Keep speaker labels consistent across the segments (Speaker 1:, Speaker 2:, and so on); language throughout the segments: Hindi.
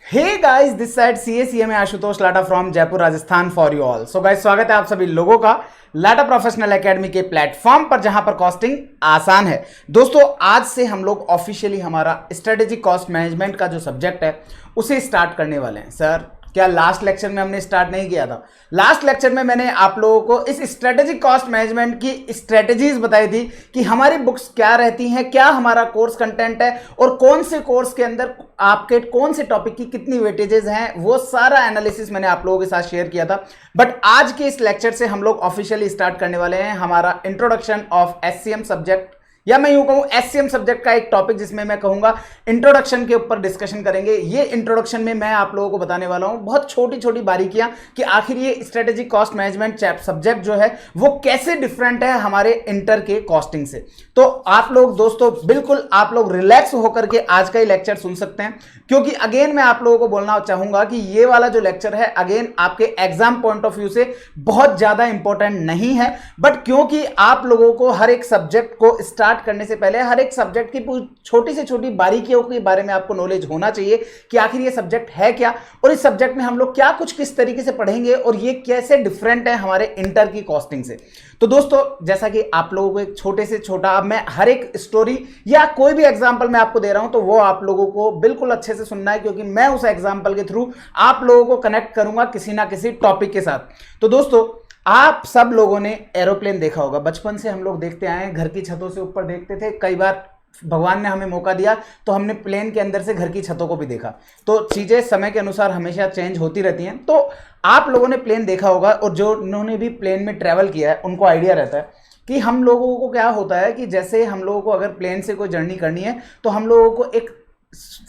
Speaker 1: Hey guys, this side CA में Ashutosh Lata from Jaipur Rajasthan for you all. So guys, स्वागत है आप सभी लोगों का लाटा प्रोफेशनल एकेडमी के प्लेटफॉर्म पर, जहां पर कॉस्टिंग आसान है। दोस्तों, आज से हम लोग ऑफिशियली हमारा स्ट्रेटेजिक कॉस्ट मैनेजमेंट का जो सब्जेक्ट है उसे स्टार्ट करने वाले हैं। सर, क्या लास्ट लेक्चर में हमने स्टार्ट नहीं किया था? लास्ट लेक्चर में मैंने आप लोगों को इस स्ट्रेटेजिक कॉस्ट मैनेजमेंट की स्ट्रेटेजीज बताई थी कि हमारी बुक्स क्या रहती हैं, क्या हमारा कोर्स कंटेंट है और कौन से कोर्स के अंदर आपके कौन से टॉपिक की कितनी वेटेजेस हैं। वो सारा एनालिसिस मैंने आप लोगों के साथ शेयर किया था। बट आज के इस लेक्चर से हम लोग ऑफिशियली स्टार्ट करने वाले हैं हमारा इंट्रोडक्शन ऑफ एससीएम सब्जेक्ट, या मैं यूं कहूं एससीएम सब्जेक्ट का एक टॉपिक, जिसमें मैं कहूंगा इंट्रोडक्शन के ऊपर डिस्कशन करेंगे। ये इंट्रोडक्शन में मैं आप लोगों को बताने वाला हूं बहुत छोटी छोटी बारीकियां कि आखिर ये स्ट्रेटेजिक कॉस्ट मैनेजमेंट सब्जेक्ट जो है वो कैसे डिफरेंट है हमारे इंटर के कॉस्टिंग से। तो आप लोग दोस्तों बिल्कुल आप लोग रिलैक्स होकर के आज का ही लेक्चर सुन सकते हैं, क्योंकि अगेन मैं आप लोगों को बोलना चाहूंगा कि ये वाला जो लेक्चर है अगेन आपके एग्जाम पॉइंट ऑफ व्यू से बहुत ज्यादा इंपॉर्टेंट नहीं है। बट क्योंकि आप लोगों को हर एक सब्जेक्ट को स्टार्ट करने से पहले हर एक सब्जेक्ट की छोटी से छोटी बारीकियों के बारे में आपको नॉलेज होना चाहिए कि आखिर ये सब्जेक्ट है क्या और इस सब्जेक्ट में हम लोग क्या कुछ किस तरीके से पढ़ेंगे और ये कैसे डिफरेंट है हमारे इंटर की कॉस्टिंग से। तो दोस्तों, जैसा कि आप लोगों को एक छोटे से छोटा, अब मैं हर एक स्टोरी या कोई भी एग्जांपल मैं आपको दे रहा हूं तो वो आप लोगों को बिल्कुल अच्छे से सुनना है, क्योंकि मैं उस एग्जांपल के थ्रू आप लोगों को कनेक्ट करूंगा किसी ना किसी टॉपिक के साथ। तो दोस्तों, आप सब लोगों ने एरोप्लेन देखा होगा, बचपन से हम लोग देखते आए हैं, घर की छतों से ऊपर देखते थे। कई बार भगवान ने हमें मौका दिया तो हमने प्लेन के अंदर से घर की छतों को भी देखा। तो चीजें समय के अनुसार हमेशा चेंज होती रहती हैं। तो आप लोगों ने प्लेन देखा होगा, और जो उन्होंने भी प्लेन में ट्रेवल किया है उनको आइडिया रहता है कि हम लोगों को क्या होता है कि जैसे हम लोगों को अगर प्लेन से कोई जर्नी करनी है तो हम लोगों को एक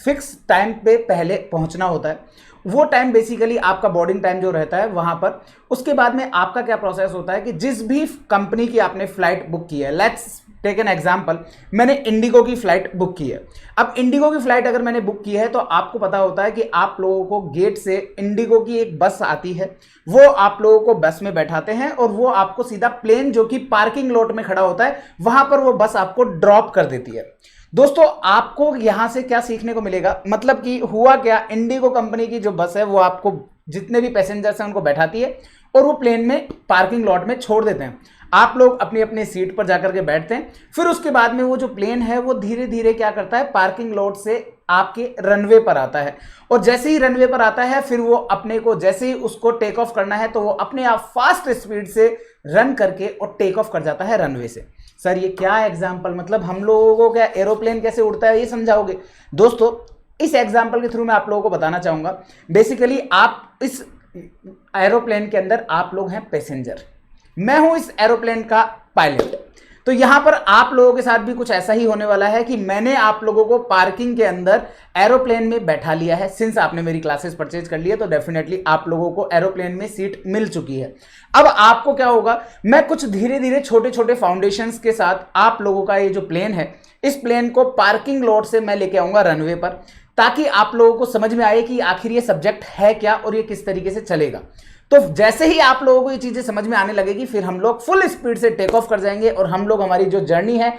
Speaker 1: फिक्स टाइम पे पहले पहुंचना होता है। वो टाइम बेसिकली आपका बोर्डिंग टाइम जो रहता है वहां पर, उसके बाद में आपका क्या प्रोसेस होता है कि जिस भी कंपनी की आपने फ्लाइट बुक की है, लेट्स टेक एन एग्जांपल, मैंने इंडिगो की फ्लाइट बुक की है। अब इंडिगो की फ्लाइट अगर मैंने बुक की है तो आपको पता होता है कि आप लोगों को गेट से इंडिगो की एक बस आती है, वो आप लोगों को बस में बैठाते हैं और वो आपको सीधा प्लेन जो कि पार्किंग लॉट में खड़ा होता है वहां पर वो बस आपको ड्रॉप कर देती है। दोस्तों, आपको यहां से क्या सीखने को मिलेगा, मतलब कि हुआ क्या, इंडिगो कंपनी की जो बस है वो आपको जितने भी पैसेंजर्स हैं उनको बैठाती है और वो प्लेन में पार्किंग लॉट में छोड़ देते हैं। आप लोग अपनी अपनी सीट पर जाकर के बैठते हैं। फिर उसके बाद में वो जो प्लेन है वो धीरे धीरे क्या करता है, पार्किंग लॉट से आपके रनवे पर आता है, और जैसे ही रनवे पर आता है फिर वो अपने को, जैसे ही उसको टेक ऑफ करना है तो वो अपने आप फास्ट स्पीड से रन करके और टेक ऑफ कर जाता है रनवे से। सर, ये क्या एग्जाम्पल, मतलब हम लोगों को क्या एरोप्लेन कैसे उड़ता है ये समझाओगे? दोस्तों, इस एग्जाम्पल के थ्रू मैं आप लोगों को बताना चाहूंगा, बेसिकली आप इस एरोप्लेन के अंदर आप लोग हैं पैसेंजर, मैं हूं इस एरोप्लेन का पायलट। तो यहां पर आप लोगों के साथ भी कुछ ऐसा ही होने वाला है कि मैंने आप लोगों को पार्किंग के अंदर एरोप्लेन में बैठा लिया है। सिंस आपने मेरी क्लासेस परचेज कर ली है तो डेफिनेटली आप लोगों को एरोप्लेन में सीट मिल चुकी है। अब आपको क्या होगा, मैं कुछ धीरे धीरे छोटे छोटे फाउंडेशंस के साथ आप लोगों का ये जो प्लेन है, इस प्लेन को पार्किंग लॉट से मैं लेके आऊंगा रनवे पर, ताकि आप लोगों को समझ में आए कि आखिर ये सब्जेक्ट है क्या और ये किस तरीके से चलेगा। तो जैसे ही आप लोगों को ये चीजें समझ में आने लगेगी फिर हम लोग फुल स्पीड से टेक ऑफ कर जाएंगे और हम लोग हमारी जो जर्नी है,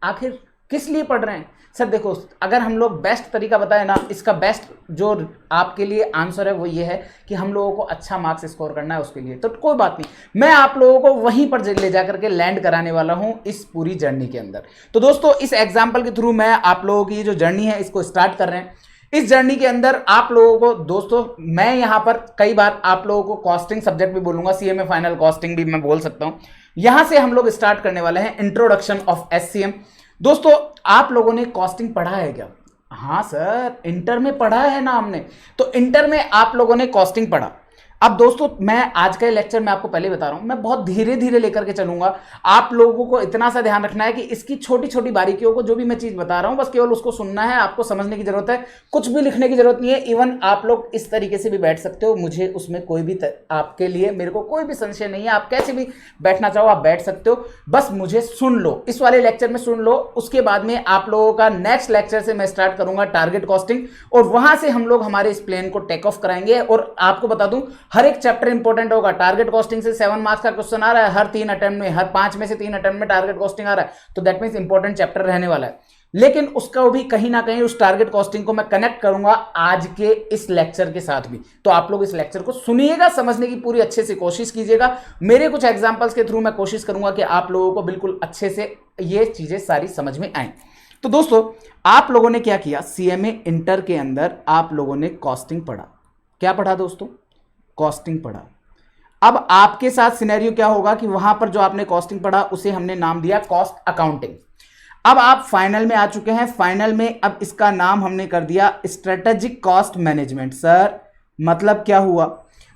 Speaker 1: आखिर किस लिए पढ़ रहे हैं सर? देखो, अगर हम लोग बेस्ट तरीका बताए ना, इसका बेस्ट जो आपके लिए आंसर है वो ये है कि हम लोगों को अच्छा मार्क्स स्कोर करना है उसके लिए। तो कोई बात नहीं, मैं आप लोगों को वहीं पर ले जाकर के लैंड कराने वाला हूं इस पूरी जर्नी के अंदर। तो दोस्तों, इस एग्जाम्पल के थ्रू मैं आप लोगों की जो जर्नी है इसको स्टार्ट कर रहे हैं। इस जर्नी के अंदर आप लोगों को दोस्तों, मैं यहां पर कई बार आप लोगों को कॉस्टिंग सब्जेक्ट भी बोलूंगा, सीएमए फाइनल कॉस्टिंग भी मैं बोल सकता हूं। यहां से हम लोग स्टार्ट करने वाले हैं इंट्रोडक्शन ऑफ एससीएम। दोस्तों, आप लोगों ने कॉस्टिंग पढ़ा है क्या? हाँ सर, इंटर में पढ़ा है ना हमने। तो इंटर में आप लोगों ने कॉस्टिंग पढ़ा। अब दोस्तों, मैं आज का लेक्चर मैं आपको पहले बता रहा हूं, मैं बहुत धीरे धीरे लेकर के चलूंगा। आप लोगों को इतना सा ध्यान रखना है कि इसकी छोटी छोटी बारीकियों को, जो भी मैं चीज बता रहा हूं, बस केवल उसको सुनना है, आपको समझने की जरूरत है, कुछ भी लिखने की जरूरत नहीं है। इवन आप लोग इस तरीके से भी बैठ सकते हो, मुझे उसमें कोई भी आपके लिए, मेरे को कोई भी संशय नहीं है। आप कैसे भी बैठना चाहो आप बैठ सकते हो, बस मुझे सुन लो, इस वाले लेक्चर में सुन लो। उसके बाद में आप लोगों का नेक्स्ट लेक्चर से मैं स्टार्ट करूंगा टारगेट कॉस्टिंग, और वहां से हम लोग हमारे इस प्लेन को टेक ऑफ कराएंगे। और आपको बता दूं, हर एक चैप्टर इंपॉर्टेंट होगा। टारगेट कॉस्टिंग से 7 मार्क्स का क्वेश्चन आ रहा है हर 3 अटेम्प्ट में, हर 5 में से 3 अटेम्प्ट में टारगेट कॉस्टिंग आ रहा है, तो दैट मींस इंपॉर्टेंट चैप्टर रहने वाला है। लेकिन उसका भी कहीं ना कहीं उस टारगेट कॉस्टिंग को मैं कनेक्ट करूंगा आज के इस लेक्चर के साथ भी। तो आप लोग इस लेक्चर को सुनिएगा, समझने की पूरी अच्छे से कोशिश कीजिएगा। मेरे कुछ एग्जांपल्स के थ्रू मैं कोशिश करूंगा कि आप लोगों को बिल्कुल अच्छे से ये चीजें सारी समझ में आए। तो दोस्तों, आप लोगों ने क्या किया, सीएमए इंटर के अंदर आप लोगों ने कॉस्टिंग पढ़ा। क्या पढ़ा दोस्तों? कॉस्टिंग पढ़ा। अब आपके साथ सिनेरियो क्या होगा कि वहां पर जो आपने कॉस्टिंग पढ़ा उसे हमने नाम दिया कॉस्ट अकाउंटिंग। अब आप फाइनल में आ चुके हैं, फाइनल में अब इसका नाम हमने कर दिया स्ट्रेटेजिक कॉस्ट मैनेजमेंट। सर मतलब क्या हुआ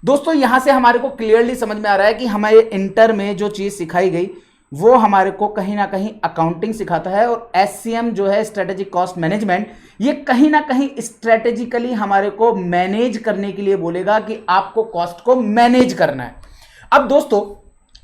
Speaker 1: दोस्तों? यहां से हमारे को क्लियरली समझ में आ रहा है कि हमारे इंटर में जो चीज सिखाई गई वो हमारे को कहीं ना कहीं अकाउंटिंग सिखाता है, और एससीएम जो है स्ट्रेटेजिक कॉस्ट मैनेजमेंट, ये कहीं ना कहीं स्ट्रेटेजिकली हमारे को मैनेज करने के लिए बोलेगा कि आपको कॉस्ट को मैनेज करना है। अब दोस्तों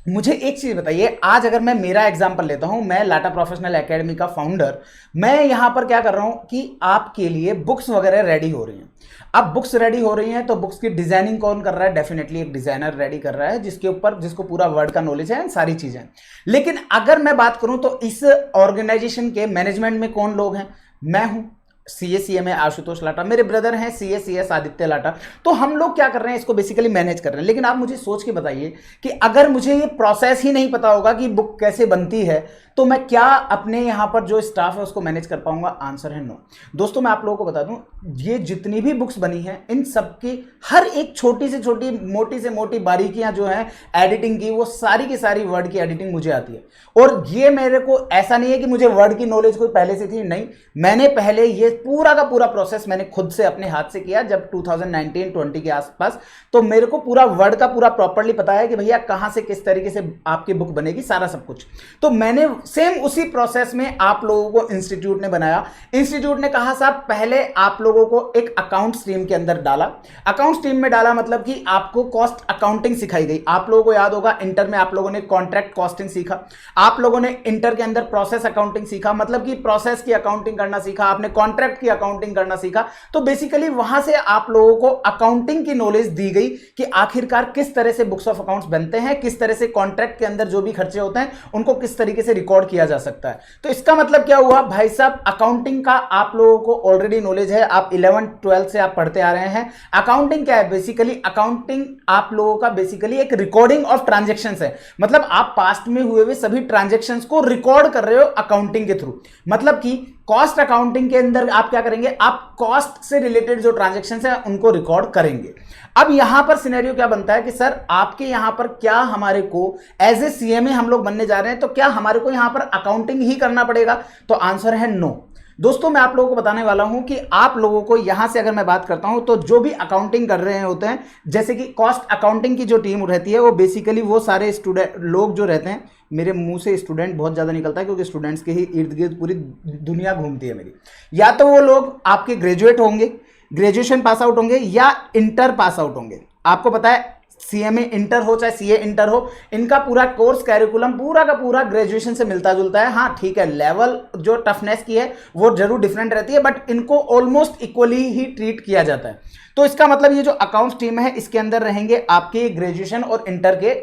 Speaker 1: मुझे एक चीज बताइए, आज अगर मैं मेरा एग्जांपल लेता हूं, मैं लाटा प्रोफेशनल एकेडमी का फाउंडर, मैं यहां पर क्या कर रहा हूं कि आपके लिए बुक्स वगैरह रेडी हो रही हैं। अब बुक्स रेडी हो रही हैं तो बुक्स की डिजाइनिंग कौन कर रहा है? डेफिनेटली एक डिजाइनर रेडी कर रहा है, जिसके ऊपर जिसको पूरा वर्ड का नॉलेज है, सारी चीजें। लेकिन अगर मैं बात करूं तो इस ऑर्गेनाइजेशन के मैनेजमेंट में कौन लोग हैं? मैं हूं सीएसीएमए आशुतोष लाटा, मेरे ब्रदर हैं सीएसीएस आदित्य लाटा। तो हम लोग क्या कर रहे हैं, इसको बेसिकली मैनेज कर रहे हैं। लेकिन आप मुझे सोच के बताइए कि अगर मुझे ये प्रोसेस ही नहीं पता होगा कि बुक कैसे बनती है, तो मैं क्या अपने यहां पर जो स्टाफ है उसको मैनेज कर पाऊंगा? आंसर है नो। दोस्तों मैं आप लोगों को बता दूं, ये जितनी भी बुक्स बनी हैं इन सबकी हर एक छोटी से छोटी, मोटी से मोटी बारीकियां जो है एडिटिंग की, वो सारी की सारी वर्ड की एडिटिंग मुझे आती है। और ये मेरे को ऐसा नहीं है कि मुझे वर्ड की नॉलेज कोई पहले से थी, नहीं, मैंने पहले ये पूरा का पूरा प्रोसेस मैंने खुद से अपने हाथ से किया जब 2019-20 के आसपास। तो मेरे को पूरा वर्ड का पूरा प्रॉपर्ली पता है कि भैया कहां से किस तरीके से आपकी बुक बनेगी, सारा सब कुछ। तो मैंने सेम उसी प्रोसेस में आप लोगों को इंस्टीट्यूट ने बनाया। इंस्टीट्यूट ने कहा साहब पहले आप लोगों को एक अकाउंट स्ट्रीम के अंदर डाला। अकाउंट स्ट्रीम में डाला मतलब कि आपको कॉस्ट अकाउंटिंग सिखाई गई। आप लोगों को याद होगा इंटर में आप लोगों ने कॉन्ट्रैक्ट कॉस्टिंग सीखा, आप लोगों ने इंटर के अंदर प्रोसेस अकाउंटिंग सीखा, मतलब कि प्रोसेस की अकाउंटिंग करना सीखा, आपने कॉन्ट्रैक्ट की अकाउंटिंग करना सीखा। तो बेसिकली वहां से आप लोगों को अकाउंटिंग की नॉलेज दी गई कि आखिरकार किस तरह से बुक्स ऑफ अकाउंट्स बनते हैं, किस तरह से कॉन्ट्रैक्ट के अंदर जो भी खर्चे होते हैं उनको किस तरीके से रिकॉर्ड किया जा सकता है। तो इसका मतलब क्या हुआ भाई साहब, अकाउंटिंग का आप लोगों को ऑलरेडी नॉलेज है, आप 11th-12th से आप पढ़ते आ रहे हैं। अकाउंटिंग क्या है? बेसिकली अकाउंटिंग आप लोगों का बेसिकली एक रिकॉर्डिंग ऑफ ट्रांजैक्शंस है। मतलब आप पास्ट में हुए हुए सभी ट्रांजैक्शंस को रिकॉर्ड कर रहे हो अकाउंटिंग के थ्रू। मतलब कि कॉस्ट अकाउंटिंग के अंदर आप क्या करेंगे, आप कॉस्ट से रिलेटेड जो ट्रांजैक्शंस हैं उनको रिकॉर्ड करेंगे। अब यहां पर सिनेरियो क्या बनता है कि सर आपके यहां पर क्या हमारे को एज ए सीएमए हम लोग बनने जा रहे हैं, तो क्या हमारे को यहां पर अकाउंटिंग ही करना पड़ेगा? तो आंसर है नो। दोस्तों मैं आप लोगों को बताने वाला हूं कि आप लोगों को यहां से अगर मैं बात करता हूं तो जो भी अकाउंटिंग कर रहे होते हैं, जैसे कि कॉस्ट अकाउंटिंग की जो टीम रहती है वो बेसिकली वो सारे स्टूडेंट लोग जो रहते हैं, मेरे मुंह से स्टूडेंट बहुत ज़्यादा निकलता है क्योंकि स्टूडेंट्स के ही इर्द गिर्द पूरी दुनिया घूमती है मेरी। या तो वो लोग आपके ग्रेजुएट होंगे, ग्रेजुएशन पास आउट होंगे, या इंटर पास आउट होंगे। आपको पता है सीएमए इंटर हो चाहे सीए इंटर हो, इनका पूरा कोर्स कैरिकुलम पूरा का पूरा ग्रेजुएशन से मिलता जुलता है। हाँ ठीक है, लेवल जो टफनेस की है वो जरूर डिफरेंट रहती है, बट इनको ऑलमोस्ट इक्वली ही ट्रीट किया जाता है। तो इसका मतलब ये जो अकाउंट्स टीम है इसके अंदर रहेंगे आपके ग्रेजुएशन और इंटर के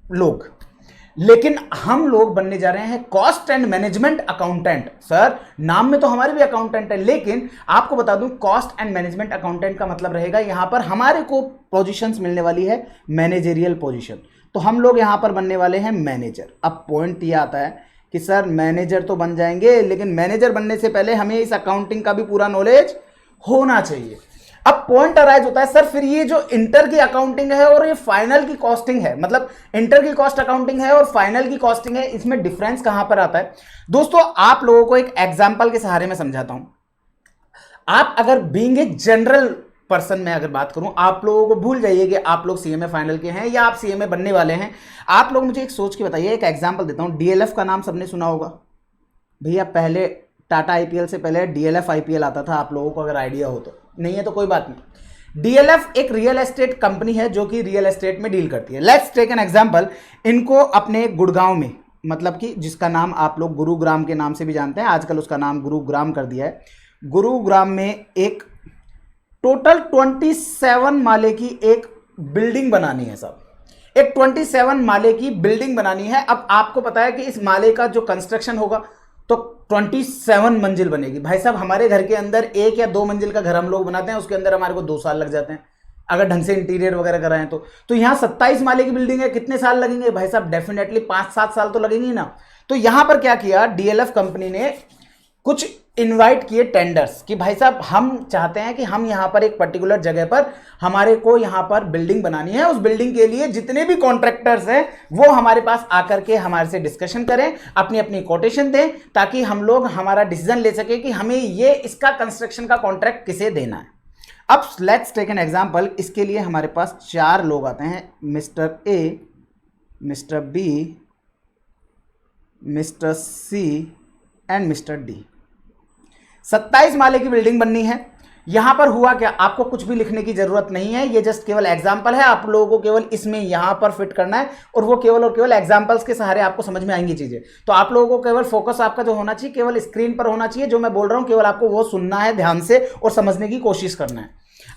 Speaker 1: लोग। लेकिन हम लोग बनने जा रहे हैं cost and management accountant. Sir नाम में तो हमारे भी अकाउंटेंट है, लेकिन आपको बता दूं कॉस्ट एंड मैनेजमेंट अकाउंटेंट का मतलब रहेगा यहां पर हमारे को पोजीशंस मिलने वाली है मैनेजरियल पोजीशन। तो हम लोग यहां पर बनने वाले हैं मैनेजर। अब पॉइंट ये आता है कि सर मैनेजर तो बन जाएंगे, लेकिन मैनेजर बनने से पहले हमें इस अकाउंटिंग का भी पूरा नॉलेज होना चाहिए। अब पॉइंट अराइज होता है सर फिर ये जो इंटर की अकाउंटिंग है और ये फाइनल की कॉस्टिंग है, मतलब इंटर की कॉस्ट अकाउंटिंग है और फाइनल की कॉस्टिंग है, इसमें डिफरेंस कहां पर आता है? दोस्तों आप लोगों को एक एग्जांपल के सहारे में समझाता हूं। आप अगर बीइंग ए जनरल पर्सन में अगर बात करूं, आप लोगों को भूल जाइए कि आप लोग सीएमए फाइनल के हैं या आप सीएमए बनने वाले हैं। आप लोग मुझे एक सोच के बताइए, एक एग्जाम्पल देता हूं। डीएलएफ का नाम सबने सुना होगा भैया, पहले टाटा आईपीएल से पहले डीएलएफ आईपीएल आता था, आप लोगों को अगर आइडिया हो तो। नहीं है तो कोई बात नहीं। डीएलएफ एक रियल एस्टेट कंपनी है जो कि रियल एस्टेट में डील करती है। लेट्स टेक एन एग्जांपल, इनको अपने गुड़गांव में, मतलब कि जिसका नाम आप लोग गुरुग्राम के नाम से भी जानते हैं, आजकल उसका नाम गुरुग्राम कर दिया है। गुरुग्राम में एक टोटल 27 माले की एक बिल्डिंग बनानी है साहब, एक 27 माले की बिल्डिंग बनानी है। अब आपको पता है कि इस माले का जो कंस्ट्रक्शन होगा तो 27 मंजिल बनेगी। भाई साहब हमारे घर के अंदर 1 या 2 मंजिल का घर हम लोग बनाते हैं, उसके अंदर हमारे को 2 साल लग जाते हैं अगर ढंग से इंटीरियर वगैरह कराएं तो यहाँ 27 माले की बिल्डिंग है, कितने साल लगेंगे भाई साहब? डेफिनेटली 5-7 साल तो लगेंगे ना। तो यहां पर क्या किया डीएलएफ कंपनी ने, कुछ इनवाइट किए टेंडर्स कि भाई साहब हम चाहते हैं कि हम यहां पर एक पर्टिकुलर जगह पर हमारे को यहां पर बिल्डिंग बनानी है, उस बिल्डिंग के लिए जितने भी कॉन्ट्रैक्टर्स हैं वो हमारे पास आकर के हमारे से डिस्कशन करें, अपनी अपनी कोटेशन दें, ताकि हम लोग हमारा डिसीजन ले सके कि हमें ये इसका कंस्ट्रक्शन का कॉन्ट्रैक्ट किसे देना है। अब लेट्स टेक एन एग्जांपल। इसके लिए हमारे पास 4 लोग आते हैं, mister A, mister B, mister C and mister D. 27 माले की बिल्डिंग बननी है। यहां पर हुआ क्या, आपको कुछ भी लिखने की जरूरत नहीं है, ये जस्ट केवल एग्जांपल है, आप लोगों को केवल इसमें यहां पर फिट करना है और वो केवल और केवल एग्जांपल्स के सहारे आपको समझ में आएंगी चीजें। तो आप लोगों को केवल फोकस आपका जो होना चाहिए केवल स्क्रीन पर होना चाहिए, जो मैं बोल रहा हूं केवल आपको वो सुनना है ध्यान से और समझने की कोशिश करना है।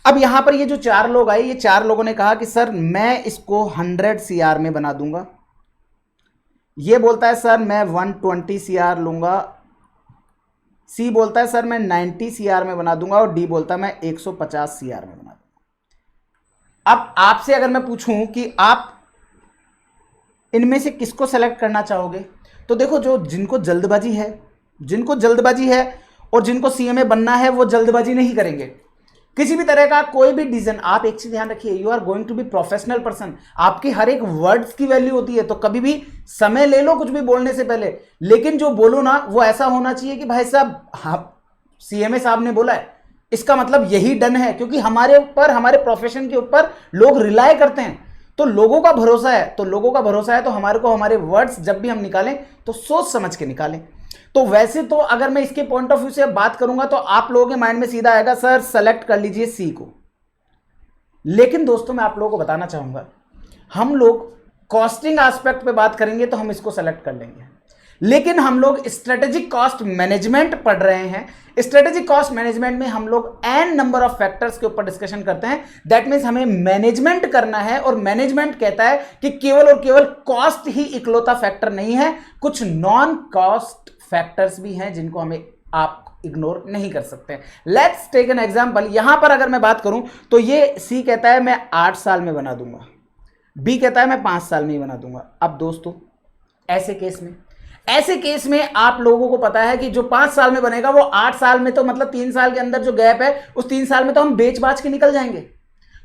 Speaker 1: अब यहां पर ये जो 4 लोग आए, ये 4 लोगों ने कहा कि सर मैं इसको 100 CR में बना दूंगा। ये बोलता है सर मैं 120 CR लूंगा, सी बोलता है सर मैं 90 CR में बना दूंगा और डी बोलता है मैं 150 CR में बना दूंगा। अब आपसे अगर मैं पूछूं कि आप इनमें से किसको सेलेक्ट करना चाहोगे, तो देखो जो जिनको जल्दबाजी है और जिनको सीएमए बनना है वो जल्दबाजी नहीं करेंगे किसी भी तरह का कोई भी डिसीजन। आप एक चीज ध्यान रखिए, you are going to be professional person, आपकी हर एक वर्ड्स की वैल्यू होती है, तो कभी भी समय ले लो कुछ भी बोलने से पहले, लेकिन जो बोलो ना वो ऐसा होना चाहिए कि भाई साहब हाँ सीएमए साहब ने बोला है इसका मतलब यही डन है, क्योंकि हमारे ऊपर हमारे प्रोफेशन के ऊपर लोग रिलाय करते हैं, तो लोगों का भरोसा है, तो हमारे को हमारे वर्ड्स जब भी हम निकालें तो सोच समझ के निकालें। तो वैसे तो अगर मैं इसके पॉइंट ऑफ व्यू से बात करूंगा तो आप लोगों के माइंड में सीधा आएगा सर सेलेक्ट कर लीजिए सी को, लेकिन दोस्तों मैं आप लोगों को बताना चाहूंगा हम लोग कॉस्टिंग एस्पेक्ट पे बात करेंगे तो हम इसको सेलेक्ट कर लेंगे, लेकिन हम लोग स्ट्रेटेजिक कॉस्ट मैनेजमेंट पढ़ रहे हैं। स्ट्रेटेजिक कॉस्ट मैनेजमेंट में हम लोग एन नंबर ऑफ फैक्टर्स के ऊपर डिस्कशन करते हैं, दैट मीन्स हमें मैनेजमेंट करना है, और मैनेजमेंट कहता है कि केवल और केवल कॉस्ट ही इकलौता फैक्टर नहीं है, कुछ नॉन कॉस्ट फैक्टर्स भी हैं जिनको हमें आप इग्नोर नहीं कर सकते। Let's take an example. यहां पर अगर मैं बात करूं तो ये सी कहता है मैं 8 साल में बना दूंगा, बी कहता है मैं 5 साल में ही बना दूंगा। अब दोस्तों ऐसे केस में आप लोगों को पता है कि जो 5 साल में बनेगा वो 8 साल में, तो मतलब 3 साल के अंदर जो गैप है उस 3 साल में तो हम बेच बाच के निकल जाएंगे,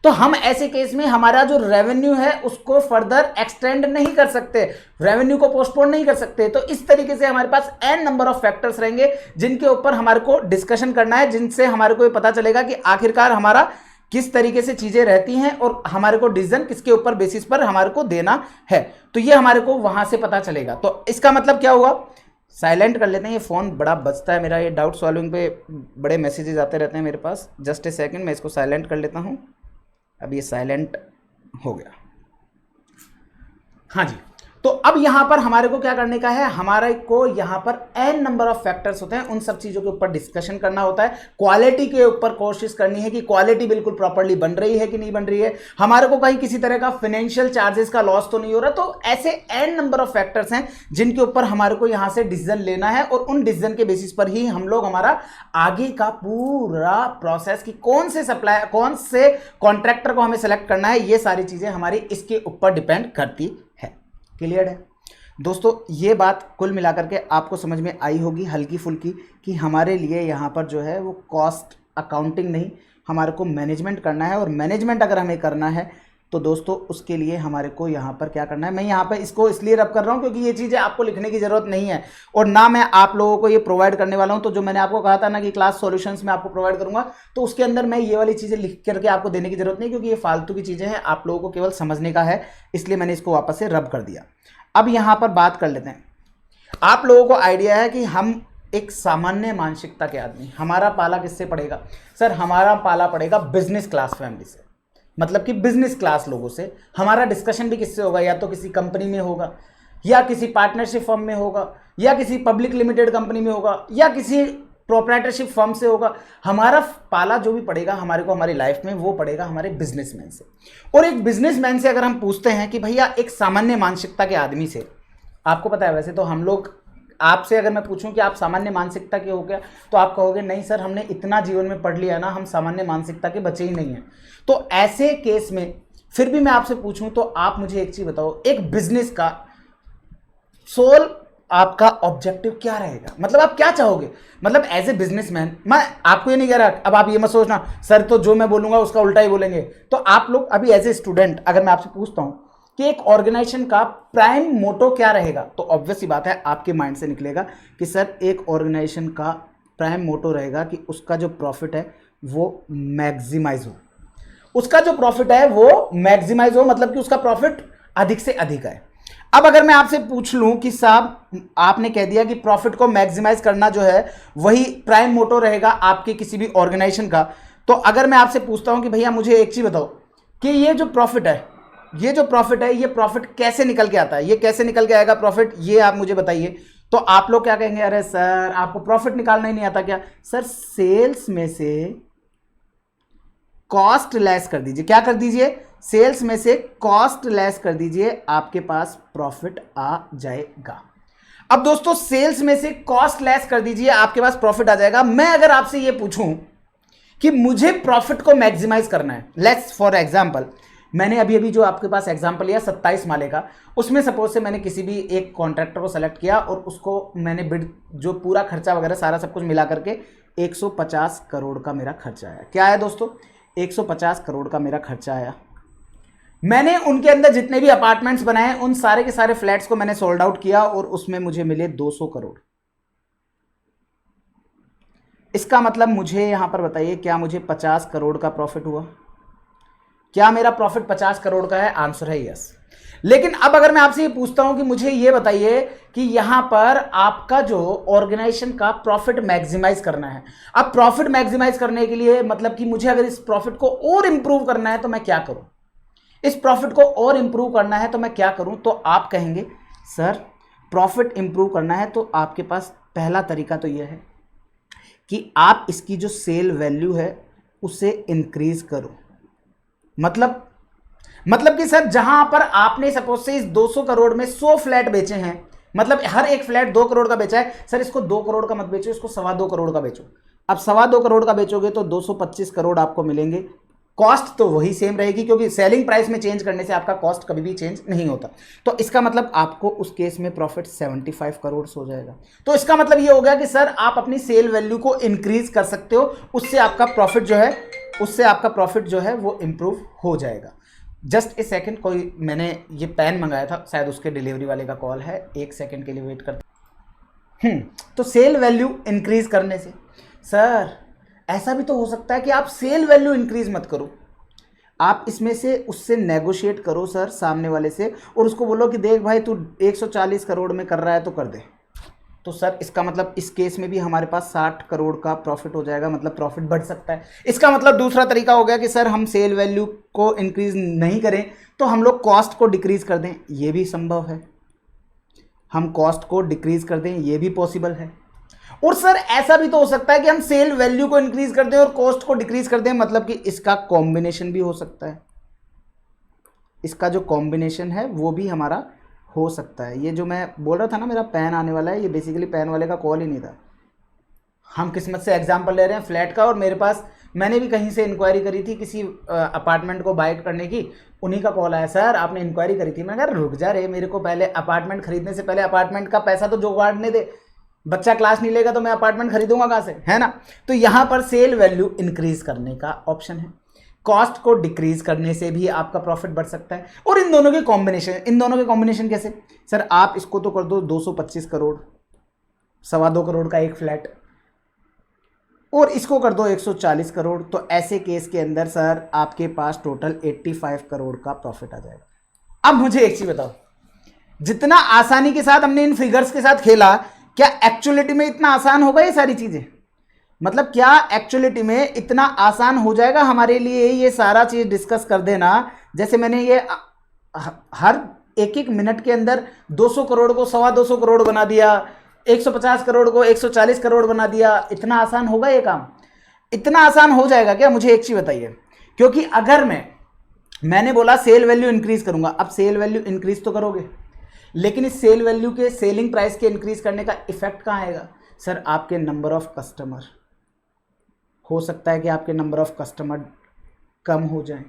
Speaker 1: तो हम ऐसे केस में हमारा जो रेवेन्यू है उसको फर्दर एक्सटेंड नहीं कर सकते, रेवेन्यू को पोस्टपोन नहीं कर सकते। तो इस तरीके से हमारे पास एन नंबर ऑफ फैक्टर्स रहेंगे जिनके ऊपर हमारे को डिस्कशन करना है, जिनसे हमारे को ये पता चलेगा कि आखिरकार हमारा किस तरीके से चीजें रहती हैं और हमारे को डिसीजन किसके ऊपर बेसिस पर हमारे को देना है, तो ये हमारे को वहां से पता चलेगा। तो इसका मतलब क्या हुआ, साइलेंट कर लेते हैं, ये फ़ोन बड़ा बजता है मेरा, ये डाउट सॉल्विंग पे बड़े मैसेजेस आते रहते हैं मेरे पास। जस्ट ए सेकंड, मैं इसको साइलेंट कर लेता हूँ। अब ये साइलेंट हो गया। हाँ जी, तो अब यहां पर हमारे को क्या करने का है, हमारे को यहां पर एन नंबर ऑफ फैक्टर्स होते हैं, उन सब चीजों के ऊपर डिस्कशन करना होता है। क्वालिटी के ऊपर कोशिश करनी है कि क्वालिटी बिल्कुल प्रॉपर्ली बन रही है कि नहीं बन रही है, हमारे को कहीं किसी तरह का फाइनेंशियल चार्जेस का लॉस तो नहीं हो रहा। तो ऐसे एन नंबर ऑफ फैक्टर्स हैं जिनके ऊपर हमारे को यहां से डिसीजन लेना है, और उन डिसीजन के बेसिस पर ही हम लोग हमारा आगे का पूरा प्रोसेस कि कौन से सप्लायर कौन से कॉन्ट्रैक्टर को हमें सेलेक्ट करना है, ये सारी चीजें हमारी इसके ऊपर डिपेंड करती है। क्लियर है दोस्तों, ये बात कुल मिलाकर के आपको समझ में आई होगी हल्की फुल्की, कि हमारे लिए यहाँ पर जो है वो कॉस्ट अकाउंटिंग नहीं, हमारे को मैनेजमेंट करना है, और मैनेजमेंट अगर हमें करना है तो दोस्तों उसके लिए हमारे को यहाँ पर क्या करना है। मैं यहाँ पर इसको इसलिए रब कर रहा हूँ क्योंकि ये चीज़ें आपको लिखने की ज़रूरत नहीं है, और ना मैं आप लोगों को ये प्रोवाइड करने वाला हूँ। तो जो मैंने आपको कहा था ना कि क्लास सॉल्यूशंस में आपको प्रोवाइड करूँगा, तो उसके अंदर मैं ये वाली चीज़ें लिख करके आपको देने की ज़रूरत नहीं, क्योंकि ये फालतू की चीज़ें हैं, आप लोगों को केवल समझने का है, इसलिए मैंने इसको वापस से रब कर दिया। अब यहाँ पर बात कर लेते हैं। आप लोगों को आइडिया है कि हम एक सामान्य मानसिकता के आदमी, हमारा पाला किससे पड़ेगा सर, हमारा पाला पड़ेगा बिजनेस क्लास फैमिली से, मतलब कि बिजनेस क्लास लोगों से। हमारा डिस्कशन भी किससे होगा, या तो किसी कंपनी में होगा, या किसी पार्टनरशिप फर्म में होगा, या किसी पब्लिक लिमिटेड कंपनी में होगा, या किसी प्रोप्राइटरशिप फर्म से होगा। हमारा पाला जो भी पड़ेगा हमारे को हमारी लाइफ में, वो पड़ेगा हमारे बिजनेसमैन से। और एक बिजनेसमैन से अगर हम पूछते हैं कि भैया एक सामान्य मानसिकता के आदमी से, आपको पता है वैसे तो हम लोग आपसे अगर मैं पूछूं कि आप सामान्य मानसिकता के हो क्या, तो आप कहोगे नहीं सर, हमने इतना जीवन में पढ़ लिया ना, हम सामान्य मानसिकता के बच्चे ही नहीं हैं। तो ऐसे केस में फिर भी मैं आपसे पूछूं तो आप मुझे एक चीज बताओ, एक बिजनेस का सोल आपका ऑब्जेक्टिव क्या रहेगा? मतलब आप क्या चाहोगे? मतलब एज ए बिजनेसमैन, मैं आपको ये नहीं कह रहा, अब आप ये मत सोचना सर तो जो मैं बोलूंगा उसका उल्टा ही बोलेंगे। तो आप लोग अभी एज ए स्टूडेंट अगर मैं आपसे पूछता हूं कि एक ऑर्गेनाइजेशन का प्राइम मोटो क्या रहेगा, तो ऑब्वियस सी बात है आपके माइंड से निकलेगा कि सर एक ऑर्गेनाइजेशन का प्राइम मोटो रहेगा कि उसका जो प्रॉफिट है वो मैक्सिमाइज हो, उसका जो प्रॉफिट है वो मैक्सिमाइज हो, मतलब कि उसका प्रॉफिट अधिक से अधिक है। अब अगर मैं आपसे पूछ लूं कि साहब आपने कह दिया कि प्रॉफिट को मैक्सिमाइज करना जो है वही प्राइम मोटो रहेगा आपके किसी भी ऑर्गेनाइजेशन का, तो अगर मैं आपसे पूछता हूं कि भैया मुझे एक चीज बताओ कि ये जो प्रॉफिट है, ये प्रॉफिट कैसे निकल के आता है, ये कैसे निकल के आएगा प्रॉफिट, ये आप मुझे बताइए। तो आप लोग क्या कहेंगे, अरे सर आपको प्रॉफिट निकालना ही नहीं आता क्या? सर सेल्स में से कॉस्ट लेस कर दीजिए, क्या कर दीजिए, सेल्स में से कॉस्ट लेस कर दीजिए, आपके पास प्रॉफिट आ जाएगा। अब दोस्तों सेल्स में से कॉस्ट लेस कर दीजिए, आपके पास प्रॉफिट आ जाएगा। मैं अगर आपसे ये पूछूं कि मुझे प्रॉफिट को मैक्सिमाइज करना है, लेट्स फॉर एग्जांपल, मैंने अभी अभी जो आपके पास एग्जांपल लिया 27 माले का, उसमें सपोज से मैंने किसी भी एक कॉन्ट्रैक्टर को सेलेक्ट किया और उसको मैंने बिड जो पूरा खर्चा वगैरह सारा सब कुछ मिला करके 150 करोड़ का मेरा खर्चा आया। क्या आया दोस्तों? 150 करोड़ का मेरा खर्चा आया। मैंने उनके अंदर जितने भी अपार्टमेंट्स बनाए उन सारे के सारे फ्लैट्स को मैंने सोल्ड आउट किया और उसमें मुझे मिले 200 करोड़। इसका मतलब मुझे यहां पर बताइए, क्या मुझे 50 करोड़ का प्रॉफिट हुआ? क्या मेरा प्रॉफिट 50 करोड़ का है? आंसर है यस। लेकिन अब अगर मैं आपसे ये पूछता हूं कि मुझे ये बताइए कि यहां पर आपका जो ऑर्गेनाइजेशन का प्रॉफिट मैक्सिमाइज करना है, अब प्रॉफिट मैक्सिमाइज करने के लिए मतलब कि मुझे अगर इस प्रॉफिट को और इंप्रूव करना है तो मैं क्या करूं, इस प्रॉफिट को और इंप्रूव करना है तो मैं क्या करूं? तो आप कहेंगे सर प्रॉफिट इंप्रूव करना है तो आपके पास पहला तरीका तो यह है कि आप इसकी जो सेल वैल्यू है उसे इंक्रीज करो। मतलब कि सर जहां पर आपने सपोज से इस 200 करोड़ में 100 फ्लैट बेचे हैं, मतलब हर एक फ्लैट 2 करोड़ का बेचा है, सर इसको 2 करोड़ का मत बेचो, इसको 2.25 करोड़ का बेचो। अब 2.25 करोड़ का बेचोगे तो 225 करोड़ आपको मिलेंगे। कॉस्ट तो वही सेम रहेगी क्योंकि सेलिंग प्राइस में चेंज करने से आपका कॉस्ट कभी भी चेंज नहीं होता। तो इसका मतलब आपको उस केस में प्रॉफिट 75 करोड़ हो जाएगा। तो इसका मतलब ये हो गया कि सर आप अपनी सेल वैल्यू को इंक्रीज कर सकते हो, उससे आपका प्रॉफिट जो है वो इंप्रूव हो जाएगा। जस्ट ए सेकेंड, कोई मैंने ये पेन मंगाया था, शायद उसके डिलीवरी वाले का कॉल है, 1 सेकेंड के लिए वेट करते। तो सेल वैल्यू इंक्रीज करने से सर ऐसा भी तो हो सकता है कि आप सेल वैल्यू इंक्रीज मत करो, आप इसमें से उससे नेगोशिएट करो सर सामने वाले से, और उसको बोलो कि देख भाई तू 140 करोड़ में कर रहा है तो कर दे। तो सर इसका मतलब इस केस में भी हमारे पास 60 करोड़ का प्रॉफिट हो जाएगा, मतलब प्रॉफिट बढ़ सकता है। इसका मतलब दूसरा तरीका हो गया कि सर हम सेल वैल्यू को इंक्रीज नहीं करें तो हम लोग कॉस्ट को डिक्रीज कर दें, ये भी संभव है। हम कॉस्ट को डिक्रीज कर दें, ये भी पॉसिबल है। और सर ऐसा भी तो हो सकता है कि हम सेल वैल्यू को इंक्रीज कर दें और कॉस्ट को डिक्रीज कर दें, मतलब कि इसका कॉम्बिनेशन भी हो सकता है। इसका जो कॉम्बिनेशन है वो भी हमारा हो सकता है। ये जो मैं बोल रहा था ना मेरा पैन आने वाला है, ये बेसिकली पैन वाले का कॉल ही नहीं था। हम किस्मत से एग्जांपल ले रहे हैं फ्लैट का, और मेरे पास मैंने भी कहीं से इंक्वायरी करी थी किसी अपार्टमेंट को बाय करने की, उन्हीं का कॉल आया, सर आपने इंक्वायरी करी थी। मैं कहा रुक जा रे, मेरे को पहले अपार्टमेंट खरीदने से पहले अपार्टमेंट का पैसा तो जुगाड़ने दे, बच्चा क्लास नहीं लेगा तो मैं अपार्टमेंट खरीदूंगा कहाँ से, है ना। तो यहाँ पर सेल वैल्यू इंक्रीज करने का ऑप्शन है, कॉस्ट को डिक्रीज करने से भी आपका प्रॉफिट बढ़ सकता है। और इन दोनों के कॉम्बिनेशन कैसे? सर आप इसको तो कर दो 225 करोड़, 2.25 करोड़ का एक फ्लैट, और इसको कर दो 140 करोड़, तो ऐसे केस के अंदर सर आपके पास टोटल 85 करोड़ का प्रॉफिट आ जाएगा। अब मुझे एक चीज बताओ, जितना आसानी के साथ हमने इन फिगर्स के साथ खेला, क्या एक्चुअलिटी में इतना आसान होगा ये सारी चीजें? मतलब क्या एक्चुअलिटी में इतना आसान हो जाएगा हमारे लिए ये सारा चीज डिस्कस कर देना? जैसे मैंने ये हर एक मिनट के अंदर 200 करोड़ को 2.25 करोड़ बना दिया, 150 करोड़ को 140 करोड़ बना दिया, इतना आसान होगा ये काम? इतना आसान हो जाएगा क्या? मुझे एक चीज बताइए। क्योंकि अगर मैंने बोला सेल वैल्यू इंक्रीज करूंगा, अब सेल वैल्यू इंक्रीज तो करोगे, लेकिन इस सेल वैल्यू के सेलिंग प्राइस के इंक्रीज करने का इफेक्ट कहाँ आएगा सर? आपके नंबर ऑफ कस्टमर। हो सकता है कि आपके नंबर ऑफ कस्टमर कम हो जाए,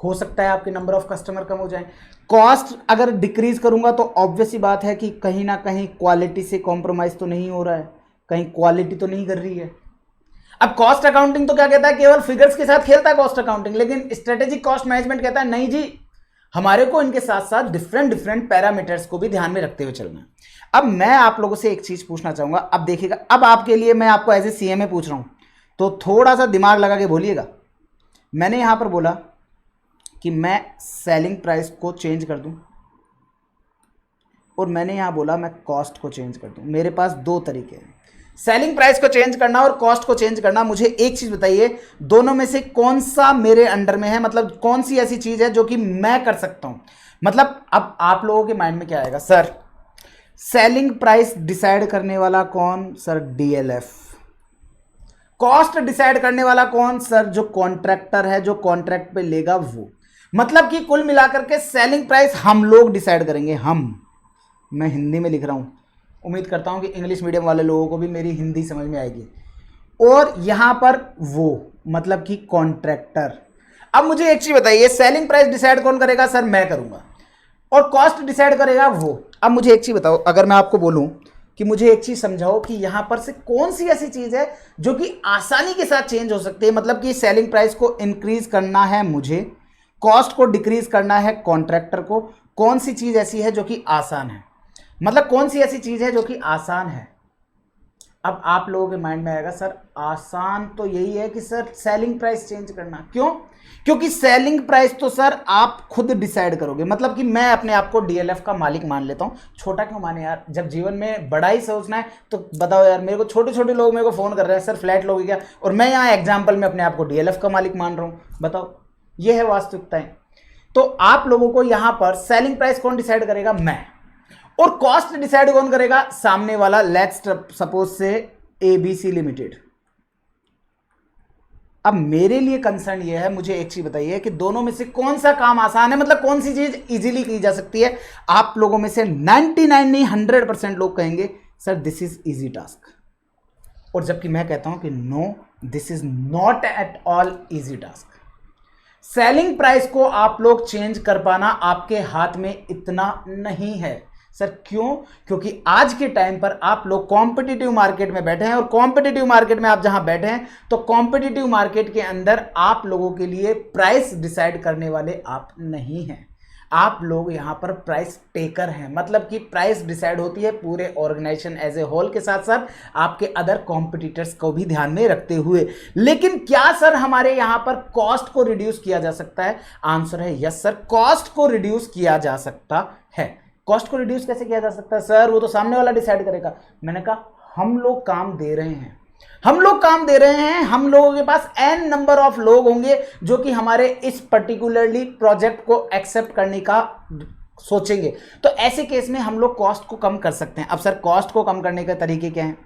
Speaker 1: हो सकता है आपके नंबर ऑफ कस्टमर कम हो जाए। कॉस्ट अगर डिक्रीज करूंगा तो ऑब्वियस ही बात है कि कहीं ना कहीं क्वालिटी से कॉम्प्रोमाइज तो नहीं हो रहा है, कहीं क्वालिटी तो नहीं कर रही है। अब कॉस्ट अकाउंटिंग तो क्या कहता है, केवल फिगर्स के साथ खेलता है कॉस्ट अकाउंटिंग, लेकिन स्ट्रेटेजिक कॉस्ट मैनेजमेंट कहता है नहीं जी, हमारे को इनके साथ साथ डिफरेंट डिफरेंट पैरामीटर्स को भी ध्यान में रखते हुए चलना है। अब मैं आप लोगों से एक चीज पूछना चाहूंगा, अब देखिएगा, अब आपके लिए मैं आपको एज ए सीएमए पूछ रहा हूं, तो थोड़ा सा दिमाग लगा के बोलिएगा। मैंने यहां पर बोला कि मैं सेलिंग प्राइस को चेंज कर दूं, और मैंने यहां बोला मैं कॉस्ट को चेंज कर दूं। मेरे पास दो तरीके हैं, सेलिंग प्राइस को चेंज करना और कॉस्ट को चेंज करना। मुझे एक चीज बताइए, दोनों में से कौन सा मेरे अंडर में है, मतलब कौन सी ऐसी चीज है जो कि मैं कर सकता हूं। मतलब अब आप लोगों के माइंड में क्या आएगा सर? सेलिंग प्राइस डिसाइड करने वाला कौन सर? डीएलएफ। कॉस्ट डिसाइड करने वाला कौन सर? जो कॉन्ट्रैक्टर है, जो कॉन्ट्रैक्ट पे लेगा वो। मतलब कि कुल मिलाकर के सेलिंग प्राइस हम लोग डिसाइड करेंगे, हम। मैं हिंदी में लिख रहा हूं, उम्मीद करता हूं कि इंग्लिश मीडियम वाले लोगों को भी मेरी हिंदी समझ में आएगी। और यहां पर वो, मतलब कि कॉन्ट्रैक्टर। अब मुझे एक चीज बताइए, सेलिंग प्राइस डिसाइड कौन करेगा सर? मैं करूंगा। और कॉस्ट डिसाइड करेगा वो। अब मुझे एक चीज बताओ, अगर मैं आपको बोलूं कि मुझे एक चीज समझाओ कि यहां पर से कौन सी ऐसी चीज है जो कि आसानी के साथ चेंज हो सकती है। मतलब कि सेलिंग प्राइस को इंक्रीज करना है मुझे, कॉस्ट को डिक्रीज करना है कॉन्ट्रैक्टर को। कौन सी चीज ऐसी है जो कि आसान है? मतलब कौन सी ऐसी चीज है जो कि आसान है? अब आप लोगों के माइंड में आएगा सर आसान तो यही है कि सर सेलिंग प्राइस चेंज करना। क्यों? क्योंकि सेलिंग प्राइस तो सर आप खुद डिसाइड करोगे। मतलब कि मैं अपने आप को डीएलएफ का मालिक मान लेता हूं। छोटा क्यों माने यार, जब जीवन में बड़ा ही सोचना है तो बताओ यार। मेरे को छोटे छोटे लोग मेरे को फोन कर रहे हैं, सर फ्लैट लोगे क्या, और मैं यहाँ एग्जाम्पल में अपने आप को डीएलएफ का मालिक मान रहा हूं। बताओ, ये है वास्तविकताएं। तो आप लोगों को यहां पर सेलिंग प्राइस कौन डिसाइड करेगा? मैं। और कॉस्ट डिसाइड कौन करेगा? सामने वाला। लेट्स सपोज से एबीसी लिमिटेड। अब मेरे लिए कंसर्न ये है, मुझे एक चीज बताइए कि दोनों में से कौन सा काम आसान है, मतलब कौन सी चीज इजीली की जा सकती है। आप लोगों में से 99 नहीं 100% लोग कहेंगे sir this is easy task, और जबकि मैं कहता हूं कि no, this is not at all easy task. Selling price को आप लोग चेंज कर पाना आपके हाथ में इतना नहीं है सर। क्यों? क्योंकि आज के टाइम पर आप लोग कॉम्पिटिटिव मार्केट में बैठे हैं, और कॉम्पिटिटिव मार्केट में आप जहां बैठे हैं तो कॉम्पिटिटिव मार्केट के अंदर आप लोगों के लिए प्राइस डिसाइड करने वाले आप नहीं हैं। आप लोग यहां पर प्राइस टेकर हैं। मतलब कि प्राइस डिसाइड होती है पूरे ऑर्गेनाइजेशन एज ए होल के साथ साथ आपके अदर कॉम्पिटिटर्स को भी ध्यान में रखते हुए। लेकिन क्या सर हमारे यहां पर कॉस्ट को रिड्यूस किया जा सकता है? आंसर है यस सर, कॉस्ट को रिड्यूस किया जा सकता है। कॉस्ट को रिड्यूस कैसे किया जा सकता है सर? वो तो सामने वाला डिसाइड करेगा। मैंने कहा हम लोग काम दे रहे हैं, हम लोग काम दे रहे हैं। हम लोगों के पास n नंबर ऑफ लोग होंगे जो कि हमारे इस पर्टिकुलरली प्रोजेक्ट को एक्सेप्ट करने का सोचेंगे। तो ऐसे केस में हम लोग कॉस्ट को कम कर सकते हैं। अब सर कॉस्ट को कम करने के तरीके क्या हैं?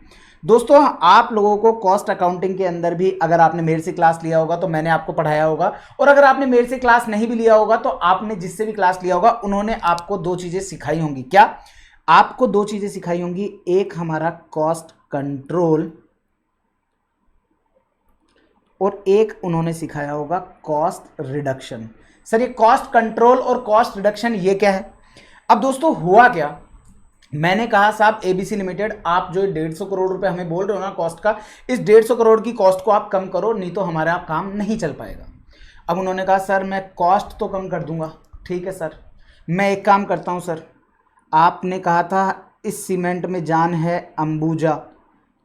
Speaker 1: दोस्तों आप लोगों को कॉस्ट अकाउंटिंग के अंदर भी, अगर आपने मेरे से क्लास लिया होगा तो मैंने आपको पढ़ाया होगा, और अगर आपने मेरे से क्लास नहीं भी लिया होगा तो आपने जिससे भी क्लास लिया होगा उन्होंने आपको दो चीजें सिखाई होंगी। क्या? आपको दो चीजें सिखाई होंगी, एक हमारा कॉस्ट कंट्रोल, और एक उन्होंने सिखाया होगा कॉस्ट रिडक्शन। सर ये कॉस्ट कंट्रोल और कॉस्ट रिडक्शन ये क्या है? अब दोस्तों हुआ क्या, मैंने कहा साहब एबीसी लिमिटेड आप जो 150 करोड़ रुपए हमें बोल रहे हो ना कॉस्ट का, इस 150 करोड़ की कॉस्ट को आप कम करो, नहीं तो हमारा काम नहीं चल पाएगा। अब उन्होंने कहा सर मैं कॉस्ट तो कम कर दूंगा, ठीक है सर, मैं एक काम करता हूं सर, आपने कहा था इस सीमेंट में जान है अंबुजा,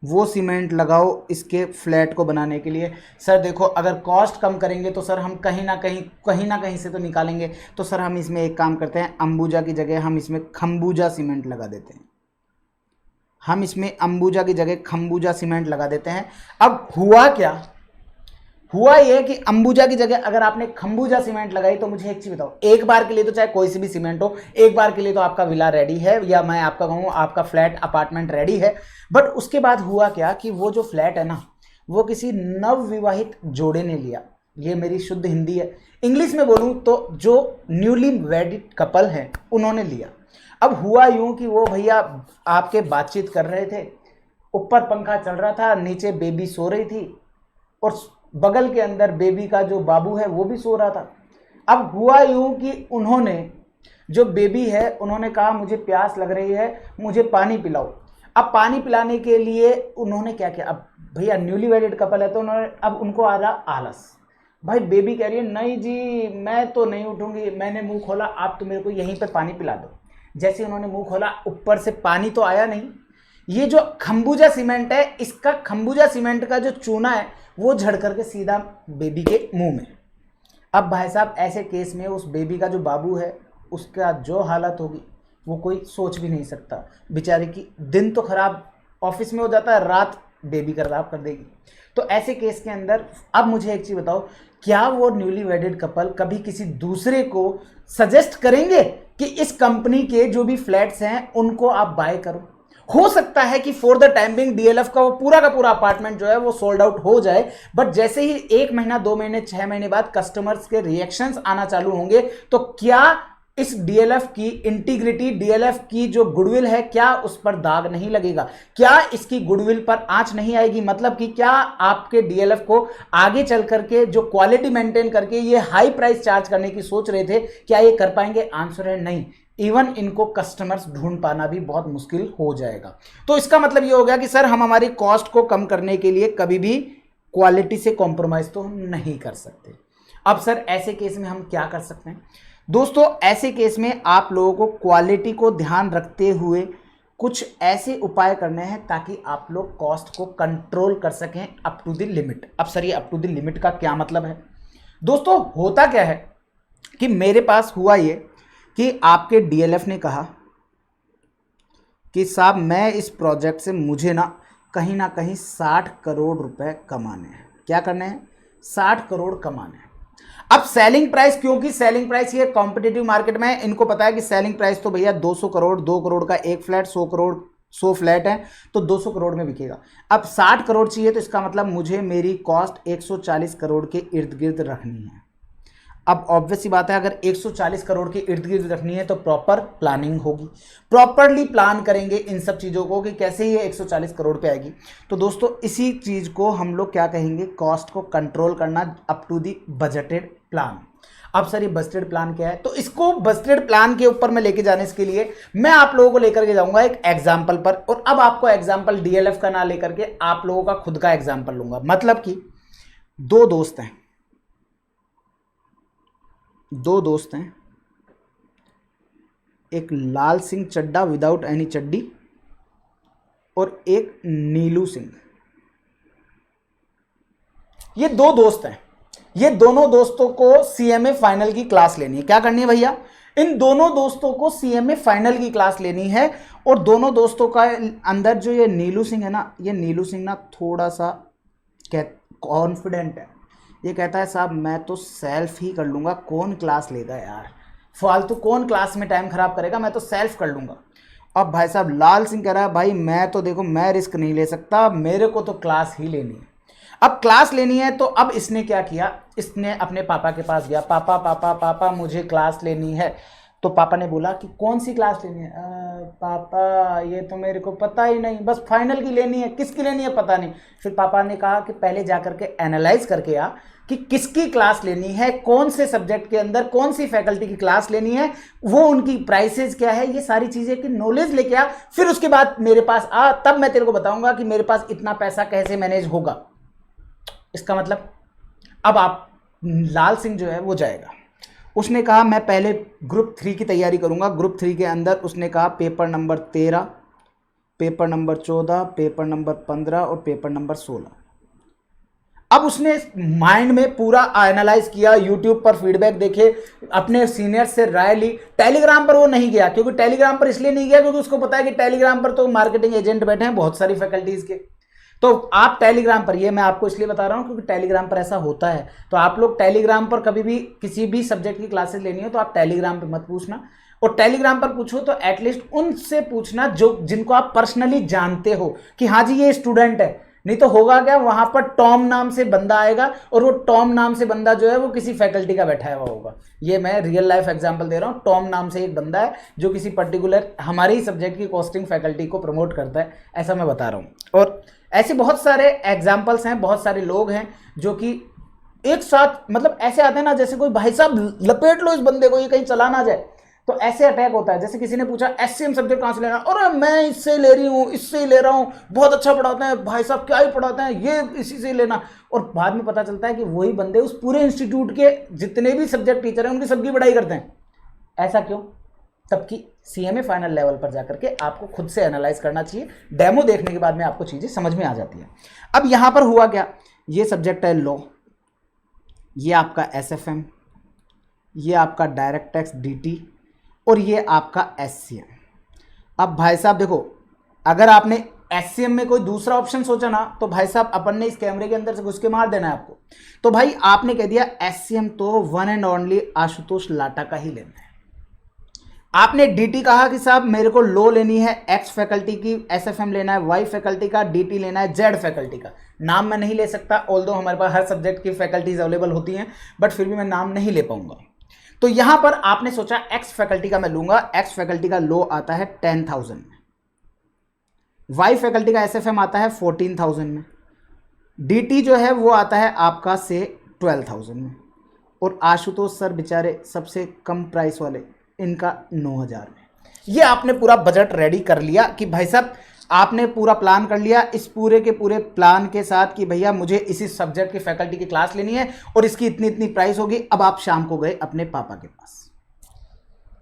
Speaker 1: वो सीमेंट लगाओ इसके फ्लैट को बनाने के लिए। सर देखो अगर कॉस्ट कम करेंगे तो सर हम कहीं ना कहीं से तो निकालेंगे, तो सर हम इसमें एक काम करते हैं, अंबुजा की जगह हम इसमें खम्बुजा सीमेंट लगा देते हैं। हम इसमें अंबुजा की जगह खम्बुजा सीमेंट लगा देते हैं। अब हुआ क्या, हुआ ये कि अंबुजा की जगह अगर आपने खम्बुजा सीमेंट लगाई तो मुझे एक चीज बताओ, एक बार के लिए तो चाहे कोई सी भी सीमेंट हो, एक बार के लिए तो आपका विला रेडी है, या मैं आपका कहूँ आपका फ्लैट अपार्टमेंट रेडी है। बट उसके बाद हुआ क्या कि वो जो फ्लैट है ना वो किसी नवविवाहित जोड़े ने लिया। ये मेरी शुद्ध हिंदी है। इंग्लिश में बोलूँ तो जो न्यूली वेडिड कपल हैं उन्होंने लिया। अब हुआ यूं कि वो भैया आपके बातचीत कर रहे थे, ऊपर पंखा चल रहा था, नीचे बेबी सो रही थी और बगल के अंदर बेबी का जो बाबू है वो भी सो रहा था। अब हुआ यूं कि उन्होंने, जो बेबी है, उन्होंने कहा मुझे प्यास लग रही है, मुझे पानी पिलाओ। अब पानी पिलाने के लिए उन्होंने क्या किया, अब भैया न्यूली वेडिड कपल है तो उन्होंने, अब उनको आ रहा आलस। भाई बेबी कह रही है नहीं जी मैं तो नहीं उठूंगी, मैंने मुंह खोला, आप तो मेरे को यहीं पे पानी पिला दो। जैसे उन्होंने मुंह खोला, ऊपर से पानी तो आया नहीं। ये जो खम्बूजा सीमेंट है, इसका खम्बूजा सीमेंट का जो चूना है वो झड़ करके सीधा बेबी के मुंह में। अब भाई साहब ऐसे केस में उस बेबी का जो बाबू है उसका जो हालत होगी वो कोई सोच भी नहीं सकता। बेचारे की दिन तो खराब ऑफिस में हो जाता है, रात बेबी खराब कर देगी। तो ऐसे केस के अंदर अब मुझे एक चीज़ बताओ, क्या वो न्यूली वेडिड कपल कभी किसी दूसरे को सजेस्ट करेंगे कि इस कंपनी के जो भी फ्लैट्स हैं उनको आप बाय करो? हो सकता है कि for the time being DLF का पूरा अपार्टमेंट जो है वो सोल्ड आउट हो जाए, बट जैसे ही 1 महीना 2 महीने 6 महीने बाद कस्टमर्स के रिएक्शंस आना चालू होंगे तो क्या इस डीएलएफ की इंटीग्रिटी, डीएलएफ की जो गुडविल है, क्या उस पर दाग नहीं लगेगा? क्या इसकी गुडविल पर आंच नहीं आएगी? मतलब कि क्या आपके डीएलएफ को आगे चल करके जो क्वालिटी मेंटेन करके ये हाई प्राइस चार्ज करने की सोच रहे थे, क्या ये कर पाएंगे? आंसर है नहीं। इवन इनको कस्टमर्स ढूंढ पाना भी बहुत मुश्किल हो जाएगा। तो इसका मतलब ये हो गया कि सर हम हमारी कॉस्ट को कम करने के लिए कभी भी क्वालिटी से कॉम्प्रोमाइज तो हम नहीं कर सकते। अब सर ऐसे केस में हम क्या कर सकते हैं? दोस्तों ऐसे केस में आप लोगों को क्वालिटी को ध्यान रखते हुए कुछ ऐसे उपाय करने हैं ताकि आप लोग कॉस्ट को कंट्रोल कर सकें अप टू द लिमिट। अब सर ये अप टू द लिमिट का क्या मतलब है? दोस्तों होता क्या है कि मेरे पास हुआ ये कि आपके डीएलएफ ने कहा कि साहब मैं इस प्रोजेक्ट से मुझे ना कहीं 60 करोड़ रुपए कमाने हैं। क्या करने हैं? 60 करोड़ कमाने हैं। अब सेलिंग प्राइस, क्योंकि सेलिंग प्राइस ये कॉम्पिटिटिव मार्केट में इनको पता है कि सेलिंग प्राइस तो भैया 200 करोड़, 2 करोड़ का एक फ्लैट, 100 करोड़ 100 फ्लैट है तो 200 करोड़ में बिकेगा। अब 60 करोड़ चाहिए तो इसका मतलब मुझे मेरी कॉस्ट 140 करोड़ के इर्द गिर्द रखनी है। अब ऑब्वियस सी बात है, अगर 140 करोड़ के इर्द गिर्द रखनी है तो प्रॉपर प्लानिंग होगी, प्रॉपरली प्लान करेंगे इन सब चीज़ों को कि कैसे ये 140 करोड़ पे आएगी। तो दोस्तों इसी चीज़ को हम लोग क्या कहेंगे? कॉस्ट को कंट्रोल करना up to the budgeted plan. अब सर ये बजटेड प्लान क्या है? तो इसको बजटेड प्लान के ऊपर में लेके जाने के लिए मैं आप लोगों को लेकर के जाऊंगा एक एग्जाम्पल पर। और अब आपको एग्जाम्पल डीएलएफ का ना लेकर के आप लोगों का खुद का एग्जाम्पल लूंगा। मतलब कि दो दोस्त हैं, एक लाल सिंह चड्डा विदाउट एनी चड्डी और एक नीलू सिंह। ये दो दोस्त हैं। ये दोनों दोस्तों को सीएमए फाइनल की क्लास लेनी है। क्या करनी है भैया? इन दोनों दोस्तों को सीएमए फाइनल की क्लास लेनी है। और दोनों दोस्तों का अंदर जो ये नीलू सिंह है ना, ये नीलू सिंह ना थोड़ा सा कॉन्फिडेंट है। ये कहता है साहब मैं तो सेल्फ ही कर लूँगा, कौन क्लास लेगा यार, फालतू कौन क्लास में टाइम खराब करेगा, मैं तो सेल्फ कर लूँगा। अब भाई साहब लाल सिंह कह रहा है भाई मैं तो देखो मैं रिस्क नहीं ले सकता, मेरे को तो क्लास ही लेनी है। अब क्लास लेनी है तो अब इसने क्या किया? इसने अपने पापा के पास गया, पापा पापा पापा मुझे क्लास लेनी है। तो पापा ने बोला कि कौन सी क्लास लेनी है? पापा ये तो मेरे को पता ही नहीं, बस फाइनल की लेनी है, किसकी लेनी है पता नहीं। फिर पापा ने कहा कि पहले जा करके एनालाइज करके आ कि किसकी क्लास लेनी है, कौन से सब्जेक्ट के अंदर कौन सी फैकल्टी की क्लास लेनी है, वो उनकी प्राइसेज क्या है, ये सारी चीज़ें की नॉलेज लेके आ। फिर उसके बाद मेरे पास आ, तब मैं तेरे को बताऊंगा कि मेरे पास इतना पैसा कैसे मैनेज होगा। इसका मतलब अब आप लाल सिंह जो है वो जाएगा। उसने कहा मैं पहले ग्रुप 3 की तैयारी करूंगा। ग्रुप 3 के अंदर उसने कहा paper number 13, paper number 14, paper number 15 और पेपर नंबर 16। अब उसने माइंड में पूरा एनालाइज किया, यूट्यूब पर फीडबैक देखे, अपने सीनियर्स से राय ली। टेलीग्राम पर वो नहीं गया, क्योंकि टेलीग्राम पर इसलिए नहीं गया क्योंकि उसको पता है कि टेलीग्राम पर तो मार्केटिंग एजेंट बैठे हैं बहुत सारी फैकल्टीज के। तो आप टेलीग्राम पर, ये मैं आपको इसलिए बता रहा हूं क्योंकि टेलीग्राम पर ऐसा होता है। तो आप लोग टेलीग्राम पर कभी भी किसी भी सब्जेक्ट की क्लासेस लेनी हो तो आप टेलीग्राम पर मत पूछना, और टेलीग्राम पर पूछो तो एटलीस्ट उनसे पूछना जो जिनको आप पर्सनली जानते हो कि हाँ जी ये स्टूडेंट है। नहीं तो होगा क्या, वहां पर टॉम नाम से बंदा आएगा और वो टॉम नाम से बंदा जो है वो किसी फैकल्टी का बैठा हुआ होगा। ये मैं रियल लाइफ एग्जांपल दे रहा हूँ। टॉम नाम से एक बंदा है जो किसी पर्टिकुलर हमारे ही सब्जेक्ट की कॉस्टिंग फैकल्टी को प्रमोट करता है, ऐसा मैं बता रहा हूँ। और ऐसे बहुत सारे एग्जाम्पल्स हैं, बहुत सारे लोग हैं जो कि एक साथ मतलब ऐसे आते हैं ना, जैसे कोई भाई साहब लपेट लो इस बंदे को, ये कहीं चला ना जाए, तो ऐसे अटैक होता है। जैसे किसी ने पूछा एससीएम सब्जेक्ट कहाँ से लेना, अरे मैं इससे ले रही हूँ, इससे ही ले रहा हूँ, बहुत अच्छा पढ़ाते हैं भाई साहब, क्या ही पढ़ाते हैं, ये इसी से ही लेना। और बाद में पता चलता है कि वही बंदे उस पूरे इंस्टीट्यूट के जितने भी सब्जेक्ट टीचर हैं उनकी सबकी बढ़ाई करते हैं। ऐसा क्यों? तबकि सीएमए फाइनल लेवल पर जाकर के आपको खुद से एनालाइज करना चाहिए, डेमो देखने के बाद में आपको चीज़ें समझ में आ जाती हैं। अब यहाँ पर हुआ क्या, ये सब्जेक्ट है लॉ, ये आपका एसएफएम, ये आपका डायरेक्ट टैक्स डीटी, और ये आपका एससीएम। अब भाई साहब देखो, अगर आपने एससीएम में कोई दूसरा ऑप्शन सोचा ना तो भाई साहब अपन ने इस कैमरे के अंदर से घुस के मार देना है आपको। तो भाई आपने कह दिया एससीएम तो वन एंड ओनली आशुतोष लाटा का ही लेना है। आपने डीटी कहा कि साहब मेरे को लो लेनी है, एक्स फैकल्टी की एसएफएम लेना है, वाई फैकल्टी का डीटी लेना है, जेड फैकल्टी का। नाम मैं नहीं ले सकता, ऑल्दो हमारे पास हर सब्जेक्ट की फैकल्टीज अवेलेबल होती हैं, बट फिर भी मैं नाम नहीं ले पाऊंगा। तो यहां पर आपने सोचा एक्स फैकल्टी का मैं लूंगा, एक्स फैकल्टी का लो आता है 10,000 में, वाई फैकल्टी का एसएफएम आता है 14,000 में, डीटी जो है वो आता है आपका से 12,000 में, और आशुतोष सर बेचारे सबसे कम प्राइस वाले, इनका 9,000 में। ये आपने पूरा बजट रेडी कर लिया कि भाई साहब आपने पूरा प्लान कर लिया इस पूरे के पूरे प्लान के साथ कि भैया मुझे इसी सब्जेक्ट की फैकल्टी की क्लास लेनी है और इसकी इतनी इतनी प्राइस होगी। अब आप शाम को गए अपने पापा के पास।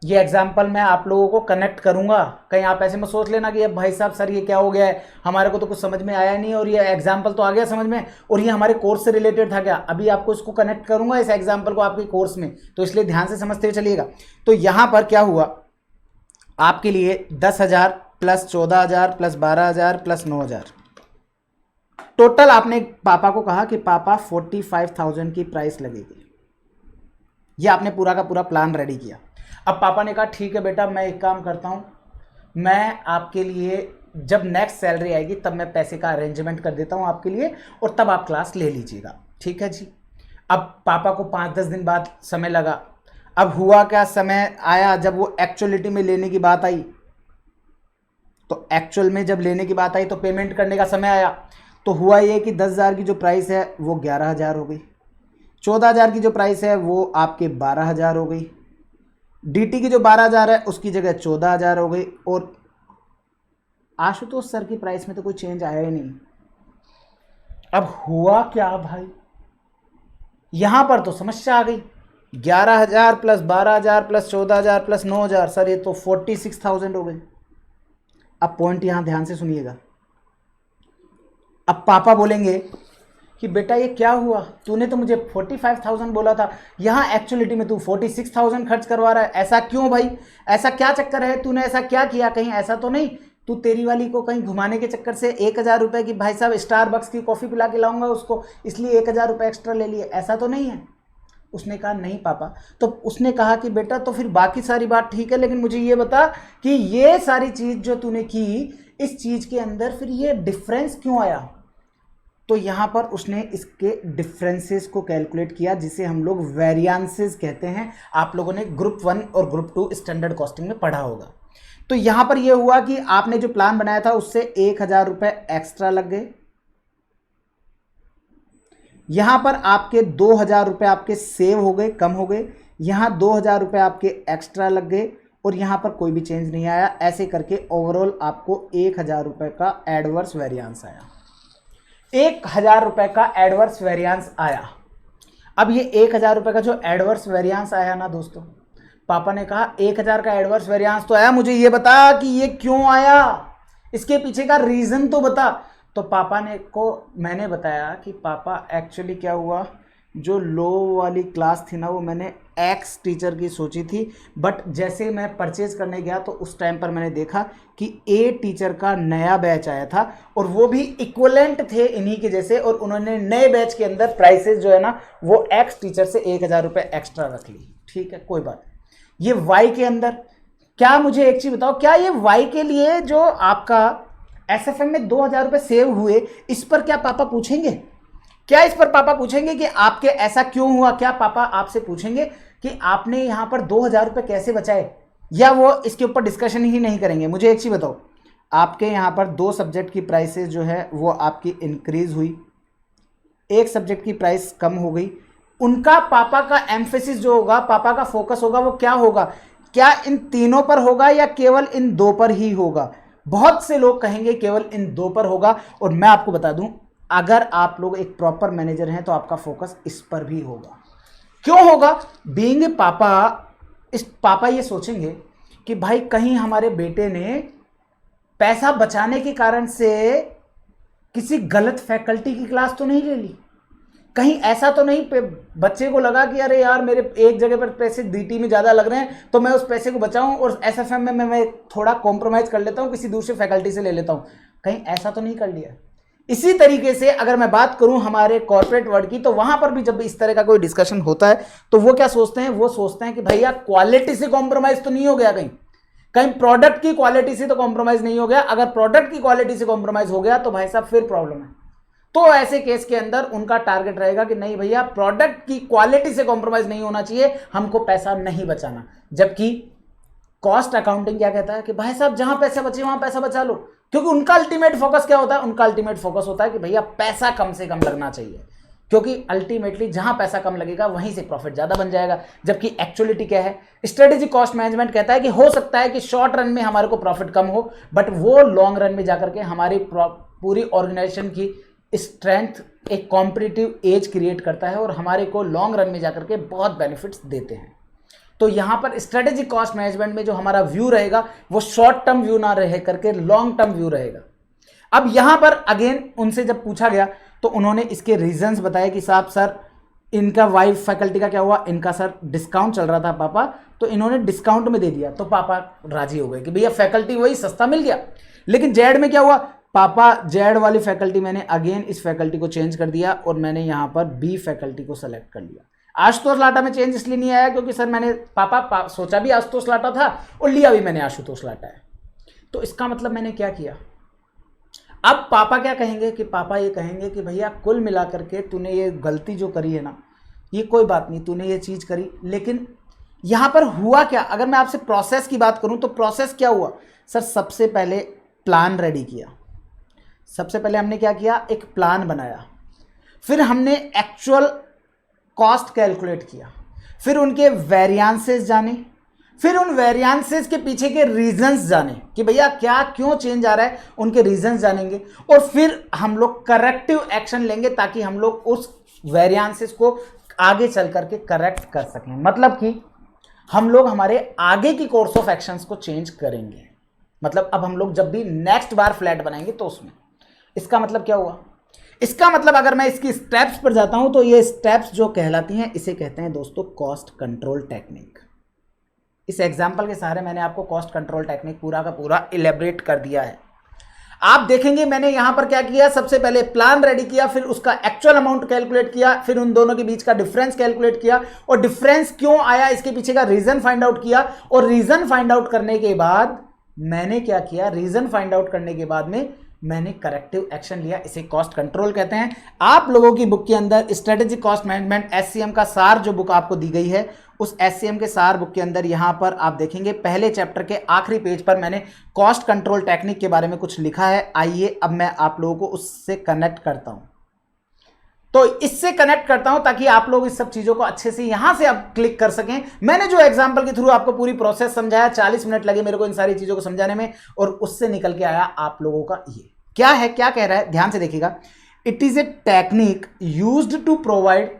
Speaker 1: ये एग्जाम्पल मैं आप लोगों को कनेक्ट करूंगा, कहीं आप ऐसे में सोच लेना कि अब भाई साहब सर ये क्या हो गया है, हमारे को तो कुछ समझ में आया नहीं और ये एग्जाम्पल तो आ गया समझ में और ये हमारे कोर्स से रिलेटेड था क्या। अभी आपको इसको कनेक्ट करूंगा इस एग्जाम्पल को आपके कोर्स में, तो इसलिए ध्यान से समझते हुए चलिएगा। तो यहां पर क्या हुआ आपके लिए 10,000 प्लस 14,000 प्लस 12,000 प्लस 9,000, टोटल आपने पापा को कहा कि पापा 45,000 की प्राइस लगेगी। ये आपने पूरा का पूरा प्लान रेडी किया। अब पापा ने कहा ठीक है बेटा, मैं एक काम करता हूं, मैं आपके लिए जब नेक्स्ट सैलरी आएगी तब मैं पैसे का अरेंजमेंट कर देता हूं आपके लिए और तब आप क्लास ले लीजिएगा। ठीक है जी। अब पापा को 5-10 दिन बाद समय लगा। अब हुआ क्या, समय आया जब वो एक्चुअलिटी में लेने की बात आई, तो एक्चुअल में जब लेने की बात आई तो पेमेंट करने का समय आया। तो हुआ ये कि 10,000 की जो प्राइस है वो 11,000 हो गई, 14,000 की जो प्राइस है वो आपके 12,000 हो गई, डीटी की जो 12,000 है उसकी जगह 14,000 हो गई, और आशुतोष सर की प्राइस में तो कोई चेंज आया ही नहीं। अब हुआ क्या भाई, यहां पर तो समस्या आ गई। 11,000 प्लस 12,000 प्लस 14,000 प्लस 9,000, सर ये तो 46,000 हो गई। अब पॉइंट यहां ध्यान से सुनिएगा। अब पापा बोलेंगे कि बेटा ये क्या हुआ, तूने तो मुझे 45,000 बोला था, यहाँ एक्चुअलिटी में तू 46,000 खर्च करवा रहा है, ऐसा क्यों भाई, ऐसा क्या चक्कर है, तूने ऐसा क्या किया, कहीं ऐसा तो नहीं तू तेरी वाली को कहीं घुमाने के चक्कर से 1,000 रुपये की भाई साहब स्टारबक्स की कॉफ़ी पिला के लाऊंगा उसको, इसलिए 1,000 रुपये एक्स्ट्रा ले लिए, ऐसा तो नहीं है। उसने कहा नहीं पापा। तो उसने कहा कि बेटा तो फिर बाकी सारी बात ठीक है, लेकिन मुझे ये बता कि ये सारी चीज़ जो तूने की, इस चीज़ के अंदर फिर ये डिफरेंस क्यों आया। तो यहाँ पर उसने इसके डिफरेंसेस को कैलकुलेट किया, जिसे हम लोग वेरिएंसेस कहते हैं। आप लोगों ने ग्रुप 1 और ग्रुप 2 स्टैंडर्ड कॉस्टिंग में पढ़ा होगा। तो यहाँ पर यह हुआ कि आपने जो प्लान बनाया था उससे 1,000 रुपये एक्स्ट्रा लग गए, यहां पर आपके 2,000 रुपये आपके सेव हो गए, कम हो गए, यहां 2,000 रुपये आपके एक्स्ट्रा लग गए, और यहां पर कोई भी चेंज नहीं आया। ऐसे करके ओवरऑल आपको 1,000 रुपये का एडवर्स वेरिएंस आया। 1,000 रुपये का एडवर्स वेरिएंस आया। अब ये 1,000 रुपये का जो एडवर्स वेरिएंस आया ना दोस्तों, पापा ने कहा 1,000 का एडवर्स वेरिएंस तो आया, मुझे ये बता कि ये क्यों आया, इसके पीछे का रीज़न तो बता। तो पापा ने को मैंने बताया कि पापा एक्चुअली क्या हुआ, जो लो वाली क्लास थी ना वो मैंने एक्स टीचर की सोची थी, बट जैसे मैं परचेज करने गया तो उस टाइम पर मैंने देखा कि ए टीचर का नया बैच आया था और वो भी इक्वलेंट थे इन्हीं के जैसे, और उन्होंने नए बैच के अंदर प्राइसेस जो है ना वो एक्स टीचर से 1,000 रुपये एक्स्ट्रा रख ली। ठीक है, कोई बात नहीं। ये वाई के अंदर क्या, मुझे एक चीज़ बताओ, क्या ये वाई के लिए जो आपका एसएफएम में 2000 रुपए सेव हुए, इस पर क्या पापा पूछेंगे? क्या इस पर पापा पूछेंगे कि आपके ऐसा क्यों हुआ? क्या पापा आपसे पूछेंगे कि आपने यहां पर 2000 रुपए कैसे बचाए? या वो इसके ऊपर डिस्कशन ही नहीं करेंगे? मुझे एक चीज बताओ, आपके यहां पर 2 सब्जेक्ट की प्राइसेस जो है वो आपकी इंक्रीज हुई, एक सब्जेक्ट की प्राइस कम हो गई, उनका पापा का एम्फेसिस जो होगा, पापा का फोकस होगा, वो क्या होगा? क्या इन तीनों पर होगा या केवल इन 2 पर ही होगा? बहुत से लोग कहेंगे केवल इन 2 पर होगा, और मैं आपको बता दूं, अगर आप लोग एक प्रॉपर मैनेजर हैं तो आपका फोकस इस पर भी होगा। क्यों होगा? बीइंग पापा, इस पापा ये सोचेंगे कि भाई कहीं हमारे बेटे ने पैसा बचाने के कारण से किसी गलत फैकल्टी की क्लास तो नहीं ले ली, कहीं ऐसा तो नहीं बच्चे को लगा कि अरे यार मेरे एक जगह पर पैसे डीटी में ज़्यादा लग रहे हैं तो मैं उस पैसे को बचाऊं और एसएफएम में मैं थोड़ा कॉम्प्रोमाइज़ कर लेता हूं, किसी दूसरे फैकल्टी से ले लेता हूं, कहीं ऐसा तो नहीं कर लिया? इसी तरीके से अगर मैं बात करूं हमारे कॉर्पोरेट वर्ल्ड की, तो वहां पर भी जब इस तरह का कोई डिस्कशन होता है तो वो क्या सोचते हैं? वो सोचते हैं कि भैया क्वालिटी से कॉम्प्रोमाइज़ तो नहीं हो गया, कहीं कहीं प्रोडक्ट की क्वालिटी से तो कॉम्प्रोमाइज़ नहीं हो गया। अगर प्रोडक्ट की क्वालिटी से कॉम्प्रोमाइज़ हो गया तो भाई साहब फिर प्रॉब्लम है। तो ऐसे केस के अंदर उनका टारगेट रहेगा कि नहीं भैया, प्रोडक्ट की क्वालिटी से कॉम्प्रोमाइज नहीं होना चाहिए, हमको पैसा नहीं बचाना। जबकि कॉस्ट अकाउंटिंग क्या कहता है कि भाई साहब जहां पैसा बचे वहां पैसा बचा लो, क्योंकि उनका अल्टीमेट फोकस क्या होता है? उनका अल्टीमेट फोकस होता है कि भैया पैसा कम से कम लगना चाहिए, क्योंकि अल्टीमेटली जहां पैसा कम लगेगा वहीं से प्रॉफिट ज्यादा बन जाएगा। जबकि एक्चुअलिटी क्या है? स्ट्रेटेजिक कॉस्ट मैनेजमेंट कहता है कि हो सकता है कि शॉर्ट रन में हमारे को प्रॉफिट कम हो, बट वो लॉन्ग रन में जाकर के हमारी पूरी ऑर्गेनाइजेशन की स्ट्रेंथ, एक कॉम्पिटिटिव एज क्रिएट करता है और हमारे को लॉन्ग रन में जाकर के बहुत बेनिफिट्स देते हैं। तो यहाँ पर स्ट्रेटेजिक कॉस्ट मैनेजमेंट में जो हमारा व्यू रहेगा वो शॉर्ट टर्म व्यू ना रह करके लॉन्ग टर्म व्यू रहेगा। अब यहाँ पर अगेन उनसे जब पूछा गया तो उन्होंने इसके रीजंस बताए कि साहब सर इनका वाइफ फैकल्टी का क्या हुआ, इनका सर डिस्काउंट चल रहा था पापा, तो इन्होंने डिस्काउंट में दे दिया, तो पापा राजी हो गए कि भैया फैकल्टी वही सस्ता मिल गया। लेकिन जेड में क्या हुआ? पापा जेड वाली फैकल्टी मैंने अगेन इस फैकल्टी को चेंज कर दिया और मैंने यहाँ पर बी फैकल्टी को सेलेक्ट कर लिया। आशुतोष लाटा में चेंज इसलिए नहीं आया क्योंकि सर मैंने सोचा भी आशुतोष लाटा था और लिया भी मैंने आशुतोष लाटा है। तो इसका मतलब मैंने क्या किया? अब पापा क्या कहेंगे कि पापा ये कहेंगे कि भैया कुल मिलाकर के तूने ये गलती जो करी है ना, ये कोई बात नहीं, तूने ये चीज़ करी, लेकिन यहाँ पर हुआ क्या? अगर मैं आपसे प्रोसेस की बात करूँ तो प्रोसेस क्या हुआ? सर सबसे पहले प्लान रेडी किया, सबसे पहले हमने क्या किया? एक प्लान बनाया, फिर हमने एक्चुअल कॉस्ट कैलकुलेट किया, फिर उनके वेरिएंसेस जाने, फिर उन वेरिएंसेस के पीछे के रीजंस जाने कि भैया क्या क्यों चेंज आ रहा है, उनके रीजंस जानेंगे और फिर हम लोग करेक्टिव एक्शन लेंगे ताकि हम लोग उस वेरिएंसेस को आगे चल करके करेक्ट कर सकें। मतलब कि हम लोग हमारे आगे की कोर्स ऑफ एक्शंस को चेंज करेंगे। मतलब अब हम लोग जब भी नेक्स्ट बार फ्लैट बनाएंगे तो उसमें, इसका मतलब क्या हुआ? इसका मतलब अगर मैं इसकी स्टेप्स पर जाता हूं तो ये स्टेप्स जो कहलाती हैं इसे कहते हैं दोस्तों कॉस्ट कंट्रोल टेक्निक। इस एग्जांपल के सहारे मैंने आपको कॉस्ट कंट्रोल टेक्निक पूरा का पूरा इलेबरेट कर दिया है। आप देखेंगे मैंने यहां पर क्या किया? सबसे पहले प्लान रेडी किया, फिर उसका एक्चुअल अमाउंट कैलकुलेट किया, फिर उन दोनों के बीच का डिफरेंस कैलकुलेट किया और डिफरेंस क्यों आया इसके पीछे का रीजन फाइंड आउट किया और रीजन फाइंड आउट करने के बाद मैंने क्या किया? रीजन फाइंड आउट करने के बाद में मैंने करेक्टिव एक्शन लिया। इसे कॉस्ट कंट्रोल कहते हैं। आप लोगों की बुक के अंदर स्ट्रेटेजिक कॉस्ट मैनेजमेंट एससीएम का सार जो बुक आपको दी गई है, उस एससीएम के सार बुक के अंदर यहां पर आप देखेंगे पहले चैप्टर के आखिरी पेज पर मैंने कॉस्ट कंट्रोल टेक्निक के बारे में कुछ लिखा है। आइए अब मैं आप लोगों को उससे कनेक्ट करता हूं। तो इससे कनेक्ट करता हूं ताकि आप लोग इस सब चीजों को अच्छे से यहां से आप क्लिक कर सकें। मैंने जो एग्जांपल के थ्रू आपको पूरी प्रोसेस समझाया, 40 मिनट लगे मेरे को इन सारी चीजों को समझाने में और उससे निकल के आया आप लोगों का ये क्या है, क्या कह रहा है, ध्यान से देखिएगा। It is a technique used to provide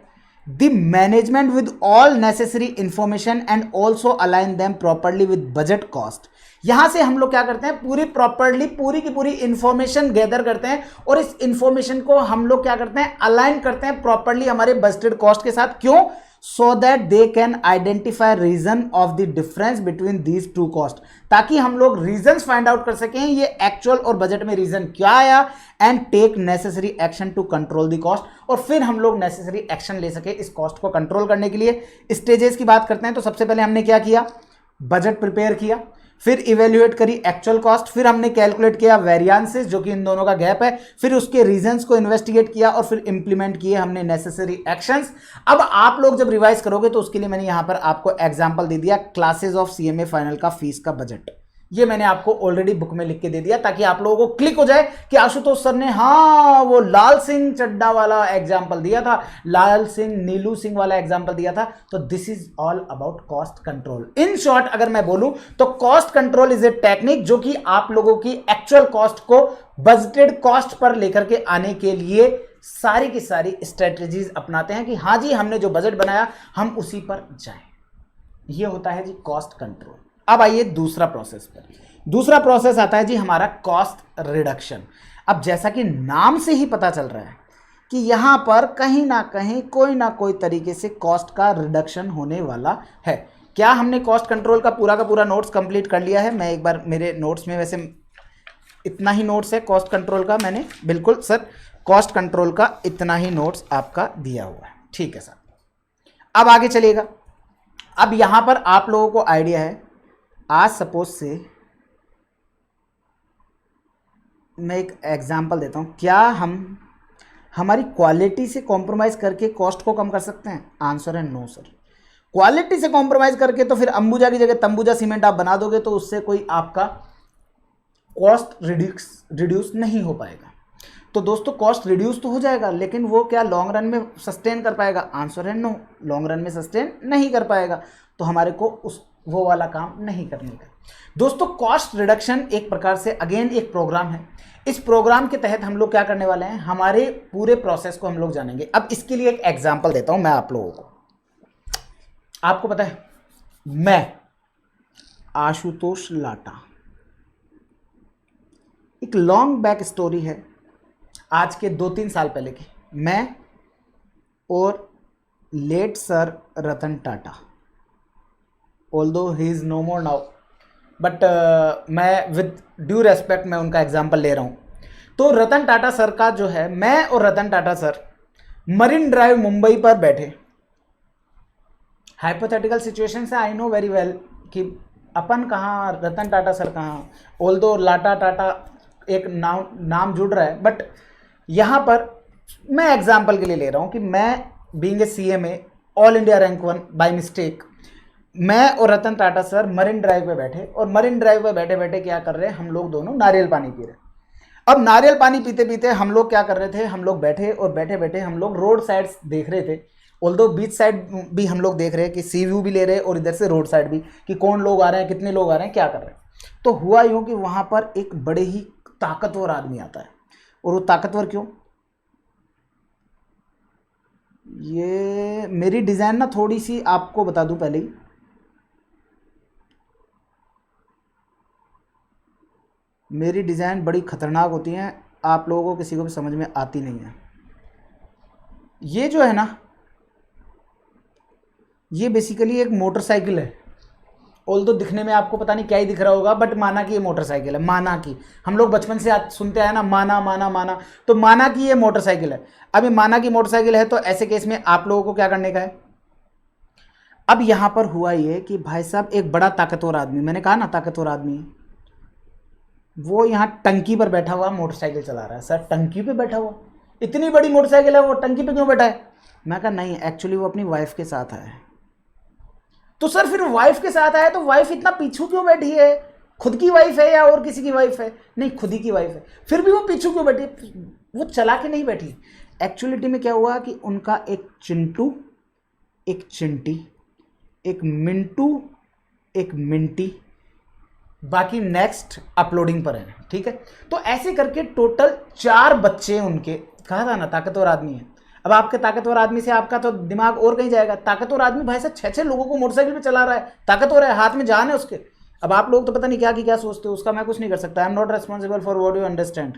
Speaker 1: the management with all necessary information and also align them properly with budget cost. यहां से हम लोग क्या करते हैं? पूरी प्रॉपरली पूरी की पूरी इंफॉर्मेशन गैदर करते हैं और इस इंफॉर्मेशन को हम लोग क्या करते हैं? अलाइन करते हैं प्रॉपरली हमारे बजटेड कॉस्ट के साथ। क्यों? So that they can identify reason of the difference between these two cost, ताकि हम लोग रीजंस फाइंड आउट कर सकें ये एक्चुअल और बजट में रीजन क्या आया and take necessary action to control the cost, और फिर हम लोग नेसेसरी एक्शन ले सके इस कॉस्ट को कंट्रोल करने के लिए। स्टेजेस की बात करते हैं तो सबसे पहले हमने क्या किया? बजट प्रिपेयर किया, फिर इवेल्युएट करी एक्चुअल कॉस्ट, फिर हमने कैलकुलेट किया वेरिएंसेस जो कि इन दोनों का गैप है, फिर उसके रीजंस को इन्वेस्टिगेट किया और फिर इंप्लीमेंट किए हमने नेसेसरी एक्शंस। अब आप लोग जब रिवाइज करोगे तो उसके लिए मैंने यहां पर आपको एग्जांपल दे दिया, क्लासेस ऑफ सीएमए फाइनल का फीस का बजट। ये मैंने आपको ऑलरेडी बुक में लिख के दे दिया ताकि आप लोगों को क्लिक हो जाए कि आशुतोष सर ने हाँ वो लाल सिंह चड्डा वाला एग्जांपल दिया था, लाल सिंह नीलू सिंह वाला एग्जांपल दिया था। तो this is all about cost control. In short अगर मैं बोलूं तो cost control is a technique जो कि आप लोगों की एक्चुअल कॉस्ट को बजटेड कॉस्ट पर लेकर के आने के लिए सारी की सारी स्ट्रेटेजीज अपनाते हैं कि हाँ जी हमने जो बजट बनाया हम उसी पर जाएं। ये होता है जी कॉस्ट कंट्रोल। अब आइए दूसरा प्रोसेस पर। दूसरा प्रोसेस आता है जी हमारा कॉस्ट रिडक्शन। अब जैसा कि नाम से ही पता चल रहा है कि यहां पर कहीं ना कोई तरीके से कॉस्ट का रिडक्शन होने वाला है। क्या हमने कॉस्ट कंट्रोल का पूरा नोट्स कंप्लीट कर लिया है? मैं एक बार मेरे नोट्स में, वैसे इतना ही नोट्स है कॉस्ट कंट्रोल का, मैंने बिल्कुल सर कॉस्ट कंट्रोल का इतना ही नोट्स आपका दिया हुआ है, ठीक है सर। अब आगे चलिएगा। अब यहां पर आप लोगों को आइडिया है, आज सपोज से मैं एक एग्जांपल देता हूं, क्या हम हमारी क्वालिटी से कॉम्प्रोमाइज़ करके कॉस्ट को कम कर सकते हैं? आंसर है नो सर। क्वालिटी से कॉम्प्रोमाइज़ करके तो फिर अंबुजा की जगह तंबुजा सीमेंट आप बना दोगे तो उससे कोई आपका कॉस्ट रिड्यूस नहीं हो पाएगा। तो दोस्तों कॉस्ट रिड्यूस तो हो जाएगा लेकिन वो क्या लॉन्ग रन में सस्टेन कर पाएगा? आंसर है नो, लॉन्ग रन में सस्टेन नहीं कर पाएगा। तो हमारे को वो वाला काम नहीं करने का। दोस्तों कॉस्ट रिडक्शन एक प्रकार से अगेन एक प्रोग्राम है। इस प्रोग्राम के तहत हम लोग क्या करने वाले हैं, हमारे पूरे प्रोसेस को हम लोग जानेंगे। अब इसके लिए एक एग्जांपल देता हूं मैं आप लोगों को। आपको पता है मैं आशुतोष लाटा, एक लॉन्ग बैक स्टोरी है आज के 2-3 साल पहले की। मैं और late sir Ratan Tata, although he is no more now, but मैं विद ड्यू रेस्पेक्ट मैं उनका एग्जाम्पल ले रहा हूँ। तो रतन टाटा सर का जो है, मैं और Ratan Tata sir Marine Drive Mumbai पर बैठे। हाइपोथेटिकल सिचुएशन से आई नो वेरी वेल कि अपन कहाँ, रतन टाटा सर कहाँ, ऑल्दो लाटा टाटा एक नाम जुड़ रहा है, बट यहाँ पर मैं एग्जाम्पल के लिए ले रहा हूँ कि मैं being a CMA all India rank 1 by mistake, मैं और Ratan Tata sir Marine drive पे बैठे और मरीन ड्राइव पे बैठे बैठे क्या कर रहे हैं, हम लोग दोनों नारियल पानी पी रहे। अब नारियल पानी पीते पीते हम लोग क्या कर रहे थे, हम लोग बैठे और बैठे बैठे हम लोग रोड साइड्स देख रहे थे। ऑल्दो बीच साइड भी हम लोग देख रहे हैं कि सी व्यू भी ले रहे हैं और इधर से रोड साइड भी कि कौन लोग आ रहे हैं, कितने लोग आ रहे हैं, क्या कर रहे हैं। तो हुआ यूँ कि वहाँ पर एक बड़े ही ताकतवर आदमी आता है। और वो ताकतवर क्यों, ये मेरी डिज़ाइन ना थोड़ी सी आपको बता दूं पहले ही, मेरी डिज़ाइन बड़ी ख़तरनाक होती हैं, आप लोगों को किसी को भी समझ में आती नहीं है। ये जो है ना, ये बेसिकली एक मोटरसाइकिल है। ऑल्दो दिखने में आपको पता नहीं क्या ही दिख रहा होगा, बट माना कि ये मोटरसाइकिल है। माना कि हम लोग बचपन से सुनते आए ना, माना माना माना, तो माना कि ये मोटरसाइकिल है। अब ये माना कि मोटरसाइकिल है तो ऐसे केस में आप लोगों को क्या करने का है। अब यहाँ पर हुआ ये कि भाई साहब एक बड़ा ताकतवर आदमी, मैंने कहा ना ताकतवर आदमी, वो यहाँ टंकी पर बैठा हुआ मोटरसाइकिल चला रहा है। सर टंकी पे बैठा हुआ, इतनी बड़ी मोटरसाइकिल है, वो टंकी पे क्यों बैठा है? मैं कहा नहीं, एक्चुअली वो अपनी वाइफ के साथ आया है। तो सर फिर वाइफ के साथ आया तो वाइफ इतना पीछू क्यों बैठी है? खुद की वाइफ है या और किसी की वाइफ है? नहीं, खुद ही की वाइफ है। फिर भी वो पीछू क्यों बैठी? वो चला के नहीं बैठी। एक्चुअलिटी में क्या हुआ कि उनका एक चिंटू, एक चिंटी, एक मिंटू, एक मिंटी, बाकी नेक्स्ट अपलोडिंग पर है, ठीक है। तो ऐसे करके टोटल 4 बच्चे उनके, कहा था ना ताकतवर आदमी है। अब आपके ताकतवर आदमी से आपका तो दिमाग और कहीं जाएगा। ताकतवर आदमी भाई साहब 6-6 लोगों को मोटरसाइकिल पे चला रहा है, ताकतवर है, हाथ में जान है उसके। अब आप लोग तो पता नहीं क्या कि क्या सोचते हो, उसका मैं कुछ नहीं कर सकता। I am not responsible for what you understand,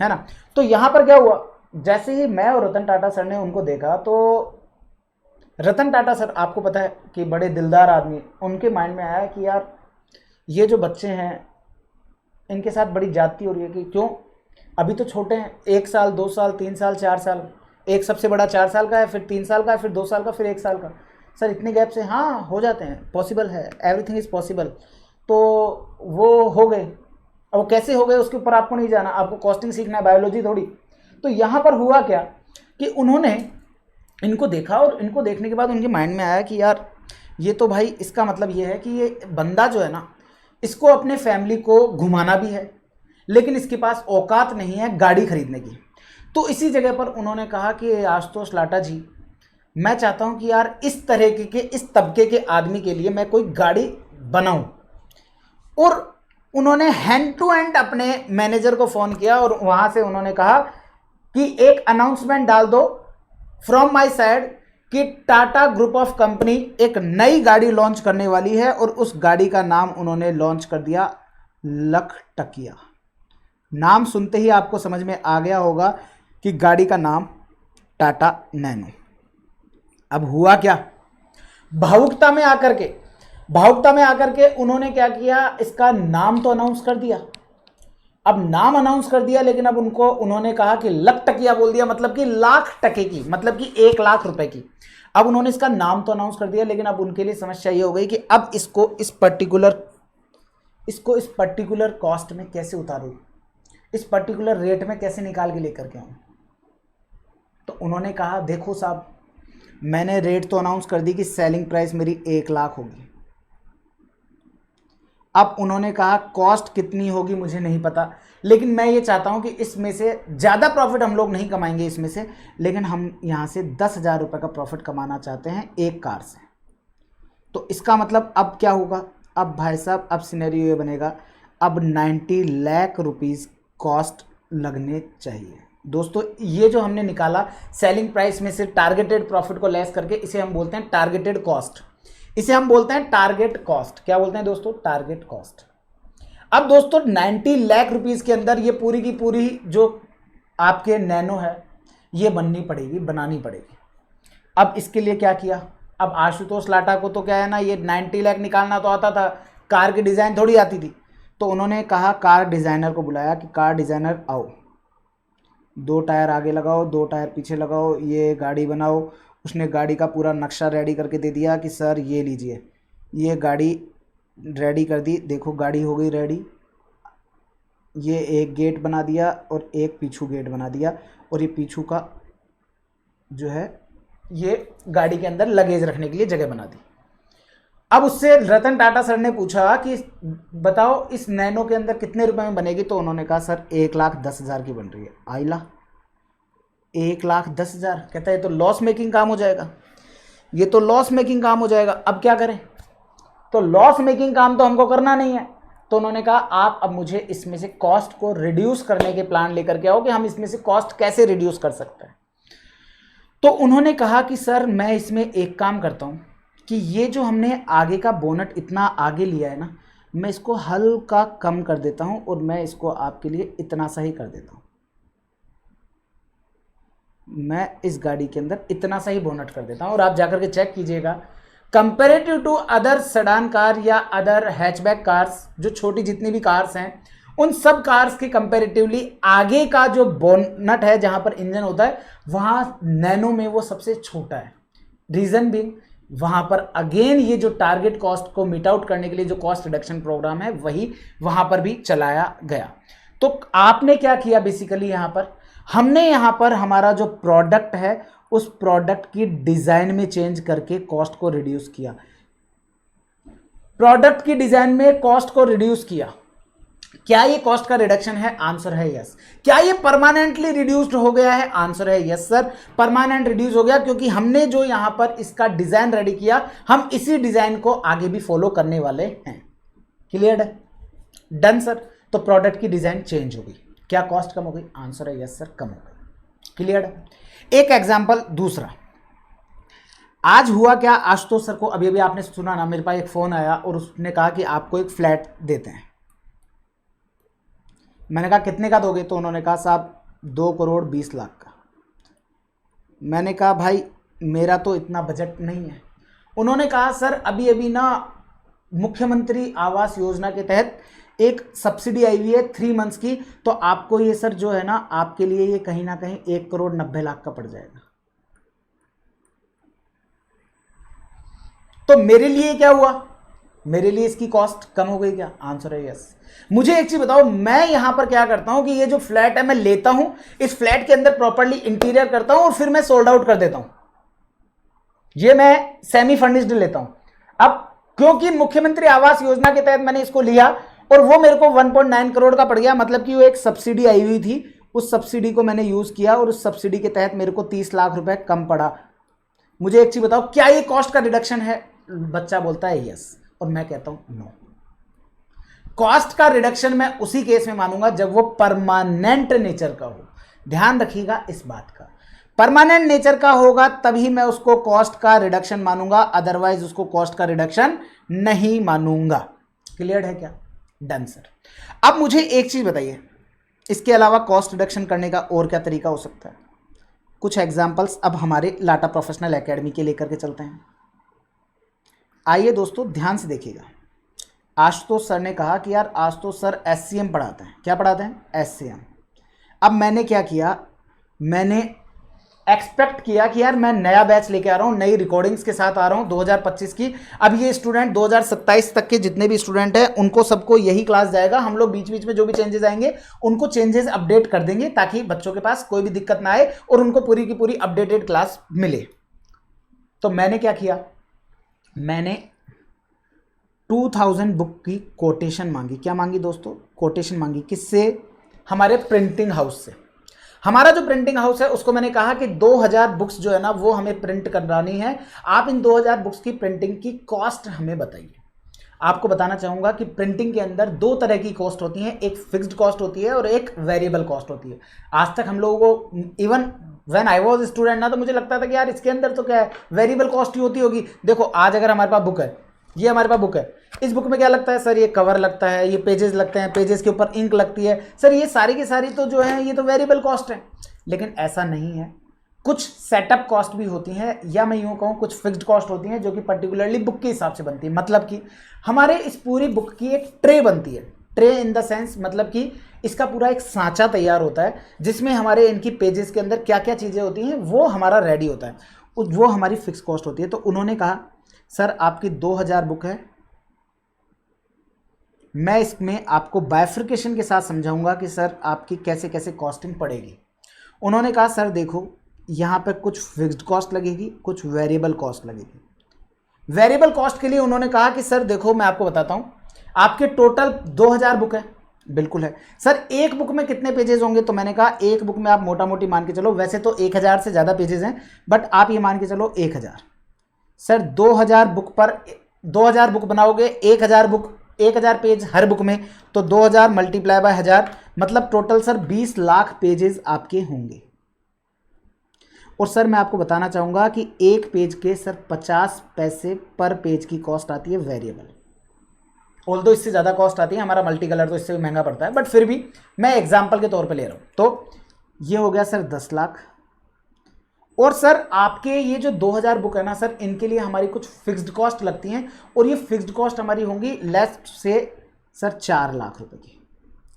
Speaker 1: है ना। तो यहाँ पर क्या हुआ, जैसे ही मैं और रतन टाटा सर ने उनको देखा तो रतन टाटा सर आपको पता है कि बड़े दिलदार आदमी, उनके माइंड में आया कि यार ये जो बच्चे हैं इनके साथ बड़ी जाती हो रही है कि क्यों, अभी तो छोटे हैं, 1 साल 2 साल 3 साल 4 साल, एक सबसे बड़ा 4 साल का है, फिर 3 साल का है, फिर 2 साल का, फिर 1 साल का। सर इतने गैप से हाँ हो जाते हैं, पॉसिबल है, एवरीथिंग इज़ पॉसिबल। तो वो हो गए। अब वो कैसे हो गए उसके ऊपर आपको नहीं जाना, आपको कॉस्टिंग सीखना है, बायोलॉजी थोड़ी। तो यहाँ पर हुआ क्या कि उन्होंने इनको देखा और इनको देखने के बाद उनके माइंड में आया कि यार ये तो भाई इसका मतलब ये है कि ये बंदा जो है ना, इसको अपने फैमिली को घुमाना भी है, लेकिन इसके पास औकात नहीं है गाड़ी खरीदने की। तो इसी जगह पर उन्होंने कहा कि आशुतोष लाटा जी, मैं चाहता हूं कि यार इस तरह के इस तबके के आदमी के लिए मैं कोई गाड़ी बनाऊं। और उन्होंने हैंड टू हैंड अपने मैनेजर को फ़ोन किया और वहां से उन्होंने कहा कि एक अनाउंसमेंट डाल दो फ्रॉम माय साइड कि टाटा ग्रुप ऑफ कंपनी एक नई गाड़ी लॉन्च करने वाली है। और उस गाड़ी का नाम उन्होंने लॉन्च कर दिया लखटकिया। नाम सुनते ही आपको समझ में आ गया होगा कि गाड़ी का नाम टाटा नैनो। अब हुआ क्या, भावुकता में आकर के उन्होंने क्या किया, इसका नाम तो अनाउंस कर दिया। अब नाम अनाउंस कर दिया, लेकिन अब उन्होंने कहा कि लखटकिया बोल दिया, मतलब कि लाख टके की, मतलब कि 1 लाख रुपए की। अब उन्होंने इसका नाम तो अनाउंस कर दिया, लेकिन अब उनके लिए समस्या ये हो गई कि अब इसको इस पर्टिकुलर कॉस्ट में कैसे उतारूं, इस पर्टिकुलर रेट में कैसे निकाल के लेकर के आऊं। तो उन्होंने कहा देखो साहब, मैंने रेट तो अनाउंस कर दी कि सेलिंग प्राइस मेरी 1 लाख होगी। अब उन्होंने कहा कॉस्ट कितनी होगी मुझे नहीं पता, लेकिन मैं ये चाहता हूं कि इसमें से ज़्यादा प्रॉफिट हम लोग नहीं कमाएंगे इसमें से, लेकिन हम यहाँ से 10,000 रुपये का प्रॉफिट कमाना चाहते हैं एक कार से। तो इसका मतलब अब क्या होगा, अब भाई साहब अब सिनेरियो ये बनेगा, अब 90 लाख रुपीज़ कॉस्ट लगने चाहिए। दोस्तों ये जो हमने निकाला सेलिंग प्राइस में से टारगेटेड प्रॉफिट को लेस करके, इसे हम बोलते हैं टारगेटेड कॉस्ट, इसे हम बोलते हैं टारगेट कॉस्ट। क्या बोलते हैं दोस्तों, टारगेट कॉस्ट। अब दोस्तों 90 लाख रुपीस के अंदर ये पूरी की पूरी जो आपके नैनो है ये बनानी पड़ेगी। अब इसके लिए क्या किया, अब आशुतोष लाटा को तो क्या है ना, ये 90 लाख निकालना तो आता था, कार की डिज़ाइन थोड़ी आती थी। तो उन्होंने कहा कार डिज़ाइनर को बुलाया कि कार डिज़ाइनर आओ, 2 टायर आगे लगाओ, 2 टायर पीछे लगाओ, ये गाड़ी बनाओ। उसने गाड़ी का पूरा नक्शा रेडी करके दे दिया कि सर ये लीजिए, ये गाड़ी रेडी कर दी, देखो गाड़ी हो गई रेडी। ये एक गेट बना दिया और एक पीछू गेट बना दिया, और ये पीछू का जो है ये गाड़ी के अंदर लगेज रखने के लिए जगह बना दी। अब उससे रतन टाटा सर ने पूछा कि बताओ इस नैनो के अंदर कितने रुपए में बनेगी। तो उन्होंने कहा सर 1,10,000 की बन रही है। आइला 1,10,000, कहता है ये तो लॉस मेकिंग काम हो जाएगा, ये तो लॉस मेकिंग काम हो जाएगा। अब क्या करें, तो लॉस मेकिंग काम तो हमको करना नहीं है। तो उन्होंने कहा आप अब मुझे इसमें से कॉस्ट को रिड्यूस करने के प्लान लेकर के आओ कि हम इसमें से कॉस्ट कैसे रिड्यूस कर सकते हैं। तो उन्होंने कहा कि सर मैं इसमें एक काम करता हूं कि ये जो हमने आगे का बोनट इतना आगे लिया है ना, मैं इसको हल्का कम कर देता हूं और मैं इसको आपके लिए इतना सा ही कर देता हूं। मैं इस गाड़ी के अंदर इतना सा ही बोनट कर देता हूं, और आप जाकर के चेक कीजिएगा comparative to other sedan car या अदर हैचबैक कार्स, जो छोटी जितनी भी कार्स हैं उन सब कार्स के कंपेरेटिवली आगे का जो बोनट है जहां पर इंजन होता है वहां नैनो में वो सबसे छोटा है। रीजन भी वहां पर अगेन ये जो टारगेट कॉस्ट को मीट आउट करने के लिए जो कॉस्ट रिडक्शन प्रोग्राम है वही वहां पर भी चलाया गया। तो आपने क्या किया बेसिकली, यहां पर हमने यहां पर हमारा जो प्रोडक्ट है उस प्रोडक्ट की डिजाइन में चेंज करके कॉस्ट को रिड्यूस किया। प्रोडक्ट की डिजाइन में कॉस्ट को रिड्यूस किया। क्या ये कॉस्ट का रिडक्शन है? आंसर है यस। क्या ये परमानेंटली रिड्यूस्ड हो गया है? आंसर है यस सर, परमानेंट रिड्यूस हो गया, क्योंकि हमने जो यहां पर इसका डिजाइन रेडी किया हम इसी डिजाइन को आगे भी फॉलो करने वाले हैं। क्लियर है? Done sir. तो प्रोडक्ट की डिजाइन चेंज हो गई, क्या कॉस्ट कम हो गई? आंसर है यस सर, कम हो गई। क्लियर है? एक एग्जाम्पल दूसरा, आज हुआ क्या, आशुतोष सर को अभी अभी आपने सुना ना, मेरे पास एक फोन आया और उसने कहा कि आपको एक फ्लैट देते हैं। मैंने कहा कितने का दोगे? तो उन्होंने कहा साहब 2,20,00,000 का। मैंने कहा भाई मेरा तो इतना बजट नहीं है। उन्होंने कहा सर अभी अभी ना मुख्यमंत्री आवास योजना के तहत एक सब्सिडी आई हुई है 3 मंथ्स की, तो आपको ये सर जो है ना आपके लिए ये कहीं ना कहीं 1,90,00,000 का पड़ जाएगा। तो मेरे लिए क्या हुआ, मेरे लिए इसकी कॉस्ट कम हो गई क्या? आंसर है यस। मुझे एक चीज बताओ, मैं यहां पर क्या करता हूं कि ये जो फ्लैट है मैं लेता हूं, इस फ्लैट के अंदर प्रॉपर्ली इंटीरियर करता हूं और फिर मैं सोल्ड आउट कर देता हूं। ये मैं सेमी फर्निश्ड लेता हूं। अब क्योंकि मुख्यमंत्री आवास योजना के तहत मैंने इसको लिया और वो मेरे को 1.9 करोड़ का पड़ गया, मतलब कि वो एक सब्सिडी आई हुई थी, उस सब्सिडी को मैंने यूज किया और उस सब्सिडी के तहत मेरे को 30 लाख रुपए कम पड़ा। मुझे एक चीज बताओ, क्या ये कॉस्ट का रिडक्शन है? बच्चा बोलता है यस और मैं कहता हूं नो। कॉस्ट का रिडक्शन मैं उसी केस में मानूंगा जब वो परमानेंट नेचर का हो। ध्यान रखिएगा इस बात का, परमानेंट नेचर का होगा तभी मैं उसको कॉस्ट का रिडक्शन मानूंगा, अदरवाइज उसको कॉस्ट का रिडक्शन नहीं मानूंगा। क्लियर है क्या? Done sir. अब मुझे एक चीज बताइए, इसके अलावा कॉस्ट रिडक्शन करने का और क्या तरीका हो सकता है? कुछ एग्जांपल्स अब हमारे लाटा प्रोफेशनल एकेडमी के लेकर के चलते हैं। आइए दोस्तों ध्यान से देखिएगा। आशुतोष सर ने कहा कि यार आशुतोष सर एससीएम पढ़ाते हैं। क्या पढ़ाते हैं? एससीएम। अब मैंने क्या किया, मैंने एक्सपेक्ट किया कि यार मैं नया बैच लेके आ रहा हूँ, नई रिकॉर्डिंग्स के साथ आ रहा हूँ 2025 की। अब ये स्टूडेंट 2027 तक के जितने भी स्टूडेंट हैं उनको सबको यही क्लास जाएगा। हम लोग बीच बीच में जो भी चेंजेस आएंगे उनको चेंजेस अपडेट कर देंगे ताकि बच्चों के पास कोई भी दिक्कत ना आए और उनको पूरी की पूरी अपडेटेड क्लास मिले। तो मैंने क्या किया, मैंने 2000 बुक की कोटेशन मांगी। क्या मांगी दोस्तों? कोटेशन मांगी। किससे? हमारे प्रिंटिंग हाउस से। हमारा जो प्रिंटिंग हाउस है उसको मैंने कहा कि 2000 बुक्स जो है ना वो हमें प्रिंट करवानी है, आप इन 2000 बुक्स की प्रिंटिंग की कॉस्ट हमें बताइए। आपको बताना चाहूंगा कि प्रिंटिंग के अंदर दो तरह की कॉस्ट होती है, एक फिक्स्ड कॉस्ट होती है और एक वेरिएबल कॉस्ट होती है। आज तक हम लोगों को even when I was student ना, तो मुझे लगता था कि यार इसके अंदर तो क्या है, वेरिएबल कॉस्ट ही होती होगी। देखो आज अगर हमारे पास बुक है, ये हमारे पास बुक है, इस बुक में क्या लगता है सर? ये कवर लगता है, ये पेजेस लगते हैं, पेजेस के ऊपर इंक लगती है सर, ये सारी की सारी तो जो है ये तो वेरिएबल कॉस्ट है। लेकिन ऐसा नहीं है, कुछ सेटअप कॉस्ट भी होती है, या मैं यूं कहूं कुछ फिक्स्ड कॉस्ट होती हैं जो कि पर्टिकुलरली बुक के हिसाब से बनती है। मतलब कि हमारे इस पूरी बुक की एक ट्रे बनती है, ट्रे इन द सेंस मतलब कि इसका पूरा एक सांचा तैयार होता है जिसमें हमारे इनकी पेजेस के अंदर क्या क्या चीज़ें होती हैं वो हमारा रेडी होता है, वो हमारी फिक्स कॉस्ट होती है। तो उन्होंने कहा सर आपकी 2000 बुक है, मैं इसमें आपको बाइफर्केशन के साथ समझाऊंगा कि सर आपकी कैसे कैसे कॉस्टिंग पड़ेगी। उन्होंने कहा सर देखो यहाँ पे कुछ फिक्स्ड कॉस्ट लगेगी, कुछ वेरिएबल कॉस्ट लगेगी। वेरिएबल कॉस्ट के लिए उन्होंने कहा कि सर देखो मैं आपको बताता हूँ, आपके टोटल 2000 बुक है। बिल्कुल है सर। एक बुक में कितने पेजेस होंगे? तो मैंने कहा एक बुक में आप मोटा मोटी मान के चलो, वैसे तो 1000 से ज़्यादा पेजेस हैं बट आप ये मान के चलो 1000। सर 2000 बुक पर 2000 बुक बनाओगे, 1000 पेज हर बुक में, तो 2000 मल्टीप्लाई बाय 1000 मतलब टोटल सर 20 लाख पेजेस आपके होंगे। और सर मैं आपको बताना चाहूँगा कि एक पेज के सर 50 पैसे पर पेज की कॉस्ट आती है वेरिएबल। ऑल्दो इससे ज़्यादा कॉस्ट आती है, हमारा मल्टी कलर तो इससे भी महंगा पड़ता है, बट फिर भी मैं एग्जाम्पल के तौर पे ले रहा हूँ। तो ये हो गया सर 10 लाख। और सर आपके ये जो 2000 बुक है ना सर, इनके लिए हमारी कुछ फिक्स्ड कॉस्ट लगती हैं और ये फिक्स्ड कॉस्ट हमारी होंगी लेस से सर 4 लाख रुपए की।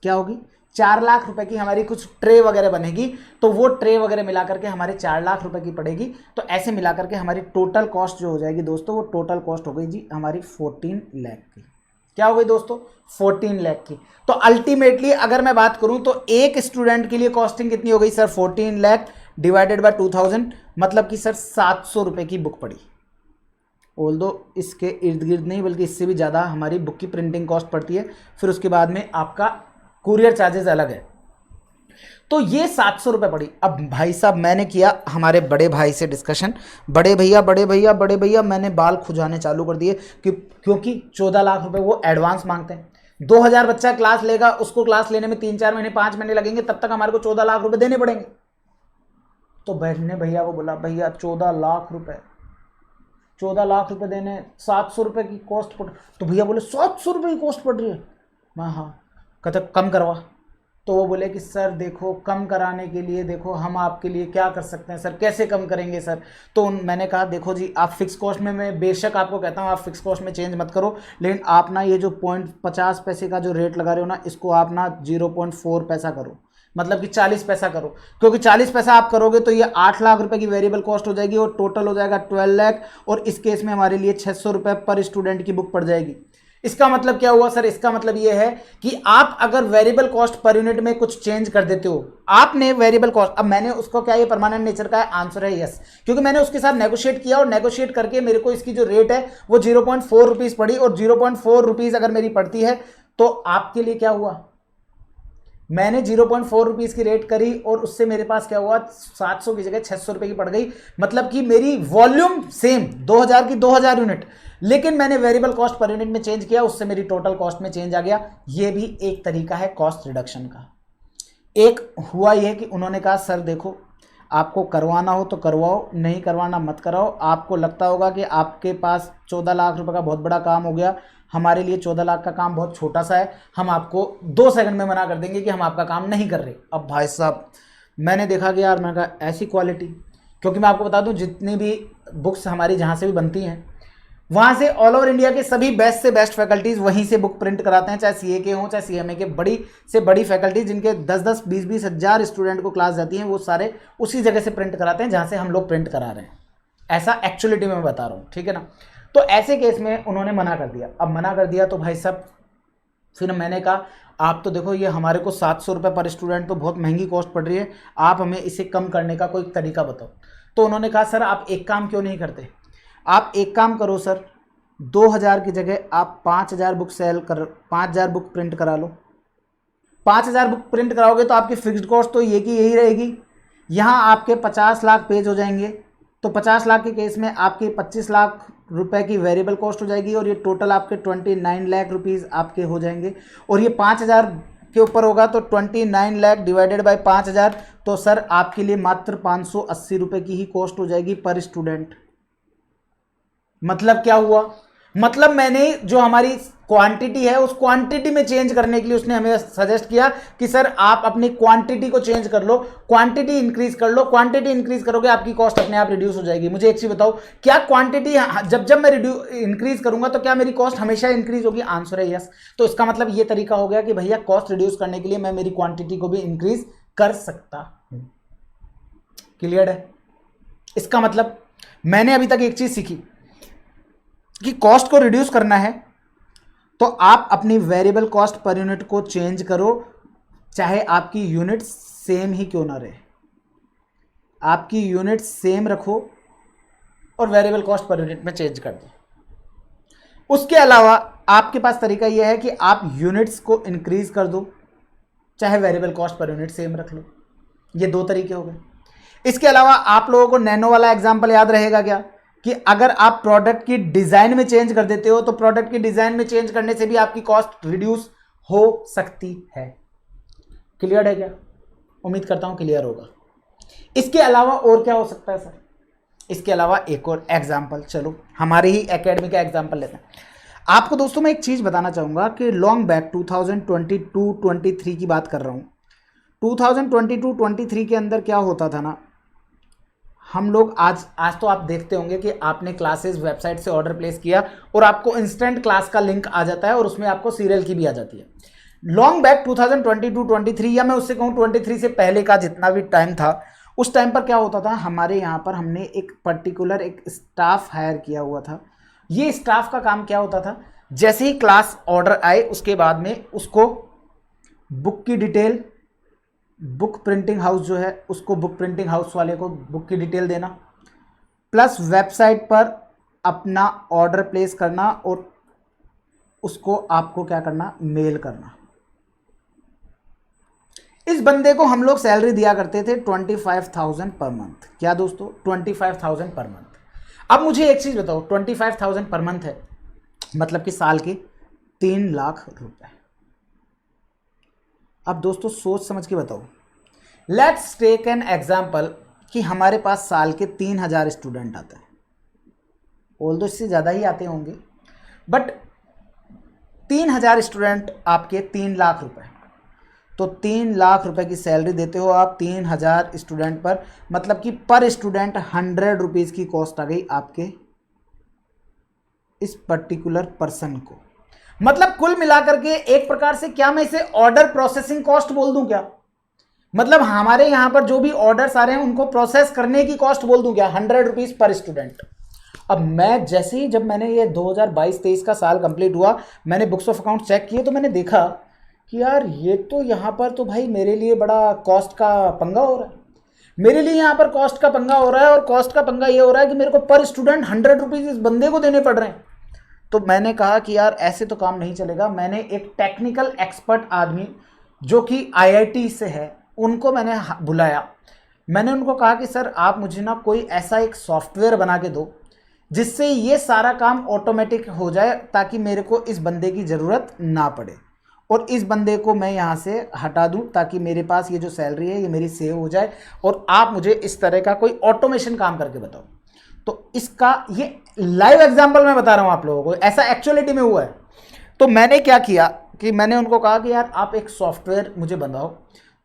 Speaker 1: क्या होगी? 4 लाख रुपए की हमारी कुछ ट्रे वगैरह बनेगी, तो वो ट्रे वगैरह मिला करके हमारे 4 लाख रुपए की पड़ेगी। तो ऐसे मिला करके हमारी टोटल कॉस्ट जो हो जाएगी दोस्तों, वो टोटल कॉस्ट हो गई जी हमारी 14 लाख की। क्या हो गई दोस्तों? 14 लाख की। तो अल्टीमेटली अगर मैं बात करूं तो एक स्टूडेंट के लिए कॉस्टिंग कितनी हो गई सर? 14 लाख डिवाइडेड बाय 2000 मतलब कि सर 700 रुपए की बुक पड़ी। ऑल्दो इसके इर्द गिर्द नहीं बल्कि इससे भी ज़्यादा हमारी बुक की प्रिंटिंग कॉस्ट पड़ती है, फिर उसके बाद में आपका कुरियर चार्जेस अलग है। तो ये 700 रुपये पड़ी। अब भाई साहब मैंने किया हमारे बड़े भाई से डिस्कशन, बड़े भैया मैंने बाल खुजाने चालू कर दिए क्योंकि 14 लाख रुपए वो एडवांस मांगते हैं। 2000 बच्चा क्लास लेगा, उसको क्लास लेने में 3-4 महीने 5 महीने लगेंगे, तब तक हमारे को 14 लाख रुपए देने पड़ेंगे। तो मैंने भैया को बोला भैया 14 लाख रुपए देने, 700 रुपये की कॉस्ट पड़। तो भैया बोले 700 रुपये की कॉस्ट पड़ रही है। मैं हाँ, कहते कम करवा। तो वो बोले कि सर देखो कम कराने के लिए देखो हम आपके लिए क्या कर सकते हैं सर, कैसे कम करेंगे सर। तो मैंने कहा देखो जी आप फिक्स कॉस्ट में, मैं बेशक आपको कहता हूँ आप फिक्स कॉस्ट में चेंज मत करो, लेकिन आप ना ये जो 0.50 पैसे का जो रेट लगा रहे हो ना, इसको आप ना 0.4 पैसा करो। मतलब कि 40 पैसा करो, क्योंकि 40 पैसा आप करोगे तो ये 8 लाख रुपए की वेरिएबल कॉस्ट हो जाएगी और टोटल हो जाएगा 12 लाख, और इस केस में हमारे लिए 600 रुपए पर स्टूडेंट की बुक पड़ जाएगी। इसका मतलब क्या हुआ सर? इसका मतलब ये है कि आप अगर वेरिएबल कॉस्ट पर यूनिट में कुछ चेंज कर देते हो, आपने वेरिएबल कॉस्ट, अब मैंने उसको क्या ये परमानेंट नेचर का है? आंसर है यस, क्योंकि मैंने उसके साथ नेगोशिएट किया और नेगोशिएट करके मेरे को इसकी जो रेट है वो 0.4 रुपीज पड़ी, और 0.4 रुपीज अगर मेरी पड़ती है तो आपके लिए क्या हुआ? मैंने 0.4 रुपीज की रेट करी और उससे मेरे पास क्या हुआ? 700 की जगह 600 रुपए की पड़ गई। मतलब कि मेरी वॉल्यूम सेम 2000 की 2000 यूनिट, लेकिन मैंने वेरिएबल कॉस्ट पर यूनिट में चेंज किया, उससे मेरी टोटल कॉस्ट में चेंज आ गया। ये भी एक तरीका है कॉस्ट रिडक्शन का। एक हुआ यह कि उन्होंने कहा सर देखो, आपको करवाना हो तो करवाओ, नहीं करवाना मत कराओ। आपको लगता होगा कि आपके पास 14 लाख रुपए का बहुत बड़ा काम हो गया, हमारे लिए 14 लाख का काम बहुत छोटा सा है, हम आपको 2 सेकंड में मना कर देंगे कि हम आपका काम नहीं कर रहे। अब भाई साहब मैंने देखा कि यार, मैंने कहा ऐसी क्वालिटी, क्योंकि मैं आपको बता दूं जितनी भी बुक्स हमारी जहाँ से भी बनती हैं वहाँ से ऑल ओवर इंडिया के सभी बेस्ट से बेस्ट फैकल्टीज़ वहीं से बुक प्रिंट कराते हैं, चाहे सीए के हों चाहे सीएमए के, बड़ी से बड़ी फैकल्टी जिनके 10-10 20-20 हज़ार स्टूडेंट को क्लास जाती हैं, वो सारे उसी जगह से प्रिंट कराते हैं जहाँ से हम लोग प्रिंट करा रहे हैं। ऐसा एक्चुअलिटी में मैं बता रहा हूँ, ठीक है ना। तो ऐसे केस में उन्होंने मना कर दिया। अब मना कर दिया तो भाई साहब फिर मैंने कहा आप तो देखो, ये हमारे को 700 रुपये पर स्टूडेंट तो बहुत महंगी कॉस्ट पड़ रही है, आप हमें इसे कम करने का कोई तरीका बताओ। तो उन्होंने कहा सर आप एक काम क्यों नहीं करते, आप एक काम करो सर, 2000 की जगह आप 5000 बुक सेल कर, 5000 बुक प्रिंट करा लो। 5000 बुक प्रिंट कराओगे तो आपकी फिक्स्ड कॉस्ट तो ये की यही रहेगी। यहाँ आपके 50 लाख पेज हो जाएंगे, तो 50 लाख के केस में आपके 25 लाख रुपए की वेरिएबल कॉस्ट हो जाएगी, और ये टोटल आपके 29 लाख रुपीज़ आपके हो जाएंगे। और ये 5000 के ऊपर होगा तो 29 लाख डिवाइडेड बाय 5000, तो सर आपके लिए मात्र 580 रुपये की ही कॉस्ट हो जाएगी पर स्टूडेंट। मतलब क्या हुआ? मतलब मैंने जो हमारी क्वांटिटी है उस क्वांटिटी में चेंज करने के लिए उसने हमें सजेस्ट किया कि सर आप अपनी क्वांटिटी को चेंज कर लो, क्वांटिटी इंक्रीज कर लो। क्वांटिटी इंक्रीज करोगे आपकी कॉस्ट अपने आप रिड्यूस हो जाएगी। मुझे एक चीज बताओ, क्या क्वांटिटी जब जब मैं इंक्रीज करूंगा तो क्या मेरी कॉस्ट हमेशा इंक्रीज होगी? आंसर है यस। तो इसका मतलब ये तरीका हो गया कि भैया कॉस्ट रिड्यूस करने के लिए मैं मेरी क्वांटिटी को भी इंक्रीज कर सकता हूं। क्लियर है? इसका मतलब मैंने अभी तक एक चीज सीखी कि कॉस्ट को रिड्यूस करना है तो आप अपनी वेरिएबल कॉस्ट पर यूनिट को चेंज करो, चाहे आपकी यूनिट सेम ही क्यों ना रहे। आपकी यूनिट सेम रखो और वेरिएबल कॉस्ट पर यूनिट में चेंज कर दो। उसके अलावा आपके पास तरीका यह है कि आप यूनिट्स को इंक्रीज कर दो, चाहे variable cost per unit same रख लो। ये 2 तरीके हो गए। इसके अलावा आप लोगों को नैनो वाला एग्जांपल याद रहेगा क्या, कि अगर आप प्रोडक्ट की डिजाइन में चेंज कर देते हो तो प्रोडक्ट की डिजाइन में चेंज करने से भी आपकी कॉस्ट रिड्यूस हो सकती है। क्लियर है क्या? उम्मीद करता हूं क्लियर होगा। इसके अलावा और क्या हो सकता है सर? इसके अलावा एक और एग्जांपल, चलो हमारे ही एकेडमी का एग्जांपल लेते हैं। आपको दोस्तों मैं एक चीज बताना चाहूंगा कि लॉन्ग बैक 2022-23 की बात कर रहा हूं। 2022-23 के अंदर क्या होता था ना, हम लोग आज तो आप देखते होंगे कि आपने क्लासेस वेबसाइट से ऑर्डर प्लेस किया और आपको इंस्टेंट क्लास का लिंक आ जाता है और उसमें आपको सीरियल की भी आ जाती है। लॉन्ग बैक 2022-23 या मैं उससे कहूँ 23 से पहले का जितना भी टाइम था, उस टाइम पर क्या होता था, हमारे यहाँ पर हमने एक पर्टिकुलर एक स्टाफ हायर किया हुआ था। ये स्टाफ का काम क्या होता था, जैसे ही क्लास ऑर्डर आए उसके बाद में उसको बुक की डिटेल, बुक प्रिंटिंग हाउस जो है उसको बुक प्रिंटिंग हाउस वाले को बुक की डिटेल देना, प्लस वेबसाइट पर अपना ऑर्डर प्लेस करना और उसको आपको क्या करना, मेल करना। इस बंदे को हम लोग सैलरी दिया करते थे 25,000 पर मंथ। क्या दोस्तों? 25,000 पर मंथ। अब मुझे एक चीज बताओ, 25,000 पर मंथ है मतलब कि साल के 3 लाख रुपए। अब दोस्तों सोच समझ के बताओ, लेट्स टेक एन एग्जाम्पल कि हमारे पास साल के 3000 स्टूडेंट आते हैं। ऑल्दो इससे ज़्यादा ही आते होंगे, बट 3000 स्टूडेंट आपके 3 लाख रुपए, तो 3 लाख रुपए की सैलरी देते हो आप 3000 स्टूडेंट पर, मतलब कि पर स्टूडेंट 100 रुपीज़ की कॉस्ट आ गई आपके इस पर्टिकुलर पर्सन को। मतलब कुल मिलाकर के एक प्रकार से क्या मैं इसे ऑर्डर प्रोसेसिंग कॉस्ट बोल दूं क्या? मतलब हमारे यहाँ पर जो भी ऑर्डर्स आ रहे हैं उनको प्रोसेस करने की कॉस्ट बोल दूं क्या, 100 रुपीज पर स्टूडेंट। अब मैं जैसे ही जब मैंने ये 2022-23 का साल कंप्लीट हुआ, मैंने बुक्स ऑफ अकाउंट चेक किए तो मैंने देखा कि यार ये तो यहाँ पर तो भाई मेरे लिए बड़ा कॉस्ट का पंगा हो रहा है। मेरे लिए यहाँ पर कॉस्ट का पंगा हो रहा है, और कॉस्ट का पंगा ये हो रहा है कि मेरे को पर स्टूडेंट 100 रुपीज इस बंदे को देने पड़ रहे हैं। तो मैंने कहा कि यार ऐसे तो काम नहीं चलेगा। मैंने एक टेक्निकल एक्सपर्ट आदमी जो कि आईआईटी से है, उनको मैंने बुलाया। मैंने उनको कहा कि सर आप मुझे ना कोई ऐसा एक सॉफ्टवेयर बना के दो जिससे ये सारा काम ऑटोमेटिक हो जाए, ताकि मेरे को इस बंदे की ज़रूरत ना पड़े और इस बंदे को मैं यहाँ से हटा दूँ, ताकि मेरे पास ये जो सैलरी है ये मेरी सेव हो जाए, और आप मुझे इस तरह का कोई ऑटोमेशन काम करके बताओ। तो इसका ये लाइव एग्जांपल मैं बता रहा हूँ आप लोगों को, ऐसा एक्चुअलिटी में हुआ है। तो मैंने क्या किया कि मैंने उनको कहा कि यार आप एक सॉफ्टवेयर मुझे बनाओ।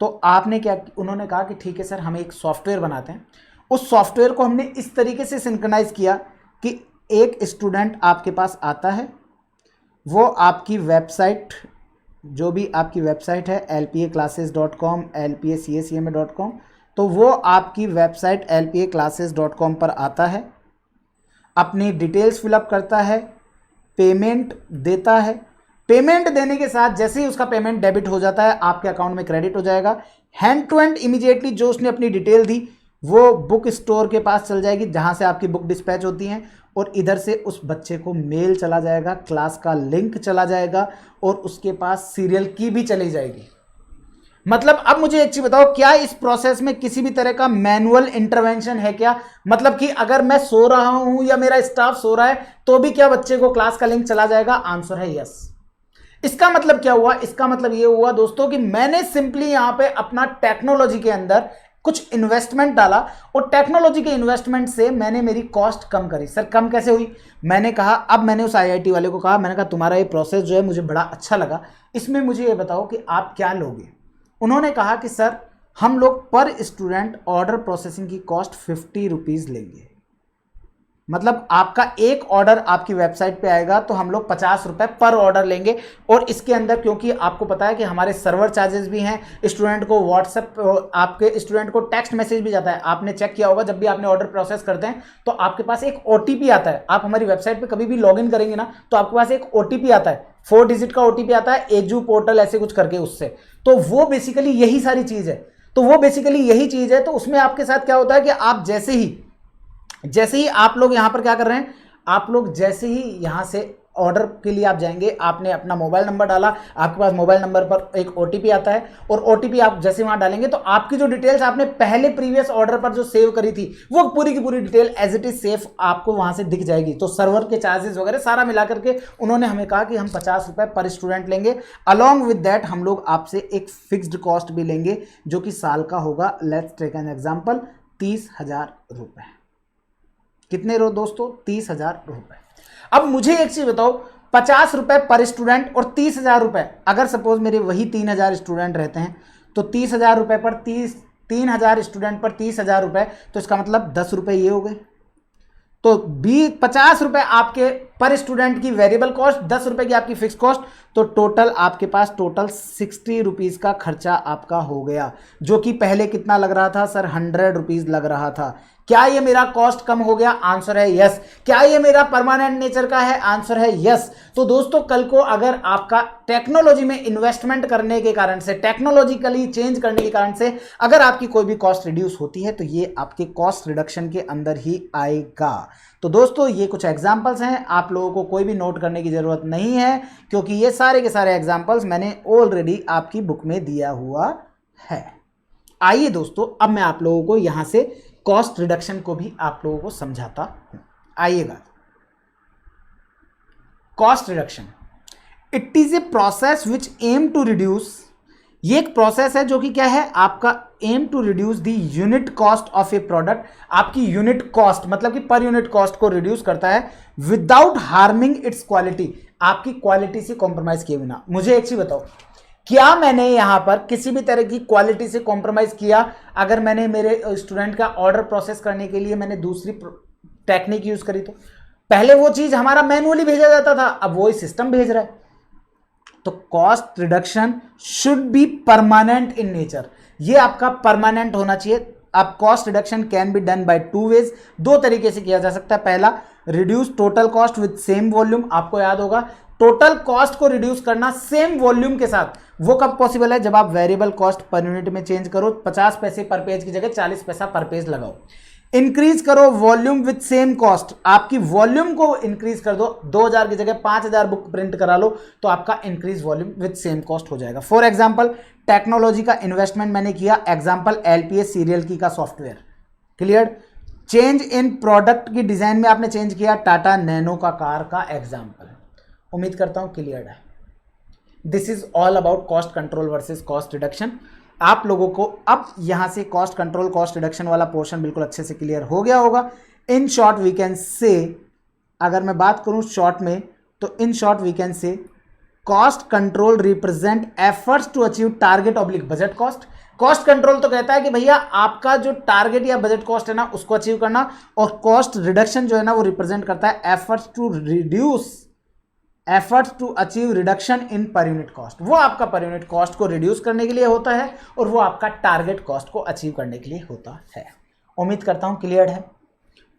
Speaker 1: तो आपने क्या, उन्होंने कहा कि ठीक है सर हम एक सॉफ्टवेयर बनाते हैं। उस सॉफ्टवेयर को हमने इस तरीके से सिंक्रोनाइज किया कि एक स्टूडेंट आपके पास आता है, वो आपकी वेबसाइट, जो भी आपकी वेबसाइट है lpaclasses.com, lpacasema.com, तो वो आपकी वेबसाइट lpaclasses.com पर आता है, अपनी डिटेल्स फिलअप करता है, पेमेंट देता है। पेमेंट देने के साथ जैसे ही उसका पेमेंट डेबिट हो जाता है आपके अकाउंट में क्रेडिट हो जाएगा। हैंड टू हैंड इमीडिएटली जो उसने अपनी डिटेल दी वो बुक स्टोर के पास चल जाएगी जहां से आपकी बुक डिस्पैच होती हैं, और इधर से उस बच्चे को मेल चला जाएगा, क्लास का लिंक चला जाएगा, और उसके पास सीरियल की भी चली जाएगी। मतलब अब मुझे एक चीज बताओ, क्या इस प्रोसेस में किसी भी तरह का मैनुअल इंटरवेंशन है क्या? मतलब कि अगर मैं सो रहा हूं या मेरा स्टाफ सो रहा है तो भी क्या बच्चे को क्लास का लिंक चला जाएगा? आंसर है यस। इसका मतलब क्या हुआ? इसका मतलब ये हुआ दोस्तों कि मैंने सिंपली यहां पे अपना टेक्नोलॉजी के अंदर कुछ इन्वेस्टमेंट डाला, और टेक्नोलॉजी के इन्वेस्टमेंट से मैंने मेरी कॉस्ट कम करी। सर कम कैसे हुई? मैंने कहा, अब मैंने उस आईआईटी वाले को कहा, मैंने कहा तुम्हारा ये प्रोसेस जो है मुझे बड़ा अच्छा लगा, इसमें मुझे ये बताओ कि आप क्या लोगे। उन्होंने कहा कि सर हम लोग पर स्टूडेंट ऑर्डर प्रोसेसिंग की कॉस्ट 50 रुपीज़ लेंगे। मतलब आपका एक ऑर्डर आपकी वेबसाइट पे आएगा तो हम लोग 50 रुपए पर ऑर्डर लेंगे, और इसके अंदर क्योंकि आपको पता है कि हमारे सर्वर चार्जेस भी हैं, स्टूडेंट को व्हाट्सएप, आपके स्टूडेंट को टेक्स्ट मैसेज भी जाता है। आपने चेक किया होगा जब भी आपने ऑर्डर प्रोसेस करते हैं तो आपके पास एक ओटीपी आता है। आप हमारी वेबसाइट पर कभी भी लॉग इन करेंगे ना तो आपके पास एक ओटीपी आता है, 4 डिजिट का ओटीपी आता है, एजू पोर्टल ऐसे कुछ करके उससे। तो वो बेसिकली यही सारी चीज़ है। तो उसमें आपके साथ क्या होता है कि आप जैसे ही आप लोग यहां पर क्या कर रहे हैं, आप लोग जैसे ही यहां से ऑर्डर के लिए आप जाएंगे, आपने अपना मोबाइल नंबर डाला, आपके पास मोबाइल नंबर पर एक ओटीपी आता है, और ओटीपी आप जैसे वहां डालेंगे तो आपकी जो डिटेल्स आपने पहले प्रीवियस ऑर्डर पर जो सेव करी थी वो पूरी की पूरी detail as it is safe आपको वहां से दिख जाएगी। तो सर्वर के चार्जेस वगैरह सारा मिला करके उन्होंने हमें कहा कि हम 50 रुपए पर स्टूडेंट लेंगे। अलॉन्ग विद दैट हम लोग आपसे एक फिक्स्ड कॉस्ट भी लेंगे जो कि साल का होगा, लेट्स टेक एन एग्जाम्पल, 30,000 रुपए। कितने रो दोस्तों? 30,000 रुपए। अब मुझे एक चीज बताओ, 50 रुपए पर स्टूडेंट और 30,000 रुपए, अगर सपोज मेरे वही 3,000 स्टूडेंट रहते हैं तो 30,000 रुपए पर 3,000 स्टूडेंट पर 30,000 रुपए, तो इसका मतलब 10 रुपए ये हो गए। तो 50 रुपए आपके पर स्टूडेंट की वेरिएबल कॉस्ट, 10 रुपए की आपकी फिक्स कॉस्ट, तो टोटल आपके पास 60 रुपीज का खर्चा आपका हो गया, जो कि पहले कितना लग रहा था सर? 100 रुपीज लग रहा था। क्या ये मेरा कॉस्ट कम हो गया? आंसर है यस। क्या ये मेरा परमानेंट नेचर का है? आंसर है यस। तो दोस्तों कल को अगर आपका टेक्नोलॉजी में इन्वेस्टमेंट करने के कारण से, टेक्नोलॉजिकली चेंज करने के कारण से अगर आपकी कोई भी कॉस्ट रिड्यूस होती है तो ये आपके कॉस्ट रिडक्शन के अंदर ही आएगा। तो दोस्तों ये कुछ एग्जाम्पल्स हैं, आप लोगों को कोई भी नोट करने की जरूरत नहीं है, क्योंकि ये सारे के सारे एग्जाम्पल्स मैंने ऑलरेडी आपकी बुक में दिया हुआ है। आइए दोस्तों अब मैं आप लोगों को यहां से कॉस्ट रिडक्शन को भी आप लोगों को समझाता हूं। आइएगा, cost reduction, it is a process which aim to reduce, ये एक प्रोसेस है जो कि क्या है आपका, aim to reduce the unit cost of a product. आपकी यूनिट कॉस्ट मतलब कि पर यूनिट कॉस्ट को रिड्यूस करता है विदाउट हार्मिंग इट्स क्वालिटी, आपकी क्वालिटी से कॉम्प्रोमाइज किए बिना। मुझे एक चीज बताओ, क्या मैंने यहां पर किसी भी तरह की क्वालिटी से कॉम्प्रोमाइज किया? अगर मैंने मेरे स्टूडेंट का ऑर्डर प्रोसेस करने के लिए मैंने दूसरी टेक्निक यूज करी, तो पहले वो चीज हमारा मैनुअली भेजा जाता था, अब वो सिस्टम भेज रहा है। तो cost reduction should be permanent in nature. ये आपका परमानेंट होना चाहिए। अब cost reduction can be done by two ways, दो तरीके से किया जा सकता है। पहला, reduce total cost with same volume. आपको याद होगा टोटल कॉस्ट को रिड्यूस करना सेम वॉल्यूम के साथ, वो कब पॉसिबल है? जब आप वेरिएबल कॉस्ट पर यूनिट में चेंज करो, 50 पैसे पर पेज की जगह 40 पैसा पर पेज लगाओ। इंक्रीज करो वॉल्यूम विद सेम कॉस्ट, आपकी वॉल्यूम को इंक्रीज कर दो, 2000 की जगह 5000 बुक प्रिंट करा लो, तो आपका increase volume with same cost हो जाएगा। फॉर एग्जांपल, टेक्नोलॉजी का इन्वेस्टमेंट मैंने किया, एग्जांपल एलपीएस सीरियल की का software, clear. Change in product की डिजाइन में आपने चेंज किया, टाटा नैनो का कार का एग्जांपल। उम्मीद करता हूं क्लियर है। This is all about cost control versus cost reduction. आप लोगों को अब यहां से कॉस्ट कंट्रोल कॉस्ट रिडक्शन वाला पोर्शन बिल्कुल अच्छे से क्लियर हो गया होगा। इन शॉर्ट वी कैन से, अगर मैं बात करूं शॉर्ट में, तो in short we can say cost control represent efforts to achieve target oblique budget cost. Cost control तो कहता है कि भैया आपका जो टारगेट या बजट कॉस्ट है ना उसको अचीव करना, और कॉस्ट रिडक्शन जो है ना वो रिप्रेजेंट करता है efforts to achieve reduction in per unit cost. वो आपका पर यूनिट कॉस्ट को रिड्यूस करने के लिए होता है और वो आपका टारगेट कॉस्ट को अचीव करने के लिए होता है। उम्मीद करता हूं क्लियर है,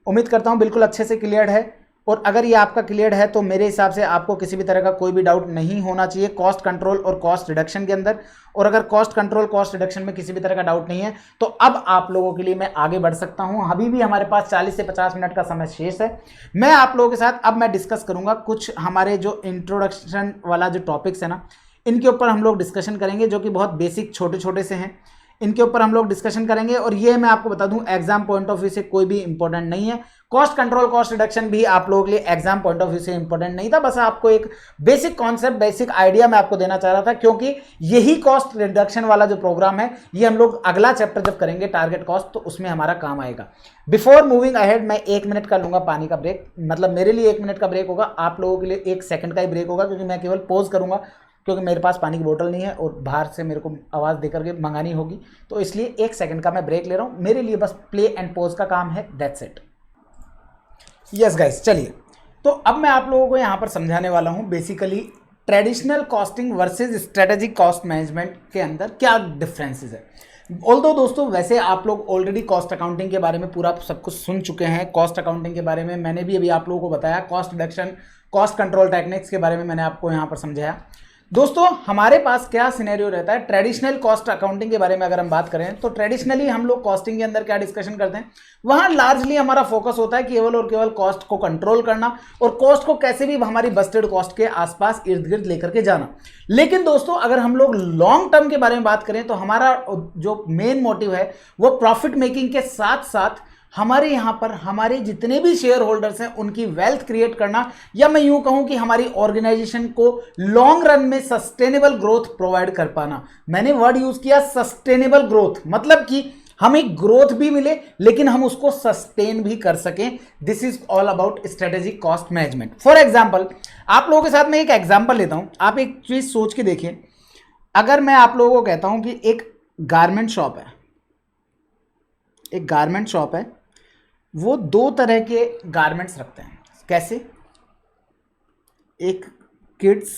Speaker 1: उम्मीद करता हूं बिल्कुल अच्छे से क्लियर है। और अगर ये आपका क्लियर है तो मेरे हिसाब से आपको किसी भी तरह का कोई भी डाउट नहीं होना चाहिए कॉस्ट कंट्रोल और कॉस्ट रिडक्शन के अंदर। और अगर कॉस्ट कंट्रोल कॉस्ट रिडक्शन में किसी भी तरह का डाउट नहीं है तो अब आप लोगों के लिए मैं आगे बढ़ सकता हूं। अभी भी हमारे पास 40 से 50 मिनट का समय शेष है। मैं आप लोगों के साथ अब मैं डिस्कस करूंगा कुछ हमारे जो इंट्रोडक्शन वाला जो टॉपिक्स है ना, इनके ऊपर हम लोग डिस्कशन करेंगे, जो कि बहुत बेसिक छोटे छोटे से हैं। इनके ऊपर हम लोग डिस्कशन करेंगे। और ये मैं आपको बता दूं एग्जाम पॉइंट ऑफ व्यू से कोई भी इंपॉर्टेंट नहीं है। कॉस्ट कंट्रोल कॉस्ट रिडक्शन भी आप लोगों के लिए एग्जाम पॉइंट ऑफ व्यू से इंपॉर्टेंट नहीं था, बस आपको एक बेसिक कॉन्सेप्ट बेसिक आइडिया मैं आपको देना चाह रहा था, क्योंकि यही कॉस्ट रिडक्शन वाला जो प्रोग्राम है ये हम लोग अगला चैप्टर जब करेंगे टारगेट कॉस्ट, तो उसमें हमारा काम आएगा। बिफोर मूविंग अहेड मैं 1 मिनट का लूंगा पानी का ब्रेक, मतलब मेरे लिए 1 मिनट का ब्रेक होगा, आप लोगों के लिए 1 सेकंड का ही ब्रेक होगा, क्योंकि मैं केवल पॉज करूंगा, क्योंकि मेरे पास पानी की बोतल नहीं है और बाहर से मेरे को आवाज़ देकर के मंगानी होगी, तो इसलिए 1 सेकंड का मैं ब्रेक ले रहा हूँ। मेरे लिए बस प्ले एंड पॉज का काम है, दैट्स इट। यस गाइस, चलिए तो अब मैं आप लोगों को यहाँ पर समझाने वाला हूँ basically traditional costing versus strategic cost management के अंदर क्या डिफरेंसेस है। ऑल्दो दोस्तों वैसे आप लोग ऑलरेडी कॉस्ट अकाउंटिंग के बारे में पूरा सब कुछ सुन चुके हैं। कॉस्ट अकाउंटिंग के बारे में मैंने भी अभी आप लोगों को बताया, cost reduction cost control techniques के बारे में मैंने आपको यहाँ पर समझाया। दोस्तों हमारे पास क्या सिनेरियो रहता है ट्रेडिशनल कॉस्ट अकाउंटिंग के बारे में अगर हम बात करें तो ट्रेडिशनली हम लोग कॉस्टिंग के अंदर क्या डिस्कशन करते हैं, वहां लार्जली हमारा फोकस होता है केवल और केवल कॉस्ट को कंट्रोल करना और कॉस्ट को कैसे भी हमारी बस्टेड कॉस्ट के आसपास इर्द गिर्द लेकर के जाना। लेकिन दोस्तों अगर हम लोग लॉन्ग टर्म के बारे में बात करें तो हमारा जो मेन मोटिव है वो प्रॉफिट मेकिंग के साथ साथ हमारे यहाँ पर हमारे जितने भी शेयर होल्डर्स हैं उनकी वेल्थ क्रिएट करना, या मैं यूं कहूं कि हमारी ऑर्गेनाइजेशन को लॉन्ग रन में सस्टेनेबल ग्रोथ प्रोवाइड कर पाना। मैंने वर्ड यूज किया सस्टेनेबल ग्रोथ, मतलब कि हमें ग्रोथ भी मिले लेकिन हम उसको सस्टेन भी कर सकें। This is all about strategic cost management. For example आप लोगों के साथ मैं एक एग्जाम्पल लेता हूं, आप एक चीज सोच के देखिए। अगर मैं आप लोगों को कहता हूं कि एक गारमेंट शॉप है, एक गारमेंट शॉप है, वो 2 तरह के गारमेंट्स रखते हैं। कैसे? एक किड्स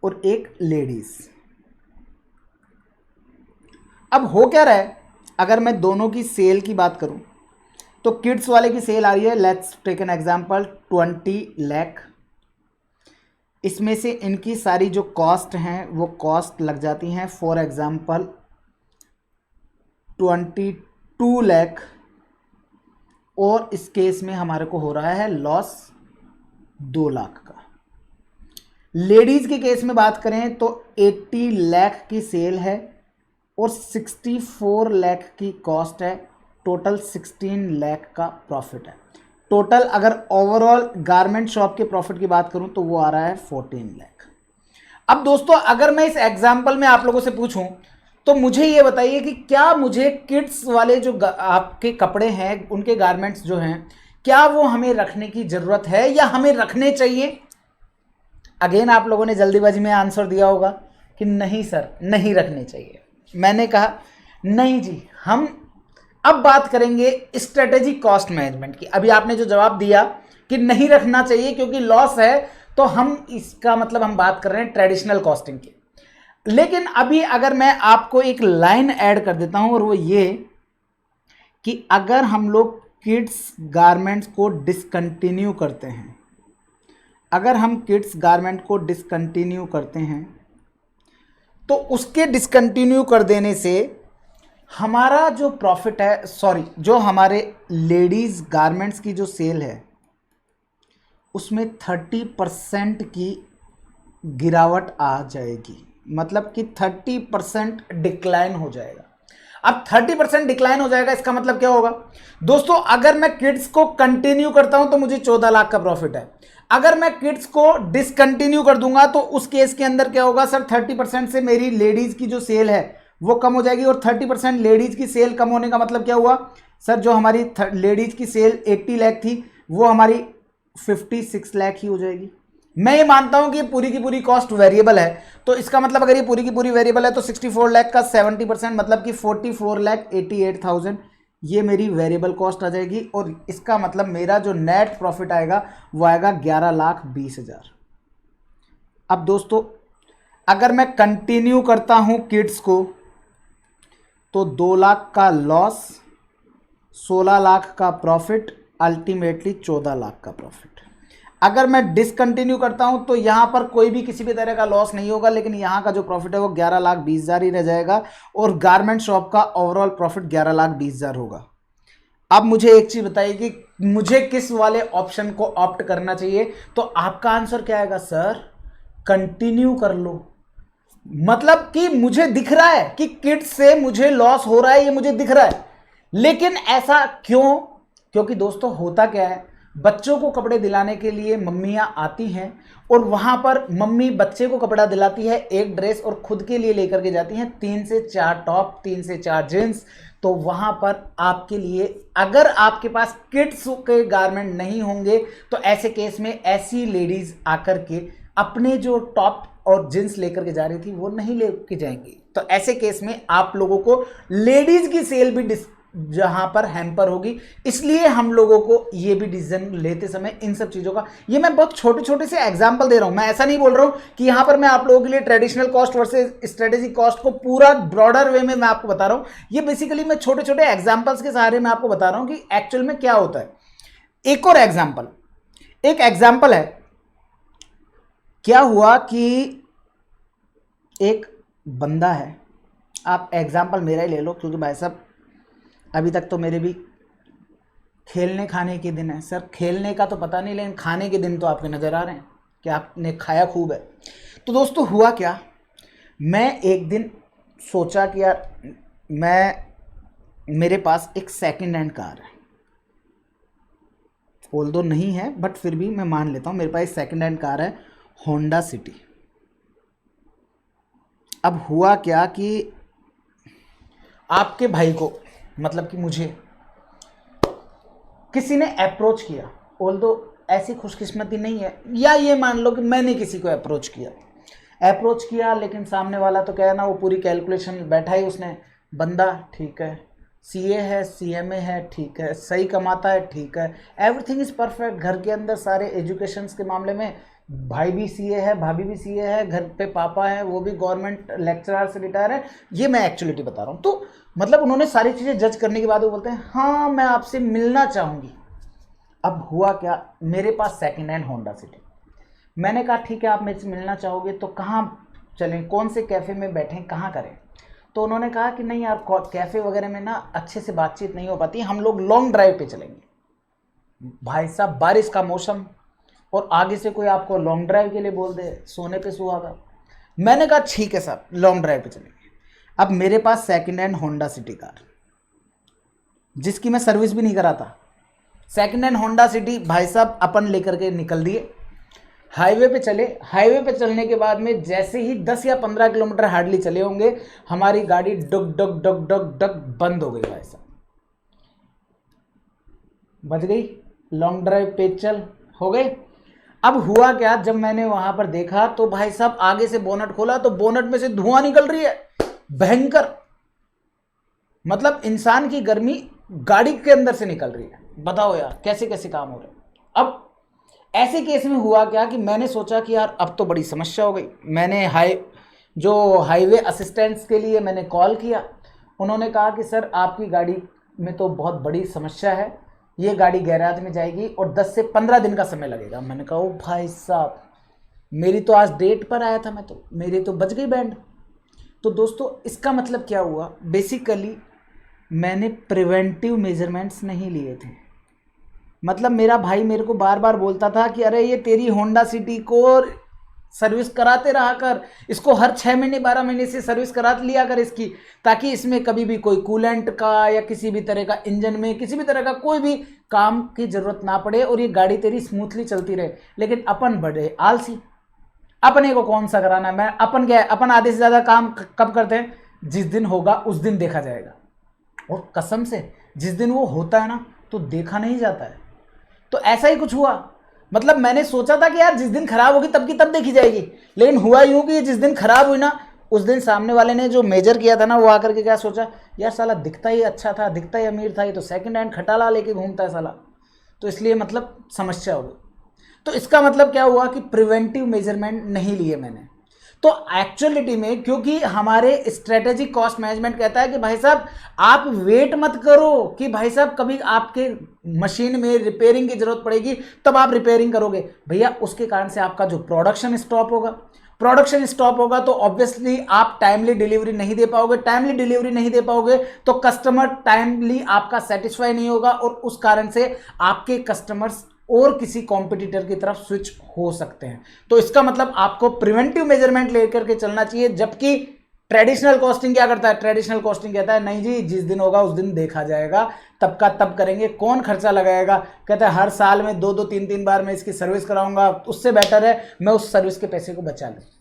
Speaker 1: और एक लेडीज। अब हो क्या रहा है, अगर मैं दोनों की सेल की बात करूं तो किड्स वाले की सेल आ रही है, let's take an example 20 lakh. इसमें से इनकी सारी जो कॉस्ट हैं वो कॉस्ट लग जाती हैं फॉर एग्जांपल 22 लाख, और इस केस में हमारे को हो रहा है लॉस 2 लाख का। लेडीज के केस में बात करें तो 80 लाख की सेल है और 64 लाख की कॉस्ट है, टोटल 16 लाख का प्रॉफिट है। टोटल अगर ओवरऑल गारमेंट शॉप के प्रॉफिट की बात करूं तो वो आ रहा है 14 लाख। अब दोस्तों अगर मैं इस एग्जांपल में आप लोगों से पूछूं तो मुझे ये बताइए कि क्या मुझे किड्स वाले जो आपके कपड़े हैं उनके गारमेंट्स जो हैं क्या वो हमें रखने की ज़रूरत है या हमें रखने चाहिए? अगेन आप लोगों ने जल्दीबाजी में आंसर दिया होगा कि नहीं सर नहीं रखने चाहिए। मैंने कहा नहीं जी, हम अब बात करेंगे स्ट्रेटेजिक कॉस्ट मैनेजमेंट की। अभी आपने जो जवाब दिया कि नहीं रखना चाहिए क्योंकि लॉस है, तो हम इसका मतलब हम बात कर रहे हैं ट्रेडिशनल कॉस्टिंग की। लेकिन अभी अगर मैं आपको एक लाइन ऐड कर देता हूं और वो ये कि अगर हम लोग किड्स गारमेंट्स को डिसकंटिन्यू करते हैं, अगर हम किड्स गारमेंट को डिसकंटिन्यू करते हैं तो उसके डिसकंटिन्यू कर देने से हमारा जो प्रॉफिट है, सॉरी, जो हमारे लेडीज गारमेंट्स की जो सेल है उसमें 30% की गिरावट आ जाएगी, मतलब कि 30% डिक्लाइन हो जाएगा। अब 30% डिक्लाइन हो जाएगा, इसका मतलब क्या होगा दोस्तों? अगर मैं किड्स को कंटिन्यू करता हूं तो मुझे 14 लाख का प्रॉफिट है। अगर मैं किड्स को डिसकंटिन्यू कर दूंगा तो उस केस के अंदर क्या होगा सर? 30% से मेरी लेडीज की जो सेल है वो कम हो जाएगी, और 30% लेडीज की सेल कम होने का मतलब क्या हुआ सर? जो हमारी लेडीज की सेल 80 लाख थी वो हमारी 56 लाख ही हो जाएगी। मैं ये मानता हूं कि पूरी की पूरी कॉस्ट वेरिएबल है, तो इसका मतलब अगर ये पूरी की पूरी वेरिएबल है तो 64 लाख का 70% मतलब कि 44,88,000 ये मेरी वेरिएबल कॉस्ट आ जाएगी, और इसका मतलब मेरा जो नेट प्रॉफिट आएगा वो आएगा 11,20,000। अब दोस्तों अगर मैं कंटिन्यू करता हूं किड्स को तो 2 लाख का लॉस, 16 लाख का प्रॉफिट, अल्टीमेटली 14 लाख का प्रॉफिट। अगर मैं डिसकंटिन्यू करता हूं तो यहां पर कोई भी किसी भी तरह का लॉस नहीं होगा, लेकिन यहां का जो प्रॉफिट है वो 11,20,000 ही रह जाएगा, और गारमेंट शॉप का ओवरऑल प्रॉफिट 11,20,000 होगा। अब मुझे एक चीज बताइए कि मुझे किस वाले ऑप्शन को ऑप्ट करना चाहिए? तो आपका आंसर क्या आएगा सर? कंटिन्यू कर लो। मतलब कि मुझे दिख रहा है कि किड्स से मुझे लॉस हो रहा है, ये मुझे दिख रहा है, लेकिन ऐसा क्यों? क्योंकि दोस्तों होता क्या है, बच्चों को कपड़े दिलाने के लिए मम्मियां आती हैं और वहां पर मम्मी बच्चे को कपड़ा दिलाती है, एक ड्रेस, और खुद के लिए लेकर के जाती हैं 3 से 4 टॉप, 3 से 4 जींस। तो वहां पर आपके लिए अगर आपके पास किड्स के गारमेंट नहीं होंगे तो ऐसे केस में ऐसी लेडीज आकर के अपने जो टॉप और जींस लेकर के जा रही थी वो नहीं लेके जाएंगी। तो ऐसे केस में आप लोगों को लेडीज की सेल भी जहां पर हैम्पर होगी, इसलिए हम लोगों को ये भी डिसीजन लेते समय इन सब चीजों का, ये मैं बहुत छोटे छोटे से एग्जांपल दे रहा हूं। मैं ऐसा नहीं बोल रहा हूं कि यहां पर मैं आप लोगों के लिए traditional cost versus strategic cost को पूरा ब्रॉडर वे में मैं आपको बता रहा हूं। ये बेसिकली मैं छोटे छोटे एग्जांपल्स के सहारे मैं आपको बता रहा हूं कि एक्चुअल में क्या होता है। एक और एग्जांपल, एक एग्जांपल है, क्या हुआ कि एक बंदा है, आप एग्जांपल मेरा ही ले लो क्योंकि भाई साहब अभी तक तो मेरे भी खेलने खाने के दिन है। सर खेलने का तो पता नहीं, लेकिन खाने के दिन तो आपके नज़र आ रहे हैं कि आपने खाया खूब है। तो दोस्तों हुआ क्या, मैं एक दिन सोचा कि यार मेरे पास एक सेकंड हैंड कार है, ऑल्दो नहीं है बट फिर भी मैं मान लेता हूँ मेरे पास एक सेकंड हैंड कार है, होंडा सिटी। अब हुआ क्या कि आपके भाई को, मतलब कि मुझे किसी ने अप्रोच किया, ऑल्दो ऐसी खुशकिस्मती नहीं है, या ये मान लो कि मैंने किसी को अप्रोच किया, लेकिन सामने वाला तो क्या है ना, वो पूरी कैलकुलेशन बैठा ही उसने, बंदा ठीक है, सीए है, सीएमए है, ठीक है, सही कमाता है, ठीक है, एवरीथिंग इज परफेक्ट, घर के अंदर सारे एजुकेशंस के मामले में भाई भी सीए है, भाभी भी सीए है, घर पे पापा है वो भी गवर्नमेंट लेक्चरर से रिटायर है। ये मैं एक्चुअलिटी बता रहा हूँ। तो मतलब उन्होंने सारी चीज़ें जज करने के बाद वो बोलते हैं हाँ मैं आपसे मिलना चाहूँगी। अब हुआ क्या, मेरे पास सेकेंड हैंड होंडा सिटी, मैंने कहा ठीक है आप मेरे से मिलना चाहोगे तो कहाँ चलें, कौन से कैफ़े में बैठें, कहाँ करें? तो उन्होंने कहा कि नहीं यार कैफ़े वगैरह में ना अच्छे से बातचीत नहीं हो पाती, हम लोग लॉन्ग ड्राइव पे चलेंगे। भाई साहब बारिश का मौसम और आगे से कोई आपको लॉन्ग ड्राइव के लिए बोल दे, सोने पे सुहागा। मैंने कहा ठीक है साहब लॉन्ग ड्राइव पे चलेंगे। अब मेरे पास second hand Honda City car, जिसकी मैं सर्विस भी नहीं कराता, सेकंड हैंड होंडा सिटी भाई साहब अपन लेकर के निकल दिए, हाईवे पे चले। हाईवे पे चलने के बाद में जैसे ही 10 या 15 किलोमीटर हार्डली चले होंगे, हमारी गाड़ी डग डग डग डग डग बंद हो गई भाई साहब, बच गई, लॉन्ग ड्राइव पे चल हो गए। अब हुआ क्या, जब मैंने वहां पर देखा तो भाई साहब आगे से बोनट खोला तो बोनट में से धुआं निकल रही है भयंकर, मतलब इंसान की गर्मी गाड़ी के अंदर से निकल रही है। बताओ यार कैसे कैसे काम हो रहे हैं। अब ऐसे केस में हुआ क्या कि मैंने सोचा कि यार अब तो बड़ी समस्या हो गई। मैंने जो हाईवे असिस्टेंट्स के लिए मैंने कॉल किया, उन्होंने कहा कि सर आपकी गाड़ी में तो बहुत बड़ी समस्या है, ये गाड़ी गैराज में जाएगी और 10 से 15 दिन का समय लगेगा। मैंने कहा ओ भाई साहब, मेरी तो आज डेट पर आया था, मैं तो मेरी तो बज गई बैंड। तो दोस्तों इसका मतलब क्या हुआ, बेसिकली मैंने प्रिवेंटिव मेजरमेंट्स नहीं लिए थे। मतलब मेरा भाई मेरे को बार बार बोलता था कि अरे ये तेरी होंडा सिटी को सर्विस कराते रहा कर, इसको हर 6 महीने 12 महीने से सर्विस करा लिया कर इसकी, ताकि इसमें कभी भी कोई कूलेंट का या किसी भी तरह का इंजन में किसी भी तरह का कोई भी काम की जरूरत ना पड़े और ये गाड़ी तेरी स्मूथली चलती रहे। लेकिन अपन बड़े आलसी, अपने को कौन सा कराना है। मैं अपन क्या है, अपन आधे से ज़्यादा काम कब करते हैं, जिस दिन होगा उस दिन देखा जाएगा। और कसम से जिस दिन वो होता है ना तो देखा नहीं जाता है। तो ऐसा ही कुछ हुआ। मतलब मैंने सोचा था कि यार जिस दिन खराब होगी तब की तब देखी जाएगी, लेकिन हुआ यूं कि जिस दिन खराब हुई ना उस दिन सामने वाले ने जो मेजर किया था ना, वो आकर के क्या सोचा, यार साला दिखता ही अच्छा था, दिखता ही अमीर था, ये तो सेकंड हैंड खटाला लेके घूमता है साला। तो इसलिए मतलब समस्या हो गई। तो इसका मतलब क्या हुआ कि प्रिवेंटिव मेजरमेंट नहीं लिए मैंने। तो एक्चुअलिटी में क्योंकि हमारे स्ट्रेटेजिक कॉस्ट मैनेजमेंट कहता है कि भाई साहब आप वेट मत करो कि भाई साहब कभी आपके मशीन में रिपेयरिंग की जरूरत पड़ेगी तब आप रिपेयरिंग करोगे। भैया उसके कारण से आपका जो प्रोडक्शन स्टॉप होगा, प्रोडक्शन स्टॉप होगा तो ऑब्वियसली आप टाइमली डिलीवरी नहीं दे पाओगे, टाइमली डिलीवरी नहीं दे पाओगे तो कस्टमर टाइमली आपका सेटिस्फाई नहीं होगा और उस कारण से आपके कस्टमर्स और किसी कॉम्पिटिटर की तरफ स्विच हो सकते हैं। तो इसका मतलब आपको प्रिवेंटिव मेजरमेंट लेकर के चलना चाहिए। जबकि ट्रेडिशनल कॉस्टिंग क्या करता है, ट्रेडिशनल कॉस्टिंग कहता है नहीं जी जिस दिन होगा उस दिन देखा जाएगा, तब का तब करेंगे, कौन खर्चा लगाएगा। कहता है हर साल में 2-2 3-3 बार मैं इसकी सर्विस कराऊंगा, उससे बेटर है मैं उस सर्विस के पैसे को बचा लूं।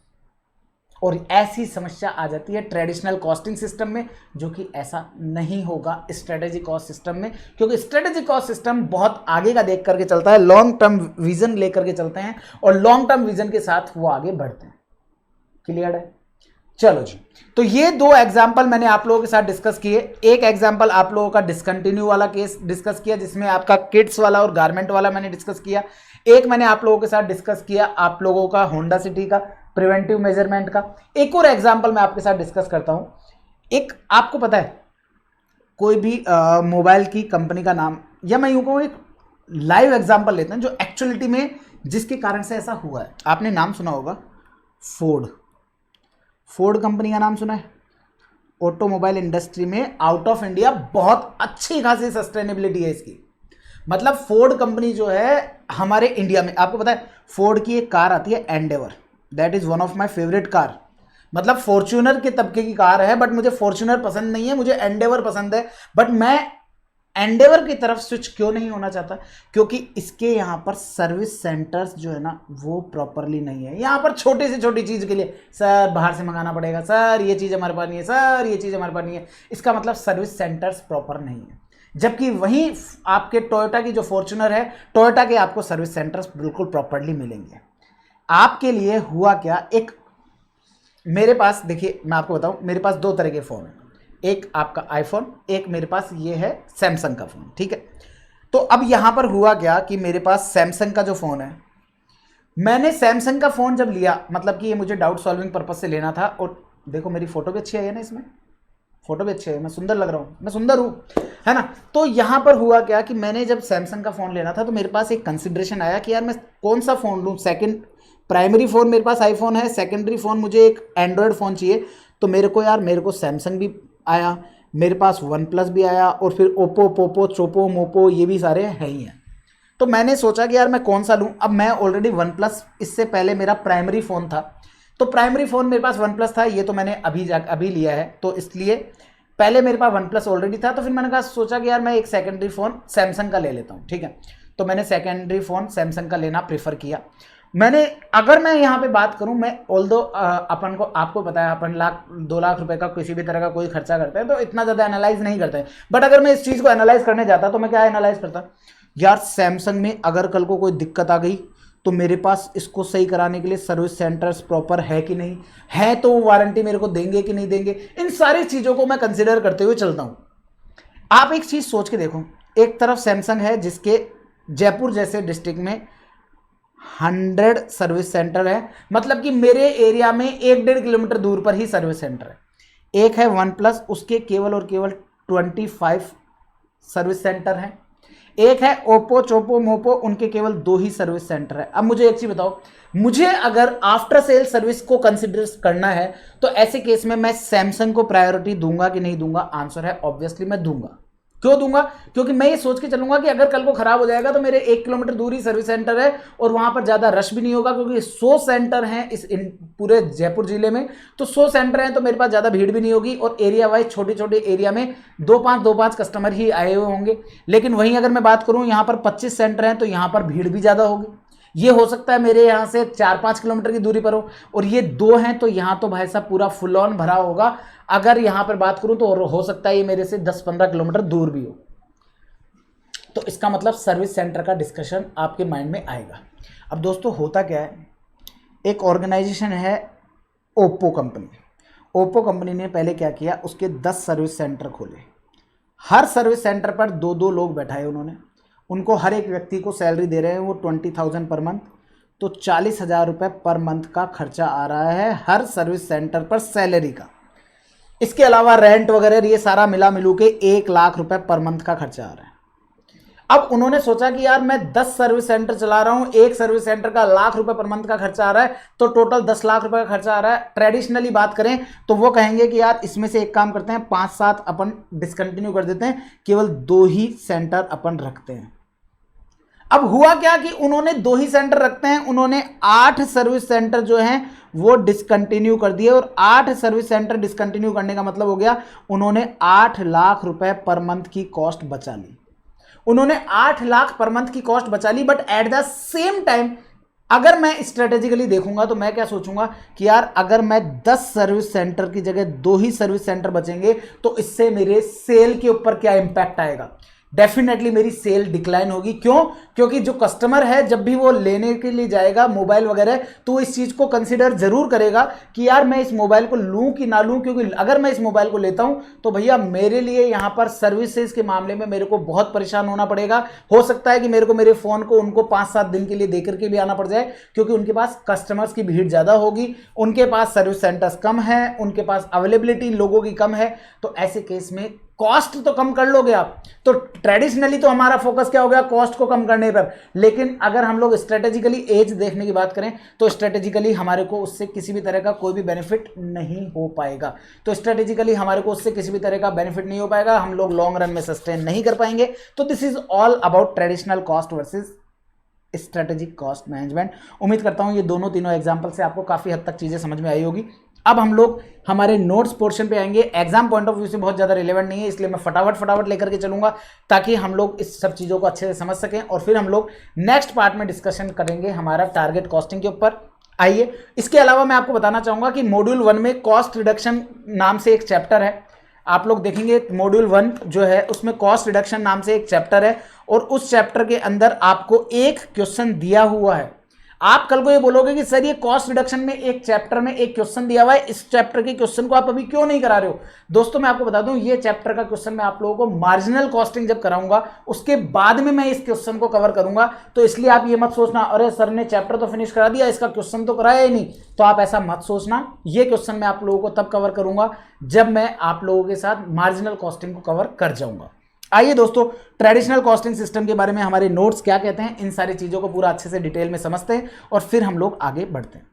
Speaker 1: और ऐसी समस्या आ जाती है ट्रेडिशनल कॉस्टिंग सिस्टम में, जो कि ऐसा नहीं होगा स्ट्रेटेजिक कॉस्ट सिस्टम में, क्योंकि स्ट्रेटेजिक कॉस्ट सिस्टम बहुत आगे का देख करके चलता है, लॉन्ग टर्म विजन लेकर के चलते हैं और लॉन्ग टर्म विजन के साथ वो आगे बढ़ते हैं। क्लियर है? चलो जी, तो ये 2 एग्जाम्पल मैंने आप लोगों के साथ डिस्कस किए। एक एग्जाम्पल आप लोगों का डिसकंटिन्यू वाला केस डिस्कस किया, जिसमें आपका किड्स वाला और गारमेंट वाला मैंने डिस्कस किया। एक मैंने आप लोगों के साथ डिस्कस किया आप लोगों का होंडा सिटी का प्रिवेंटिव मेजरमेंट का। एक और एग्जाम्पल मैं आपके साथ डिस्कस करता हूं। एक आपको पता है कोई भी मोबाइल की कंपनी का नाम, या मैं यूं कहूं एक लाइव एग्जाम्पल लेते हैं जो एक्चुअलिटी में जिसके कारण से ऐसा हुआ है। आपने नाम सुना होगा फोर्ड। फोर्ड कंपनी का नाम सुना है? ऑटोमोबाइल इंडस्ट्री में आउट ऑफ इंडिया बहुत अच्छी खासी सस्टेनेबिलिटी है इसकी। मतलब फोर्ड कंपनी जो है हमारे इंडिया में, आपको पता है फोर्ड की एक कार आती है Endeavour, that is one of my favourite car. मतलब फॉर्च्यूनर के तबके की कार है, बट मुझे फॉर्च्यूनर पसंद नहीं है, मुझे एंडेवर पसंद है। बट मैं एंडेवर की तरफ स्विच क्यों नहीं होना चाहता, क्योंकि इसके यहाँ पर सर्विस सेंटर्स जो है ना वो प्रॉपरली नहीं है। यहाँ पर छोटी से छोटी चीज़ के लिए सर बाहर से मंगाना पड़ेगा, सर ये चीज़ हमारे पास नहीं है, सर ये चीज़ हमारे पास नहीं है। इसका मतलब सर्विस सेंटर्स प्रॉपर नहीं है। जबकि वहीं आपके टोयोटा की जो फॉर्च्यूनर है, टोयोटा के आपको सर्विस सेंटर्स बिल्कुल प्रॉपरली मिलेंगे। आपके लिए हुआ क्या, एक मेरे पास देखिए मैं आपको बताऊं, मेरे पास 2 तरह के फ़ोन हैं, एक आपका आईफोन, एक मेरे पास ये है सैमसंग का फ़ोन, ठीक है। तो अब यहाँ पर हुआ क्या कि मेरे पास सैमसंग का जो फ़ोन है, मैंने सैमसंग का फ़ोन जब लिया, मतलब कि ये मुझे डाउट सॉल्विंग पर्पस से लेना था। और देखो मेरी फ़ोटो भी अच्छी आई है ना, इसमें फ़ोटो भी अच्छी है, मैं सुंदर लग रहा हूँ, मैं सुंदर हूँ, है ना। तो यहाँ पर हुआ क्या कि मैंने जब सैमसंग का फ़ोन लेना था तो मेरे पास एक कंसिडरेशन आया कि यार मैं कौन सा फ़ोन लूँ। सेकंड प्राइमरी फ़ोन मेरे पास आईफोन है, सेकेंडरी फ़ोन मुझे एक एंड्रॉयड फ़ोन चाहिए। तो मेरे को सैमसंग भी आया, मेरे पास वन प्लस भी आया, और फिर ओप्पो, पोपो, चोपो, मोपो ये भी सारे हैं ही हैं। तो मैंने सोचा कि यार मैं कौन सा लूँ। अब मैं ऑलरेडी वन प्लस, इससे पहले मेरा प्राइमरी फ़ोन था, तो प्राइमरी फ़ोन मेरे पास वन प्लस था, ये तो मैंने अभी लिया है, तो इसलिए पहले मेरे पास वन प्लस ऑलरेडी था। तो फिर मैंने सोचा कि यार मैं एक सेकेंडरी फ़ोन सैमसंग का ले लेता हूँ, ठीक है। तो मैंने सेकेंडरी फ़ोन सैमसंग का लेना प्रेफर किया। अगर मैं यहाँ पे बात करूँ, मैं ऑल्दो अपन को, आपको पता है अपन 1-2 लाख रुपए का किसी भी तरह का कोई खर्चा करते हैं तो इतना ज़्यादा एनालाइज नहीं करते हैं। बट अगर मैं इस चीज़ को एनालाइज करने जाता तो मैं क्या एनालाइज करता, यार सैमसंग में अगर कल को कोई दिक्कत आ गई तो मेरे पास इसको सही कराने के लिए सर्विस सेंटर्स प्रॉपर है कि नहीं है, तो वारंटी मेरे को देंगे कि नहीं देंगे, इन सारी चीज़ों को मैं कंसिडर करते हुए चलता हूँ। आप एक चीज़ सोच के देखो, एक तरफ सैमसंग है जिसके जयपुर जैसे डिस्ट्रिक्ट में 100 सर्विस सेंटर है, मतलब कि मेरे एरिया में 1-1.5 किलोमीटर दूर पर ही सर्विस सेंटर है। एक है वन प्लस, उसके केवल और केवल 25 सर्विस सेंटर हैं। एक है ओप्पो, चोपो, मोपो, उनके केवल 2 ही सर्विस सेंटर है। अब मुझे एक चीज बताओ, मुझे अगर आफ्टर सेल सर्विस को कंसिडर करना है तो ऐसे केस में मैं सैमसंग को प्रायोरिटी दूंगा कि नहीं दूंगा? आंसर है ऑब्वियसली मैं दूंगा। क्यों दूंगा? क्योंकि मैं ये सोच के चलूंगा कि अगर कल को खराब हो जाएगा तो मेरे 1 किलोमीटर दूर ही सर्विस सेंटर है और वहां पर ज्यादा रश भी नहीं होगा, क्योंकि 100 सेंटर हैं इस पूरे जयपुर जिले में, तो 100 सेंटर हैं तो मेरे पास ज्यादा भीड़ भी नहीं होगी और एरिया वाइज छोटे छोटे एरिया में 2-5 कस्टमर ही आए हुए होंगे। लेकिन वहीं अगर मैं बात करूं यहाँ पर 25 सेंटर हैं तो यहाँ पर भीड़ भी ज्यादा होगी। ये हो सकता है मेरे यहाँ से 4-5 किलोमीटर की दूरी पर हो, और ये 2 हैं तो यहाँ तो भाई साहब पूरा फुल ऑन भरा होगा। अगर यहाँ पर बात करूं तो हो सकता है ये मेरे से 10-15 किलोमीटर दूर भी हो। तो इसका मतलब सर्विस सेंटर का डिस्कशन आपके माइंड में आएगा। अब दोस्तों होता क्या है, एक ऑर्गेनाइजेशन है ओप्पो कंपनी। ओप्पो कंपनी ने पहले क्या किया, उसके 10 सर्विस सेंटर खोले। हर सर्विस सेंटर पर 2-2 लोग बैठाए उन्होंने। उनको हर एक व्यक्ति को सैलरी दे रहे हैं वो 20,000 पर मंथ, तो 40,000 रुपये पर मंथ का खर्चा आ रहा है हर सर्विस सेंटर पर सैलरी का। इसके अलावा रेंट वगैरह ये सारा मिला मिलू के 1 लाख रुपए पर मंथ का खर्चा आ रहा है। अब उन्होंने सोचा कि यार मैं 10 सर्विस सेंटर चला रहा हूं, एक सर्विस सेंटर का 1 लाख रुपए पर मंथ का खर्चा आ रहा है, तो टोटल 10 लाख रुपए का खर्चा आ रहा है। ट्रेडिशनली बात करें तो वो कहेंगे कि यार इसमें से एक काम करते हैं, 5-7 अपन डिसकंटिन्यू कर देते हैं, केवल 2 ही सेंटर अपन रखते हैं। अब हुआ क्या कि उन्होंने 2 ही सेंटर रखते हैं, उन्होंने 8 सर्विस सेंटर जो हैं वो डिसकंटिन्यू कर दिए, और 8 सर्विस सेंटर डिसकंटिन्यू करने का मतलब हो गया उन्होंने 8 लाख रुपए पर मंथ की कॉस्ट बचा ली। उन्होंने 8 लाख पर मंथ की कॉस्ट बचा ली, but at the same time अगर मैं स्ट्रेटेजिकली देखूंगा तो मैं क्या सोचूंगा कि यार अगर मैं 10 सर्विस सेंटर की जगह 2 ही सर्विस सेंटर बचेंगे तो इससे मेरे सेल के ऊपर क्या इंपैक्ट आएगा? डेफिनेटली मेरी सेल डिक्लाइन होगी। क्यों? क्योंकि जो कस्टमर है जब भी वो लेने के लिए जाएगा मोबाइल वगैरह, तो वो इस चीज को कंसीडर जरूर करेगा कि यार मैं इस मोबाइल को लूं कि ना लूं, क्योंकि अगर मैं इस मोबाइल को लेता हूं तो भैया मेरे लिए यहां पर सर्विसेज के मामले में मेरे को बहुत परेशान होना पड़ेगा। हो सकता है कि मेरे को मेरे फोन को उनको 5-7 दिन के लिए देकर के भी आना पड़ जाए, क्योंकि उनके पास कस्टमर्स की भीड़ ज्यादा होगी, उनके पास सर्विस सेंटर्स कम है, उनके पास अवेलेबिलिटी लोगों की कम है। तो ऐसे केस में कॉस्ट तो कम कर लोगे आप। तो ट्रेडिशनली तो हमारा फोकस क्या हो गया, कॉस्ट को कम करने पर। लेकिन अगर हम लोग स्ट्रेटेजिकली एज देखने की बात करें तो स्ट्रेटेजिकली हमारे को उससे किसी भी तरह का कोई भी बेनिफिट नहीं हो पाएगा। तो स्ट्रेटेजिकली हमारे को उससे किसी भी तरह का बेनिफिट नहीं हो पाएगा, हम लोग लॉन्ग रन में सस्टेन नहीं कर पाएंगे। तो this is all about traditional cost versus strategic cost management. उम्मीद करता हूं ये दोनों तीनों एग्जाम्पल से आपको काफी हद तक चीजें समझ में आई होगी। अब हम लोग हमारे नोट्स पोर्शन पे आएंगे। एग्जाम पॉइंट ऑफ व्यू से बहुत ज़्यादा रिलेवेंट नहीं है, इसलिए मैं फटाफट लेकर के चलूंगा ताकि हम लोग इस सब चीज़ों को अच्छे से समझ सकें, और फिर हम लोग नेक्स्ट पार्ट में डिस्कशन करेंगे हमारा टारगेट कॉस्टिंग के ऊपर। आइए, इसके अलावा मैं आपको बताना चाहूँगा कि मॉड्यूल 1 में कॉस्ट रिडक्शन नाम से एक चैप्टर है। आप लोग देखेंगे मॉड्यूल 1 जो है उसमें कॉस्ट रिडक्शन नाम से एक चैप्टर है, और उस चैप्टर के अंदर आपको एक क्वेश्चन दिया हुआ है। आप कल को ये बोलोगे कि सर ये कॉस्ट रिडक्शन में एक चैप्टर में एक क्वेश्चन दिया हुआ है, इस चैप्टर के क्वेश्चन को आप अभी क्यों नहीं करा रहे हो? दोस्तों मैं आपको बता दूं, ये चैप्टर का क्वेश्चन मैं आप लोगों को मार्जिनल कॉस्टिंग जब कराऊंगा उसके बाद में मैं इस क्वेश्चन को कवर करूंगा। तो इसलिए आप ये मत सोचना अरे सर ने चैप्टर तो फिनिश करा दिया, इसका क्वेश्चन तो कराया ही नहीं। तो आप ऐसा मत सोचना, ये क्वेश्चन मैं आप लोगों को तब कवर करूंगा जब मैं आप लोगों के साथ मार्जिनल कॉस्टिंग को कवर कर जाऊंगा। आइए दोस्तों, ट्रेडिशनल कॉस्टिंग सिस्टम के बारे में हमारे नोट्स क्या कहते हैं, इन सारी चीज़ों को पूरा अच्छे से डिटेल में समझते हैं और फिर हम लोग आगे बढ़ते हैं।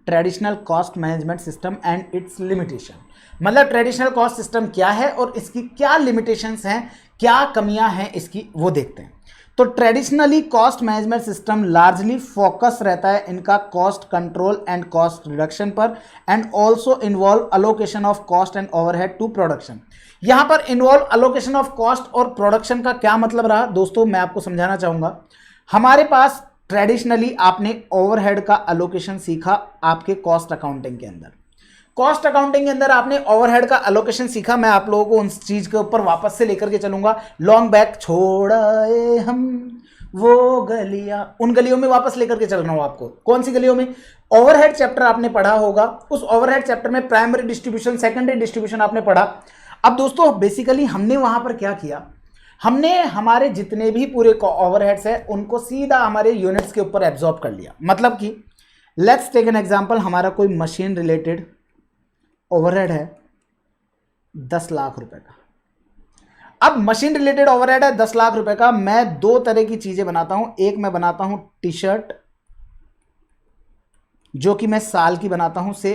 Speaker 1: Traditional cost management system and it's limitation, मतलब ट्रेडिशनल कॉस्ट सिस्टम क्या है और इसकी क्या लिमिटेशंस हैं, क्या कमियां हैं इसकी, वो देखते हैं। तो traditionally cost management system largely focus रहता है इनका cost control and cost reduction पर, and also involve allocation of cost and overhead to production. यहां पर इन्वॉल्व अलोकेशन ऑफ कॉस्ट और प्रोडक्शन का क्या मतलब रहा दोस्तों, मैं आपको समझाना चाहूंगा। हमारे पास ट्रेडिशनली आपने ओवरहेड का अलोकेशन सीखा आपके कॉस्ट अकाउंटिंग के अंदर। कॉस्ट अकाउंटिंग के अंदर आपने ओवरहेड का अलोकेशन सीखा। मैं आप लोगों को उन चीज के ऊपर वापस से लेकर के चलूंगा। लॉन्ग बैक छोड़ाए हम वो गलियां, उन गलियों में वापस लेकर के चल रहा हूं आपको। कौन सी गलियों में? ओवरहेड चैप्टर आपने पढ़ा होगा, उस ओवरहेड चैप्टर में प्राइमरी डिस्ट्रीब्यूशन, सेकेंडरी डिस्ट्रीब्यूशन आपने पढ़ा। अब दोस्तों बेसिकली हमने वहां पर क्या किया, हमने हमारे जितने भी पूरे ओवरहेड्स है उनको सीधा हमारे यूनिट्स के ऊपर एब्जॉर्ब कर लिया। मतलब कि लेट्स टेक एन एग्जांपल, हमारा कोई मशीन रिलेटेड ओवरहेड है 10 लाख रुपए का। अब मशीन रिलेटेड ओवरहेड है 10 लाख रुपए का, मैं दो तरह की चीजें बनाता हूं। एक मैं बनाता हूं टी शर्ट, जो कि मैं साल की बनाता हूं से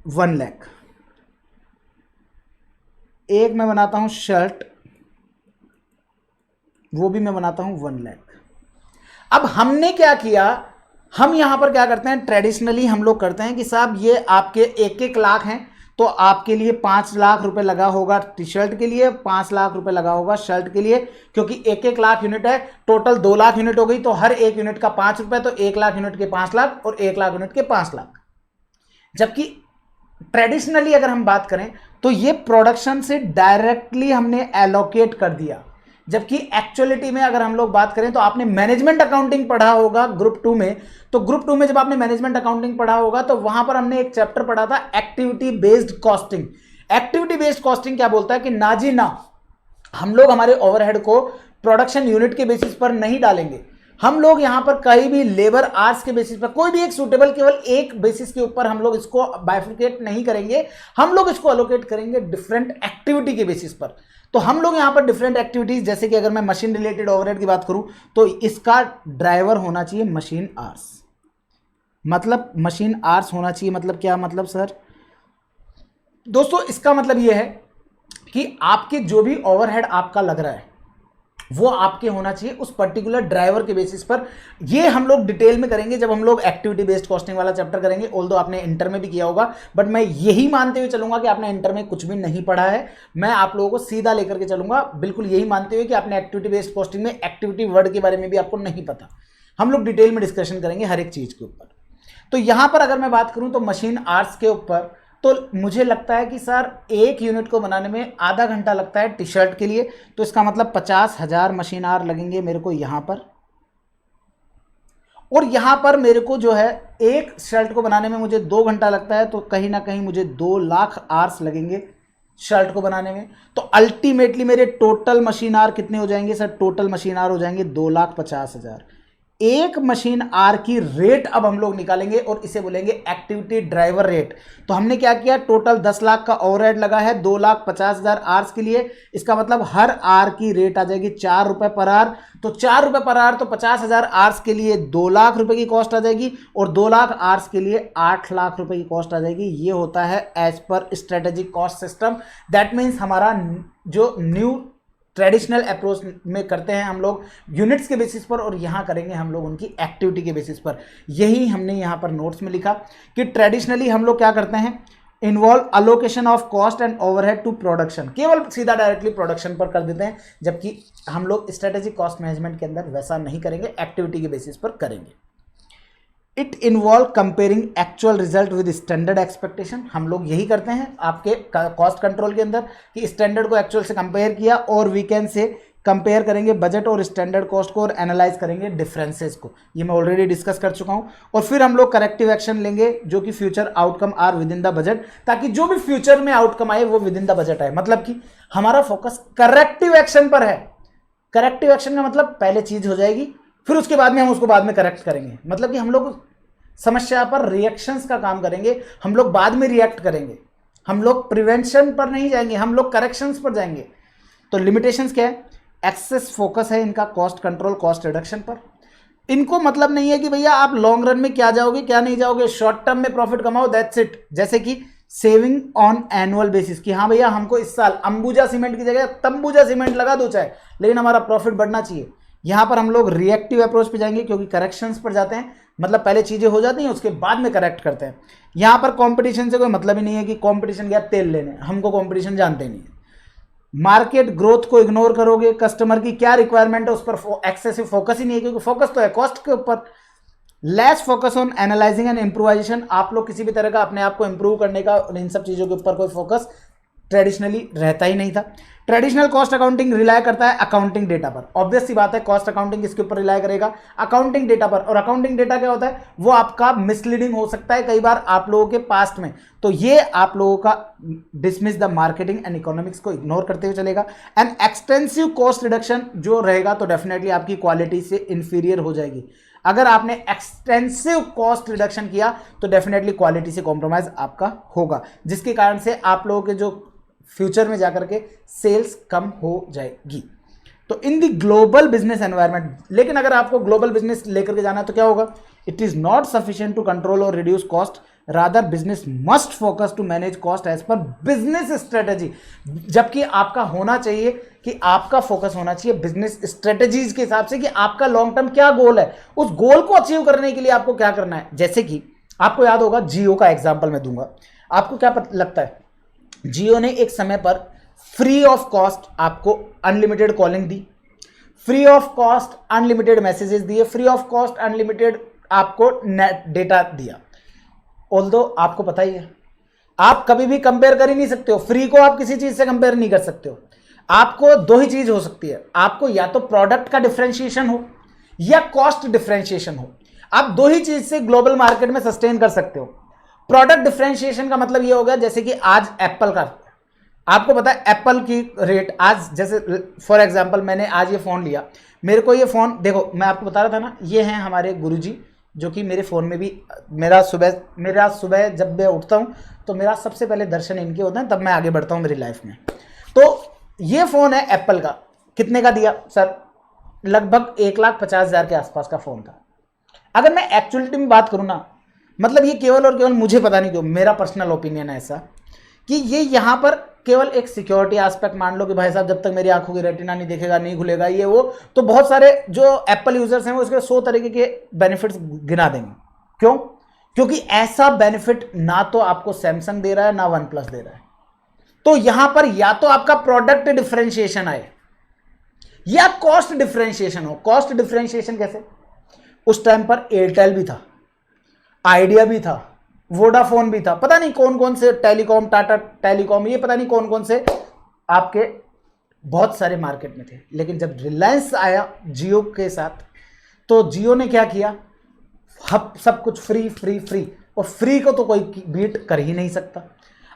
Speaker 1: 1 लाख। एक मैं बनाता हूं शर्ट, वो भी मैं बनाता हूं 1 लाख। अब हमने क्या किया, हम यहां पर क्या करते हैं, ट्रेडिशनली हम लोग करते हैं कि साहब ये आपके 1-1 लाख हैं, तो आपके लिए 5 लाख रुपए लगा होगा टी शर्ट के लिए, 5 लाख रुपए लगा होगा शर्ट के लिए, क्योंकि 1-1 लाख यूनिट है, टोटल 2 लाख यूनिट हो गई, तो हर एक यूनिट का 5 रुपए, तो 1 लाख यूनिट के 5 लाख और 1 लाख यूनिट के 5 लाख। जबकि ट्रेडिशनली अगर हम बात करें तो ये प्रोडक्शन से डायरेक्टली हमने एलोकेट कर दिया। जबकि एक्चुअलिटी में अगर हम लोग बात करें तो आपने मैनेजमेंट अकाउंटिंग पढ़ा होगा ग्रुप 2 में, तो ग्रुप 2 में जब आपने मैनेजमेंट अकाउंटिंग पढ़ा होगा तो वहां पर हमने एक चैप्टर पढ़ा था activity based costing. Activity based costing क्या बोलता है कि ना जी ना, हम लोग हमारे ओवरहेड को प्रोडक्शन यूनिट के बेसिस पर नहीं डालेंगे, हम लोग यहां पर कहीं भी लेबर आवर्स के बेसिस पर, कोई भी एक सूटेबल केवल एक बेसिस के ऊपर हम लोग इसको बाइफिकेट नहीं करेंगे, हम लोग इसको अलोकेट करेंगे डिफरेंट एक्टिविटी के बेसिस पर। तो हम लोग यहां पर डिफरेंट एक्टिविटीज, जैसे कि अगर मैं मशीन रिलेटेड ओवरहेड की बात करूं तो इसका ड्राइवर होना चाहिए मशीन आवर्स। मतलब मशीन आवर्स होना चाहिए, मतलब क्या मतलब सर? दोस्तों इसका मतलब यह है कि आपके जो भी ओवरहेड आपका लग रहा है वो आपके होना चाहिए उस पर्टिकुलर ड्राइवर के बेसिस पर। ये हम लोग डिटेल में करेंगे जब हम लोग एक्टिविटी बेस्ड कॉस्टिंग वाला चैप्टर करेंगे। ऑल्दो आपने इंटर में भी किया होगा, बट मैं यही मानते हुए चलूंगा कि आपने इंटर में कुछ भी नहीं पढ़ा है, मैं आप लोगों को सीधा लेकर के चलूंगा, बिल्कुल यही मानते हुए कि आपने एक्टिविटी बेस्ड कॉस्टिंग में एक्टिविटी वर्ड के बारे में भी आपको नहीं पता। हम लोग डिटेल में डिस्कशन करेंगे हर एक चीज के ऊपर। तो यहां पर अगर मैं बात करूं तो मशीन आवर्स के ऊपर, तो मुझे लगता है कि सर एक यूनिट को बनाने में आधा घंटा लगता है टी शर्ट के लिए, तो इसका मतलब 50,000 मशीन आवर लगेंगे मेरे को यहां पर। और यहां पर मेरे को जो है एक शर्ट को बनाने में मुझे 2 घंटा लगता है, तो कहीं ना कहीं मुझे 2 लाख आवर्स लगेंगे शर्ट को बनाने में। तो अल्टीमेटली मेरे टोटल मशीन आवर कितने हो जाएंगे सर? टोटल मशीन आवर हो जाएंगे 2,50,000। एक मशीन आर की रेट अब हम लोग निकालेंगे और इसे बोलेंगे एक्टिविटी ड्राइवर रेट। तो हमने क्या किया, टोटल 10 लाख का ओवरहेड लगा है 2,50,000 आवर्स के लिए, इसका मतलब हर आर की रेट आ जाएगी 4 रुपए पर आर। तो 4 रुपए पर आर, तो 50,000 आवर्स के लिए 2 लाख रुपए की कॉस्ट आ जाएगी, और 2 लाख आवर्स के लिए 8 लाख रुपए की कॉस्ट आ जाएगी। ये होता है as per strategic cost system. That means हमारा जो न्यू ट्रेडिशनल अप्रोच में करते हैं हम लोग यूनिट्स के बेसिस पर, और यहाँ करेंगे हम लोग उनकी एक्टिविटी के बेसिस पर। यही हमने यहाँ पर नोट्स में लिखा कि ट्रेडिशनली हम लोग क्या करते हैं, involve allocation of cost and overhead to production, केवल सीधा डायरेक्टली प्रोडक्शन पर कर देते हैं, जबकि हम लोग स्ट्रेटेजिक कॉस्ट मैनेजमेंट के अंदर वैसा नहीं करेंगे, एक्टिविटी के बेसिस पर करेंगे। It involve comparing actual result with standard expectation, हम लोग यही करते हैं आपके कॉस्ट कंट्रोल के अंदर कि स्टैंडर्ड को एक्चुअल से कंपेयर किया, और वीकेंड से कंपेयर करेंगे बजट और स्टैंडर्ड कॉस्ट को, और एनालाइज करेंगे डिफरेंसेस को। ये मैं ऑलरेडी डिस्कस कर चुका हूं। और फिर हम लोग करेक्टिव एक्शन लेंगे जो कि future outcome are within the budget, ताकि जो भी फ्यूचर में आउटकम आए वो विद इन द बजट आए। मतलब कि हमारा फोकस करेक्टिव एक्शन पर है। करेक्टिव एक्शन का मतलब पहले चीज हो जाएगी, फिर उसके बाद में हम उसको बाद में करेक्ट करेंगे। मतलब कि हम लोग समस्या पर रिएक्शंस का काम करेंगे, हम लोग बाद में रिएक्ट करेंगे, हम लोग प्रिवेंशन पर नहीं जाएंगे, हम लोग करेक्शंस पर जाएंगे। तो लिमिटेशंस क्या है, एक्सेस फोकस है इनका कॉस्ट कंट्रोल कॉस्ट रिडक्शन पर। इनको मतलब नहीं है कि भैया आप लॉन्ग रन में क्या जाओगे क्या नहीं जाओगे, शॉर्ट टर्म में प्रॉफिट कमाओ, दैट्स इट। जैसे कि सेविंग ऑन एनुअल बेसिस कि हाँ भैया हमको इस साल अंबुजा सीमेंट की जगह तंबुजा सीमेंट लगा दो चाहे, लेकिन हमारा प्रॉफिट बढ़ना चाहिए। यहां पर हम लोग रिएक्टिव अप्रोच पे जाएंगे क्योंकि करेक्शंस पर जाते हैं, मतलब पहले चीजें हो जाती हैं उसके बाद में करेक्ट करते हैं। यहां पर कंपटीशन से कोई मतलब ही नहीं है कि कंपटीशन गया तेल लेने, हमको कंपटीशन जानते नहीं है। मार्केट ग्रोथ को इग्नोर करोगे, कस्टमर की क्या रिक्वायरमेंट है उस पर एक्सेसिव फोकस ही नहीं है, क्योंकि फोकस तो है कॉस्ट के ऊपर। Less focus on analysing and improvisation, आप लोग किसी भी तरह का अपने आप को इंप्रूव करने का इन सब चीजों के ऊपर कोई फोकस ट्रेडिशनली रहता ही नहीं था। ट्रेडिशनल कॉस्ट अकाउंटिंग रिलाय करता है अकाउंटिंग डेटा पर। ऑब्वियस सी बात है, कॉस्ट अकाउंटिंग किसके ऊपर रिलाय करेगा? अकाउंटिंग डेटा पर। और अकाउंटिंग डेटा क्या होता है? वो आपका मिसलीडिंग हो सकता है कई बार आप लोगों के पास्ट में, तो ये आप लोगों का dismiss the marketing and economics को इग्नोर करते हुए चलेगा। एंड एक्सटेंसिव कॉस्ट रिडक्शन जो रहेगा तो डेफिनेटली आपकी क्वालिटी से इंफीरियर हो जाएगी। अगर आपने एक्सटेंसिव कॉस्ट रिडक्शन किया तो डेफिनेटली क्वालिटी से कॉम्प्रोमाइज आपका होगा, जिसके कारण से आप लोगों के जो फ्यूचर में जाकर के सेल्स कम हो जाएगी। तो इन दी ग्लोबल बिजनेस एनवायरनमेंट, लेकिन अगर आपको ग्लोबल बिजनेस लेकर के जाना है तो क्या होगा? It is not sufficient to control और reduce cost, rather business must focus to manage cost as per business strategy. जबकि आपका होना चाहिए कि आपका फोकस होना चाहिए बिजनेस स्ट्रेटेजीज के हिसाब से कि आपका लॉन्ग टर्म क्या गोल है, उस गोल को अचीव करने के लिए आपको क्या करना है। जैसे कि आपको याद होगा, जियो का एग्जाम्पल मैं दूंगा। आपको क्या लगता है? जियो ने एक समय पर फ्री ऑफ कॉस्ट आपको unlimited calling the, free of cost unlimited messages दिए, फ्री ऑफ कॉस्ट अनलिमिटेड आपको नेट डेटा दिया। ऑल्दो आपको पता ही है, आप कभी भी कंपेयर कर ही नहीं सकते हो, फ्री को आप किसी चीज से कंपेयर नहीं कर सकते हो। आपको दो ही चीज हो सकती है, आपको या तो प्रोडक्ट का डिफरेंशिएशन हो या कॉस्ट डिफरेंशिएशन हो। आप दो ही चीज से ग्लोबल मार्केट में सस्टेन कर सकते हो। प्रोडक्ट डिफरेंशिएशन का मतलब ये हो गया, जैसे कि आज एप्पल का, आपको पता है एप्पल की रेट आज, जैसे फॉर एग्जांपल मैंने आज ये फ़ोन लिया, मेरे को ये फ़ोन देखो, मैं आपको बता रहा था ना, ये हैं हमारे गुरुजी जो कि मेरे फ़ोन में भी मेरा सुबह जब मैं उठता हूँ तो मेरा सबसे पहले दर्शन इनके होते हैं, तब मैं आगे बढ़ता हूँ मेरी लाइफ में। तो ये फ़ोन है एप्पल का, कितने का दिया सर? लगभग 1,50,000 के आसपास का फ़ोन था। अगर मैं एक्चुअलिटी में बात करूँ ना, मतलब ये केवल और केवल मुझे पता नहीं क्यों, मेरा पर्सनल ओपिनियन है ऐसा कि ये यहाँ पर केवल एक सिक्योरिटी एस्पेक्ट मान लो कि भाई साहब जब तक मेरी आंखों की रेटिना नहीं दिखेगा, नहीं खुलेगा ये वो, तो बहुत सारे जो एप्पल यूजर्स हैं वो इसके 100 तरीके के बेनिफिट्स गिना देंगे। क्यों? क्योंकि ऐसा बेनिफिट ना तो आपको सैमसंग दे रहा है ना वन प्लस दे रहा है। तो यहां पर या तो आपका प्रोडक्ट डिफरेंशिएशन आए या कॉस्ट डिफरेंशिएशन हो। कॉस्ट डिफरेंशिएशन कैसे? उस टाइम पर एयरटेल भी था, आइडिया भी था, वोडाफोन भी था, पता नहीं कौन कौन से टेलीकॉम, टाटा टेलीकॉम, ये पता नहीं कौन कौन से आपके बहुत सारे मार्केट में थे। लेकिन जब रिलायंस आया जियो के साथ, तो जियो ने क्या किया? सब कुछ फ्री फ्री फ्री, और फ्री को तो कोई बीट कर ही नहीं सकता।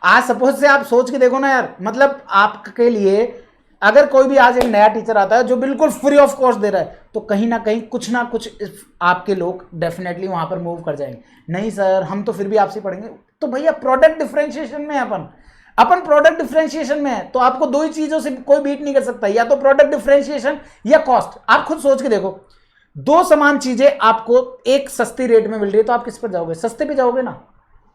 Speaker 1: आज सपोज से आप सोच के देखो ना यार, मतलब आपके लिए अगर कोई भी आज एक नया टीचर आता है जो बिल्कुल फ्री ऑफ कॉस्ट दे रहा है, तो कहीं ना कुछ आपके लोग डेफिनेटली वहां पर मूव कर जाएंगे। नहीं सर, हम तो फिर भी आपसे पढ़ेंगे। तो भैया प्रोडक्ट डिफरेंशिएशन में अपन प्रोडक्ट डिफरेंशिएशन में है, तो आपको दो ही चीजों से कोई बीट नहीं कर सकता, या तो प्रोडक्ट डिफरेंशिएशन या कॉस्ट। आप खुद सोच के देखो, दो समान चीजें आपको एक सस्ती रेट में मिल रही है, तो आप किस पर जाओगे? सस्ते पे जाओगे ना।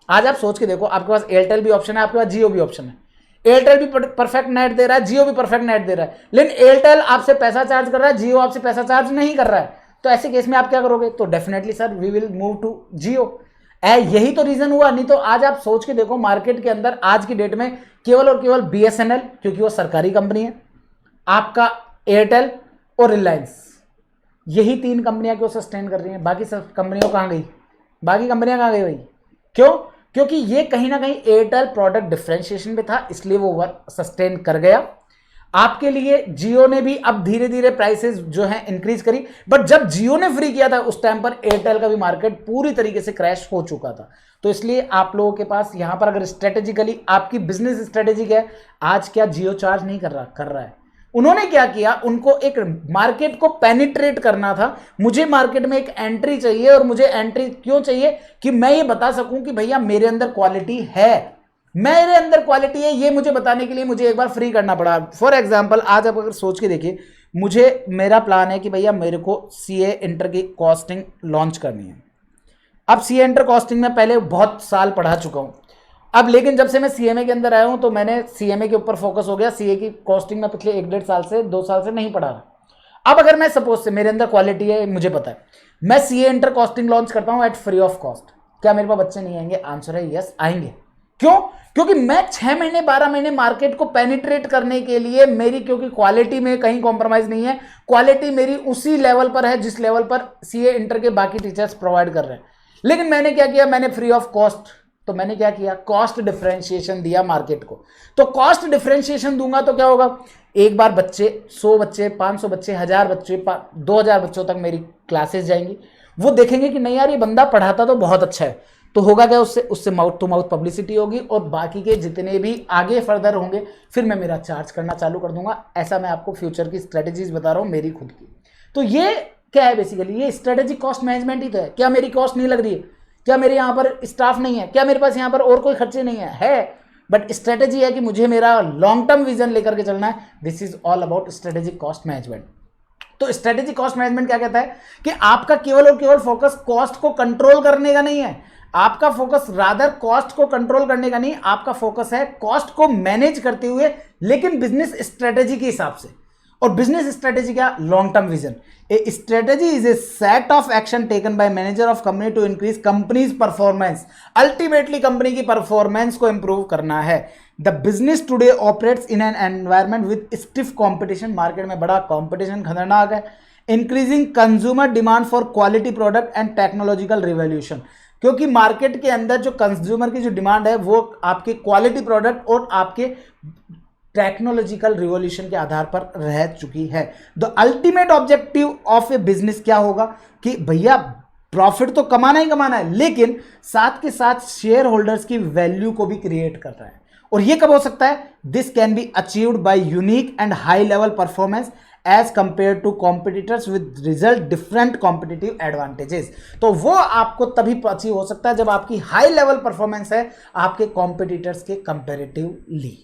Speaker 1: आज आप सोच के देखो, आपके पास एयरटेल भी ऑप्शन है, आपके पास जियो भी ऑप्शन है। एयरटेल भी परफेक्ट नेट दे रहा है, जियो भी परफेक्ट नेट दे रहा है, लेकिन एयरटेल आपसे पैसा चार्ज कर रहा है, जियो आपसे पैसा चार्ज नहीं कर रहा है। तो ऐसे केस में आप क्या करोगे? तो definitely sir we will move to Jio. यही तो रीजन हुआ। नहीं तो आज आप सोच के देखो, मार्केट के अंदर आज की डेट में केवल और केवल बीएसएनएल, क्योंकि वो सरकारी कंपनी है, आपका एयरटेल और रिलायंस, यही तीन कंपनियां क्यों सस्टेन कर रही हैं? बाकी सब कंपनियों कहाँ गई? बाकी कंपनियां कहाँ गई भाई? क्यों? क्योंकि ये कहीं ना कहीं एयरटेल प्रोडक्ट डिफरेंशिएशन पे था, इसलिए वो वर्क सस्टेन कर गया। आपके लिए जियो ने भी अब धीरे धीरे प्राइसेस जो है इंक्रीज करी, बट जब जियो ने फ्री किया था उस टाइम पर एयरटेल का भी मार्केट पूरी तरीके से क्रैश हो चुका था। तो इसलिए आप लोगों के पास यहां पर अगर स्ट्रेटेजिकली आपकी बिजनेस स्ट्रेटेजी क्या है, आज क्या जियो चार्ज नहीं कर रहा है। उन्होंने क्या किया? उनको एक मार्केट को पेनिट्रेट करना था। मुझे मार्केट में एक एंट्री चाहिए, और मुझे एंट्री क्यों चाहिए? कि मैं ये बता सकूं कि भैया मेरे अंदर क्वालिटी है, मेरे अंदर क्वालिटी है। ये मुझे बताने के लिए मुझे एक बार फ्री करना पड़ा। फॉर एग्जांपल आज आप अगर सोच के देखिए, मेरा प्लान है कि भैया मेरे को सीए इंटर की कॉस्टिंग लॉन्च करनी है। अब सीए इंटर कॉस्टिंग में पहले बहुत साल पढ़ा चुका हूं, अब लेकिन जब से मैं सीएमए के अंदर आया हूं तो मैंने सीएमए के ऊपर फोकस हो गया। सीए की कॉस्टिंग में पिछले 1-1.5 साल से 2 साल से नहीं पढ़ा रहा। अब अगर मैं सपोज से मेरे अंदर क्वालिटी है, मुझे पता है, मैं सीए इंटर कॉस्टिंग लॉन्च करता हूं एट फ्री ऑफ कॉस्ट, क्या मेरे पास बच्चे नहीं आएंगे? आंसर है यस, आएंगे। क्यों? क्योंकि मैं 6 महीने 12 महीने मार्केट को पेनिट्रेट करने के लिए मेरी, क्योंकि क्वालिटी में कहीं कॉम्प्रोमाइज नहीं है, क्वालिटी मेरी उसी लेवल पर है जिस लेवल पर सीए इंटर के बाकी टीचर्स प्रोवाइड कर रहे हैं। लेकिन मैंने क्या किया? मैंने फ्री ऑफ कॉस्ट तो मैंने क्या किया, कॉस्ट डिफरेंशिएशन दिया मार्केट को। तो कॉस्ट डिफरेंशिएशन दूंगा तो क्या होगा, एक बार बच्चे 100 बच्चे 500 बच्चे 1000 बच्चे 2000 बच्चों तक मेरी क्लासेस जाएंगी, वो देखेंगे कि नहीं यार ये बंदा पढ़ाता तो बहुत अच्छा है, तो होगा क्या, उससे उससे माउथ टू माउथ पब्लिसिटी होगी और बाकी के जितने भी आगे फर्दर होंगे फिर मैं मेरा चार्ज करना चालू कर दूंगा। ऐसा मैं आपको फ्यूचर की स्ट्रेटेजीज बता रहा हूँ मेरी खुद की। तो ये क्या है बेसिकली, ये स्ट्रेटेजिक कॉस्ट मैनेजमेंट ही तो है। क्या मेरी कॉस्ट नहीं लग रही है, क्या मेरे यहाँ पर स्टाफ नहीं है, क्या मेरे पास यहाँ पर और कोई खर्चे नहीं है बट स्ट्रेटेजी है कि मुझे मेरा लॉन्ग टर्म विजन लेकर के चलना है। This is all about strategic cost management. तो स्ट्रेटेजिक कॉस्ट मैनेजमेंट क्या कहता है कि आपका केवल और केवल फोकस कॉस्ट को कंट्रोल करने का नहीं है, आपका फोकस रादर कॉस्ट को कंट्रोल करने का नहीं, आपका फोकस है कॉस्ट को मैनेज करते हुए लेकिन बिजनेस स्ट्रेटेजी के हिसाब से। और बिजनेस स्ट्रेटेजी क्या, long term vision. A strategy is a set of action taken by manager of company to increase company's performance. Ultimately company की परफॉर्मेंस को इंप्रूव करना है। The business today operates in an environment with stiff competition, market में बड़ा कंपटीशन खतरनाक है। Increasing consumer demand for quality product and technological revolution, क्योंकि मार्केट के अंदर जो कंज्यूमर की जो डिमांड है वो आपके क्वालिटी प्रोडक्ट और आपके टेक्नोलॉजिकल रिवॉल्यूशन के आधार पर रह चुकी है। The ultimate objective of a business क्या होगा कि भैया प्रॉफिट तो कमाना ही कमाना है, लेकिन साथ के साथ शेयर होल्डर्स की वैल्यू को भी क्रिएट कर रहा है। और ये कब हो सकता है, this can be achieved by unique and high level performance as compare to competitors with result different competitive advantages. तो वो आपको तभी अचीव हो सकता है जब आपकी हाई लेवल परफॉर्मेंस है आपके कॉम्पिटिटर्स के कंपेरेटिवली।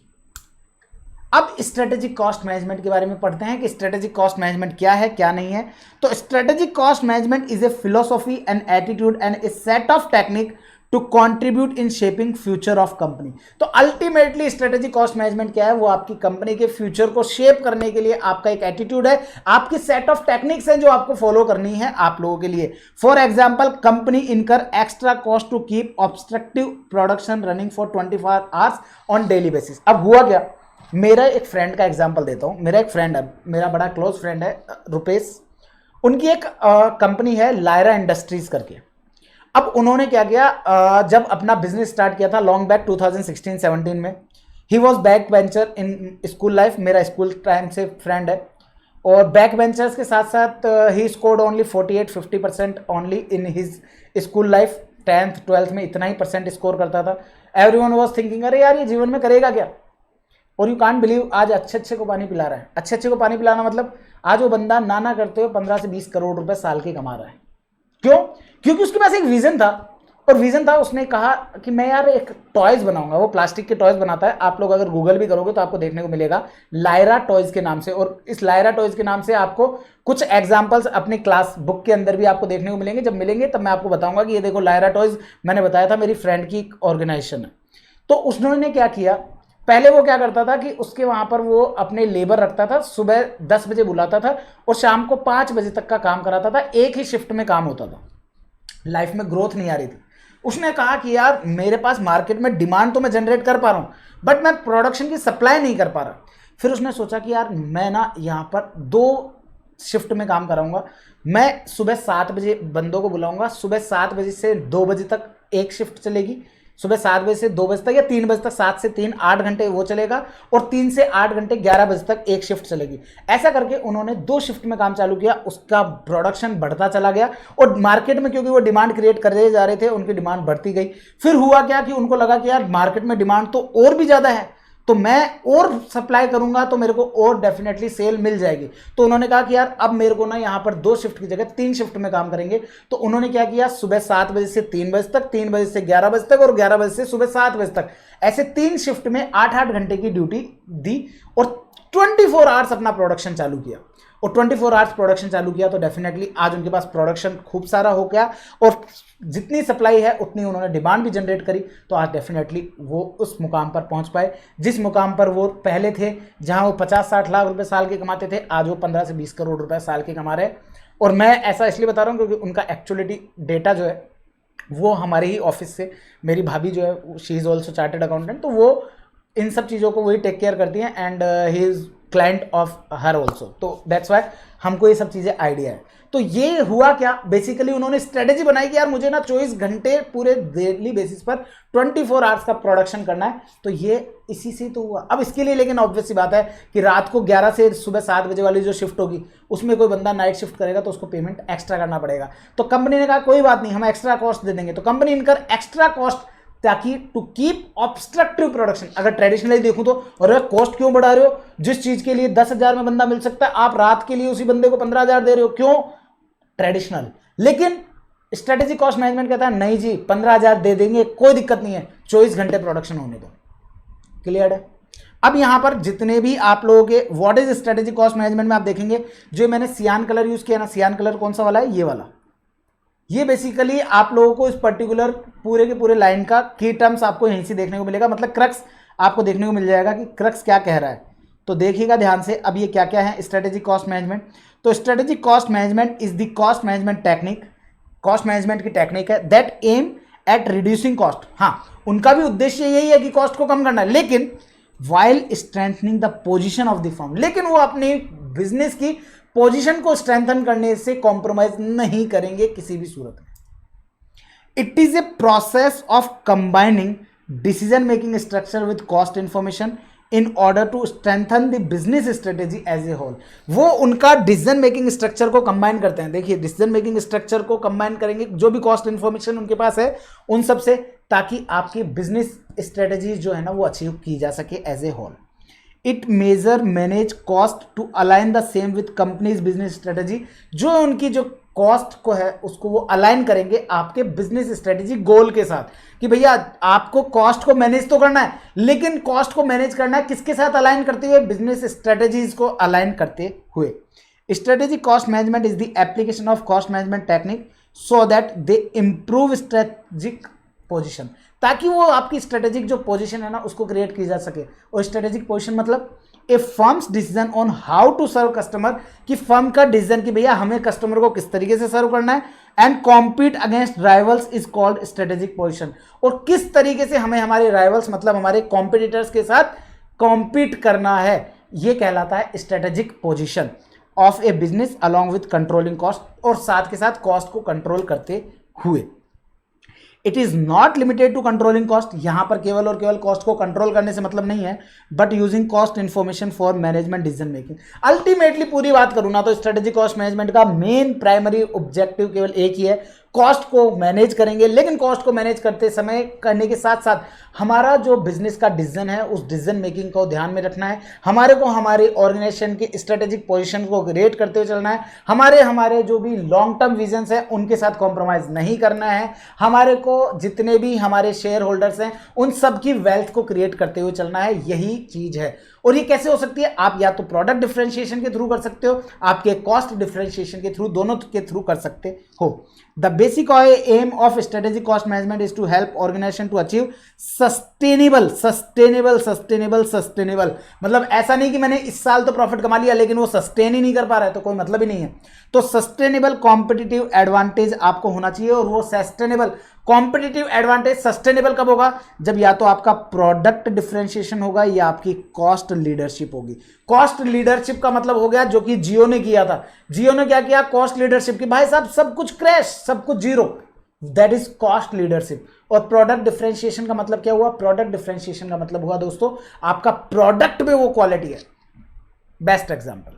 Speaker 1: अब स्ट्रेटेजिक कॉस्ट मैनेजमेंट के बारे में पढ़ते हैं कि स्ट्रेटेजिक कॉस्ट मैनेजमेंट क्या है क्या नहीं है। तो strategic cost management is a philosophy and attitude and a set of technique to contribute in shaping future of company. तो अल्टीमेटली स्ट्रेटेजिक कॉस्ट मैनेजमेंट क्या है, वो आपकी कंपनी के फ्यूचर को शेप करने के लिए आपका एक एटीट्यूड है, आपकी सेट ऑफ टेक्निक्स हैं जो आपको फॉलो करनी है आप लोगों के लिए। For example, company incur extra cost to keep obstructive production running for 24 hours on daily basis. अब हुआ क्या, मेरा एक फ्रेंड का एग्जांपल देता हूं। मेरा एक फ्रेंड है, मेरा बड़ा क्लोज फ्रेंड है रुपेश, उनकी एक कंपनी है लायरा इंडस्ट्रीज करके। अब उन्होंने क्या किया, जब अपना बिजनेस स्टार्ट किया था लॉन्ग बैक 2016-17 में, he was back venture in school life, मेरा स्कूल टाइम से फ्रेंड है। और बैक वेंचर्स के साथ साथ he scored only 48-50% only in his school life. 10th 12th में इतना ही परसेंट स्कोर करता था। एवरीवन वाज थिंकिंग अरे यार ये जीवन में करेगा क्या, और यू कांट बिलीव आज अच्छे अच्छे को पानी पिला रहा है। अच्छे अच्छे को पानी पिलाना मतलब आज वो बंदा नाना करते हुए 15 से 20 करोड़ रुपए साल के कमा रहा है। क्यों, क्योंकि उसके पास एक विजन था, और विजन था उसने कहा कि मैं यार एक टॉयज बनाऊंगा। वो प्लास्टिक के टॉयज बनाता है, आप लोग अगर गूगल भी करोगे तो आपको देखने को मिलेगा लायरा टॉयज के नाम से। और इस लायरा टॉयज के नाम से आपको कुछ एग्जांपल्स अपनी क्लास बुक के अंदर भी आपको देखने को मिलेंगे। जब मिलेंगे तब मैं आपको बताऊंगा कि ये देखो लायरा टॉयज, मैंने बताया था मेरी फ्रेंड की ऑर्गेनाइजेशन है। तो उसने क्या किया, पहले वो क्या करता था कि उसके वहां पर वो अपने लेबर रखता था, सुबह 10 बजे बुलाता था और शाम को 5 बजे तक का काम कराता था। एक ही शिफ्ट में काम होता था, लाइफ में ग्रोथ नहीं आ रही थी। उसने कहा कि यार मेरे पास मार्केट में डिमांड तो मैं जनरेट कर पा रहा हूं, बट मैं प्रोडक्शन की सप्लाई नहीं कर पा रहा। फिर उसने सोचा कि यार मैं ना यहाँ पर 2 शिफ्ट में काम कराऊंगा। मैं सुबह 7 बजे बंदों को बुलाऊंगा, सुबह 7 बजे से 2 बजे तक एक शिफ्ट चलेगी, सुबह 7 बजे से 2 बजे तक या 3 बजे तक, 7 से 3 8 घंटे वो चलेगा, और 3 से 8 घंटे 11 बजे तक एक शिफ्ट चलेगी। ऐसा करके उन्होंने 2 शिफ्ट में काम चालू किया। उसका प्रोडक्शन बढ़ता चला गया और मार्केट में क्योंकि वो डिमांड क्रिएट कर जा रहे थे, उनकी डिमांड बढ़ती गई। फिर हुआ क्या कि उनको लगा कि यार मार्केट में डिमांड तो और भी ज़्यादा है, तो मैं और सप्लाई करूंगा तो मेरे को और डेफिनेटली सेल मिल जाएगी। तो उन्होंने कहा कि यार अब मेरे को ना यहाँ पर 2 शिफ्ट की जगह 3 शिफ्ट में काम करेंगे। तो उन्होंने क्या किया, सुबह 7 बजे से 3 बजे तक, 3 बजे से 11 बजे तक, और 11 बजे से सुबह 7 बजे तक, ऐसे 3 शिफ्ट में 8-8 घंटे की ड्यूटी दी और 24 आवर्स अपना प्रोडक्शन चालू किया। और 24 आवर्स प्रोडक्शन चालू किया तो डेफिनेटली आज उनके पास प्रोडक्शन खूब सारा हो गया, और जितनी सप्लाई है उतनी उन्होंने डिमांड भी जनरेट करी। तो आज डेफिनेटली वो उस मुकाम पर पहुंच पाए जिस मुकाम पर वो पहले थे, जहां वो 50-60 लाख रुपए साल के कमाते थे, आज वो 15 से 20 करोड़ रुपए साल के कमा रहे हैं। और मैं ऐसा इसलिए बता रहा हूं क्योंकि उनका एक्चुअलिटी डेटा जो है वो हमारे ही ऑफिस से, मेरी भाभी जो है she is also chartered accountant, तो वो इन सब चीज़ों को वही टेक केयर करती हैं। And he is client of her also. तो दैट्स वाई हमको ये सब चीज़ें आइडिया है। तो ये हुआ क्या, बेसिकली उन्होंने स्ट्रेटेजी बनाई कि यार मुझे ना 24 घंटे पूरे डेली बेसिस पर 24 आवर्स का प्रोडक्शन करना है। तो ये इसी से तो हुआ। अब इसके लिए लेकिन ऑब्वियस सी बात है कि रात को 11 से सुबह 7 बजे वाली जो शिफ्ट होगी उसमें कोई बंदा नाइट शिफ्ट करेगा तो उसको पेमेंट एक्स्ट्रा करना पड़ेगा। तो कंपनी ने कहा कोई बात नहीं, हम एक्स्ट्रा कॉस्ट दे देंगे। तो कंपनी इनकर एक्स्ट्रा कॉस्ट ताकि टू कीप ऑब्स्ट्रक्टिव प्रोडक्शन। अगर ट्रेडिशनली देखूं तो अरे कॉस्ट क्यों बढ़ा रहे हो, जिस चीज के लिए 10,000 में बंदा मिल सकता है आप रात के लिए उसी बंदे को 15,000 दे रहे हो, क्यों? ट्रेडिशनल। लेकिन स्ट्रेटेजी कॉस्ट मैनेजमेंट कहता है नहीं जी 15,000 दे देंगे, कोई दिक्कत नहीं है, 24 घंटे प्रोडक्शन होने दो। क्लियर है? अब यहां पर जितने भी आप लोगों के what is strategy cost management में आप देखेंगे, जो मैंने सियान कलर यूज किया ना, सियान कलर कौन सा वाला है, ये वाला। ये बेसिकली आप लोगों को इस पर्टिकुलर पूरे के पूरे लाइन का की टर्म्स आपको यहीं से देखने को मिलेगा, मतलब क्रक्स आपको देखने को मिल जाएगा कि क्रक्स क्या कह रहा है। तो देखिएगा ध्यान से। अब ये क्या क्या है स्ट्रेटेजी कॉस्ट मैनेजमेंट। तो strategy cost management is the cost management technique, cost management की टेक्निक है that aim at reducing cost. हाँ, उनका भी उद्देश्य यही है कि कॉस्ट को कम करना है, लेकिन while strengthening the position of the firm. लेकिन वो अपनी बिजनेस की पोजीशन को स्ट्रेंथन करने से कॉम्प्रोमाइज नहीं करेंगे किसी भी सूरत में। It is a process of combining decision making structure with cost information in order to strengthen the business strategy as a whole. वो उनका डिसीजन मेकिंग स्ट्रक्चर को कंबाइन करते हैं। देखिए डिसीजन मेकिंग स्ट्रक्चर को कंबाइन करेंगे जो भी कॉस्ट इंफॉर्मेशन उनके पास है उन सब से, ताकि आपकी बिजनेस स्ट्रेटेजी जो है ना वो अचीव की जा सके as a whole. It measure manage cost to align the same with company's business strategy. जो उनकी जो कॉस्ट को है उसको वो अलाइन करेंगे आपके बिजनेस स्ट्रेटेजी गोल के साथ, कि भैया आपको कॉस्ट को मैनेज तो करना है, लेकिन कॉस्ट को मैनेज करना है किसके साथ अलाइन करते हुए, बिजनेस स्ट्रेटेजीज को अलाइन करते हुए। Strategy cost management is the application of cost management technique so that they improve strategic position, ताकि वो आपकी स्ट्रेटेजिक जो पोजीशन है ना उसको क्रिएट की जा सके। और स्ट्रेटेजिक पोजीशन मतलब a firm's decision on how to serve customer, कि फर्म का डिसीजन कि भैया हमें कस्टमर को किस तरीके से सर्व करना है, and compete against rivals is called strategic position. और किस तरीके से हमें हमारे राइवल्स मतलब हमारे कॉम्पिटिटर्स के साथ कॉम्पीट करना है, ये कहलाता है strategic position of a business along with controlling cost, और साथ के साथ कॉस्ट को कंट्रोल करते हुए। It is not limited to controlling cost, यहां पर केवल और केवल कॉस्ट को कंट्रोल करने से मतलब नहीं है, but using cost information for management decision making. Ultimately पूरी बात करूं ना तो स्ट्रेटेजी कॉस्ट मैनेजमेंट का मेन प्राइमरी ऑब्जेक्टिव केवल एक ही है, कॉस्ट को मैनेज करेंगे। लेकिन कॉस्ट को मैनेज करते समय करने के साथ साथ हमारा जो बिजनेस का डिसीजन है उस डिसीजन मेकिंग को ध्यान में रखना है, हमारे को हमारे ऑर्गेनाइजेशन की स्ट्रेटेजिक पोजीशन को रेट करते हुए चलना है, हमारे जो भी लॉन्ग टर्म विजन्स हैं उनके साथ कॉम्प्रोमाइज नहीं करना है, हमारे को जितने भी हमारे शेयर होल्डर्स हैं उन सब की वेल्थ को क्रिएट करते हुए चलना है, यही चीज है। और ये कैसे हो सकती है, आप या तो प्रोडक्ट डिफरेंशिएशन के थ्रू कर सकते हो, आपके कॉस्ट डिफरेंशिएशन के थ्रू, दोनों के थ्रू कर सकते हो। The basic aim of strategic cost management is to help organization to achieve sustainable, मतलब ऐसा नहीं कि मैंने इस साल तो प्रॉफिट कमा लिया लेकिन वो सस्टेन ही नहीं कर पा रहा है तो कोई मतलब ही नहीं है। तो सस्टेनेबल कॉम्पिटिटिव एडवांटेज आपको होना चाहिए, और वो सस्टेनेबल कॉम्पिटिटिव एडवांटेज सस्टेनेबल कब होगा, जब या तो आपका प्रोडक्ट डिफरेंशिएशन होगा या आपकी कॉस्ट लीडरशिप होगी। कॉस्ट लीडरशिप का मतलब हो गया जो कि जियो ने किया था। जियो ने क्या किया, कॉस्ट लीडरशिप की, भाई साहब सब कुछ क्रैश, सब कुछ zero, that is cost leadership. और प्रोडक्ट डिफरेंशिएशन का मतलब क्या हुआ, प्रोडक्ट डिफरेंशिएशन का मतलब हुआ दोस्तों आपका प्रोडक्ट में वो क्वालिटी है। Best example,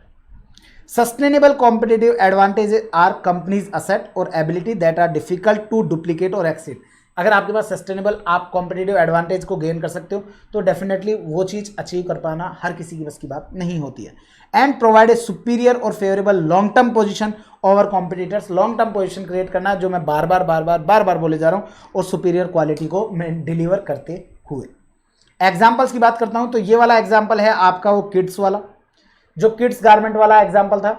Speaker 1: sustainable competitive advantage are companies asset और ability that are difficult to duplicate और एक्सीड। अगर आपके पास सस्टेनेबल आप कॉम्पिटिटिव एडवांटेज को गेन कर सकते हो तो डेफिनेटली वो चीज़ अचीव कर पाना हर किसी की बस की बात नहीं होती है। एंड प्रोवाइड ए सुपीरियर और favourable long term position over competitors, long term position create करना जो मैं बार बार बोले जा रहा हूँ, और सुपीरियर क्वालिटी को मैं डिलीवर करते हुए। एग्जाम्पल्स की बात करता हूँ तो ये वाला एग्जाम्पल है आपका वो किड्स वाला, जो किड्स गारमेंट वाला एग्जाम्पल था।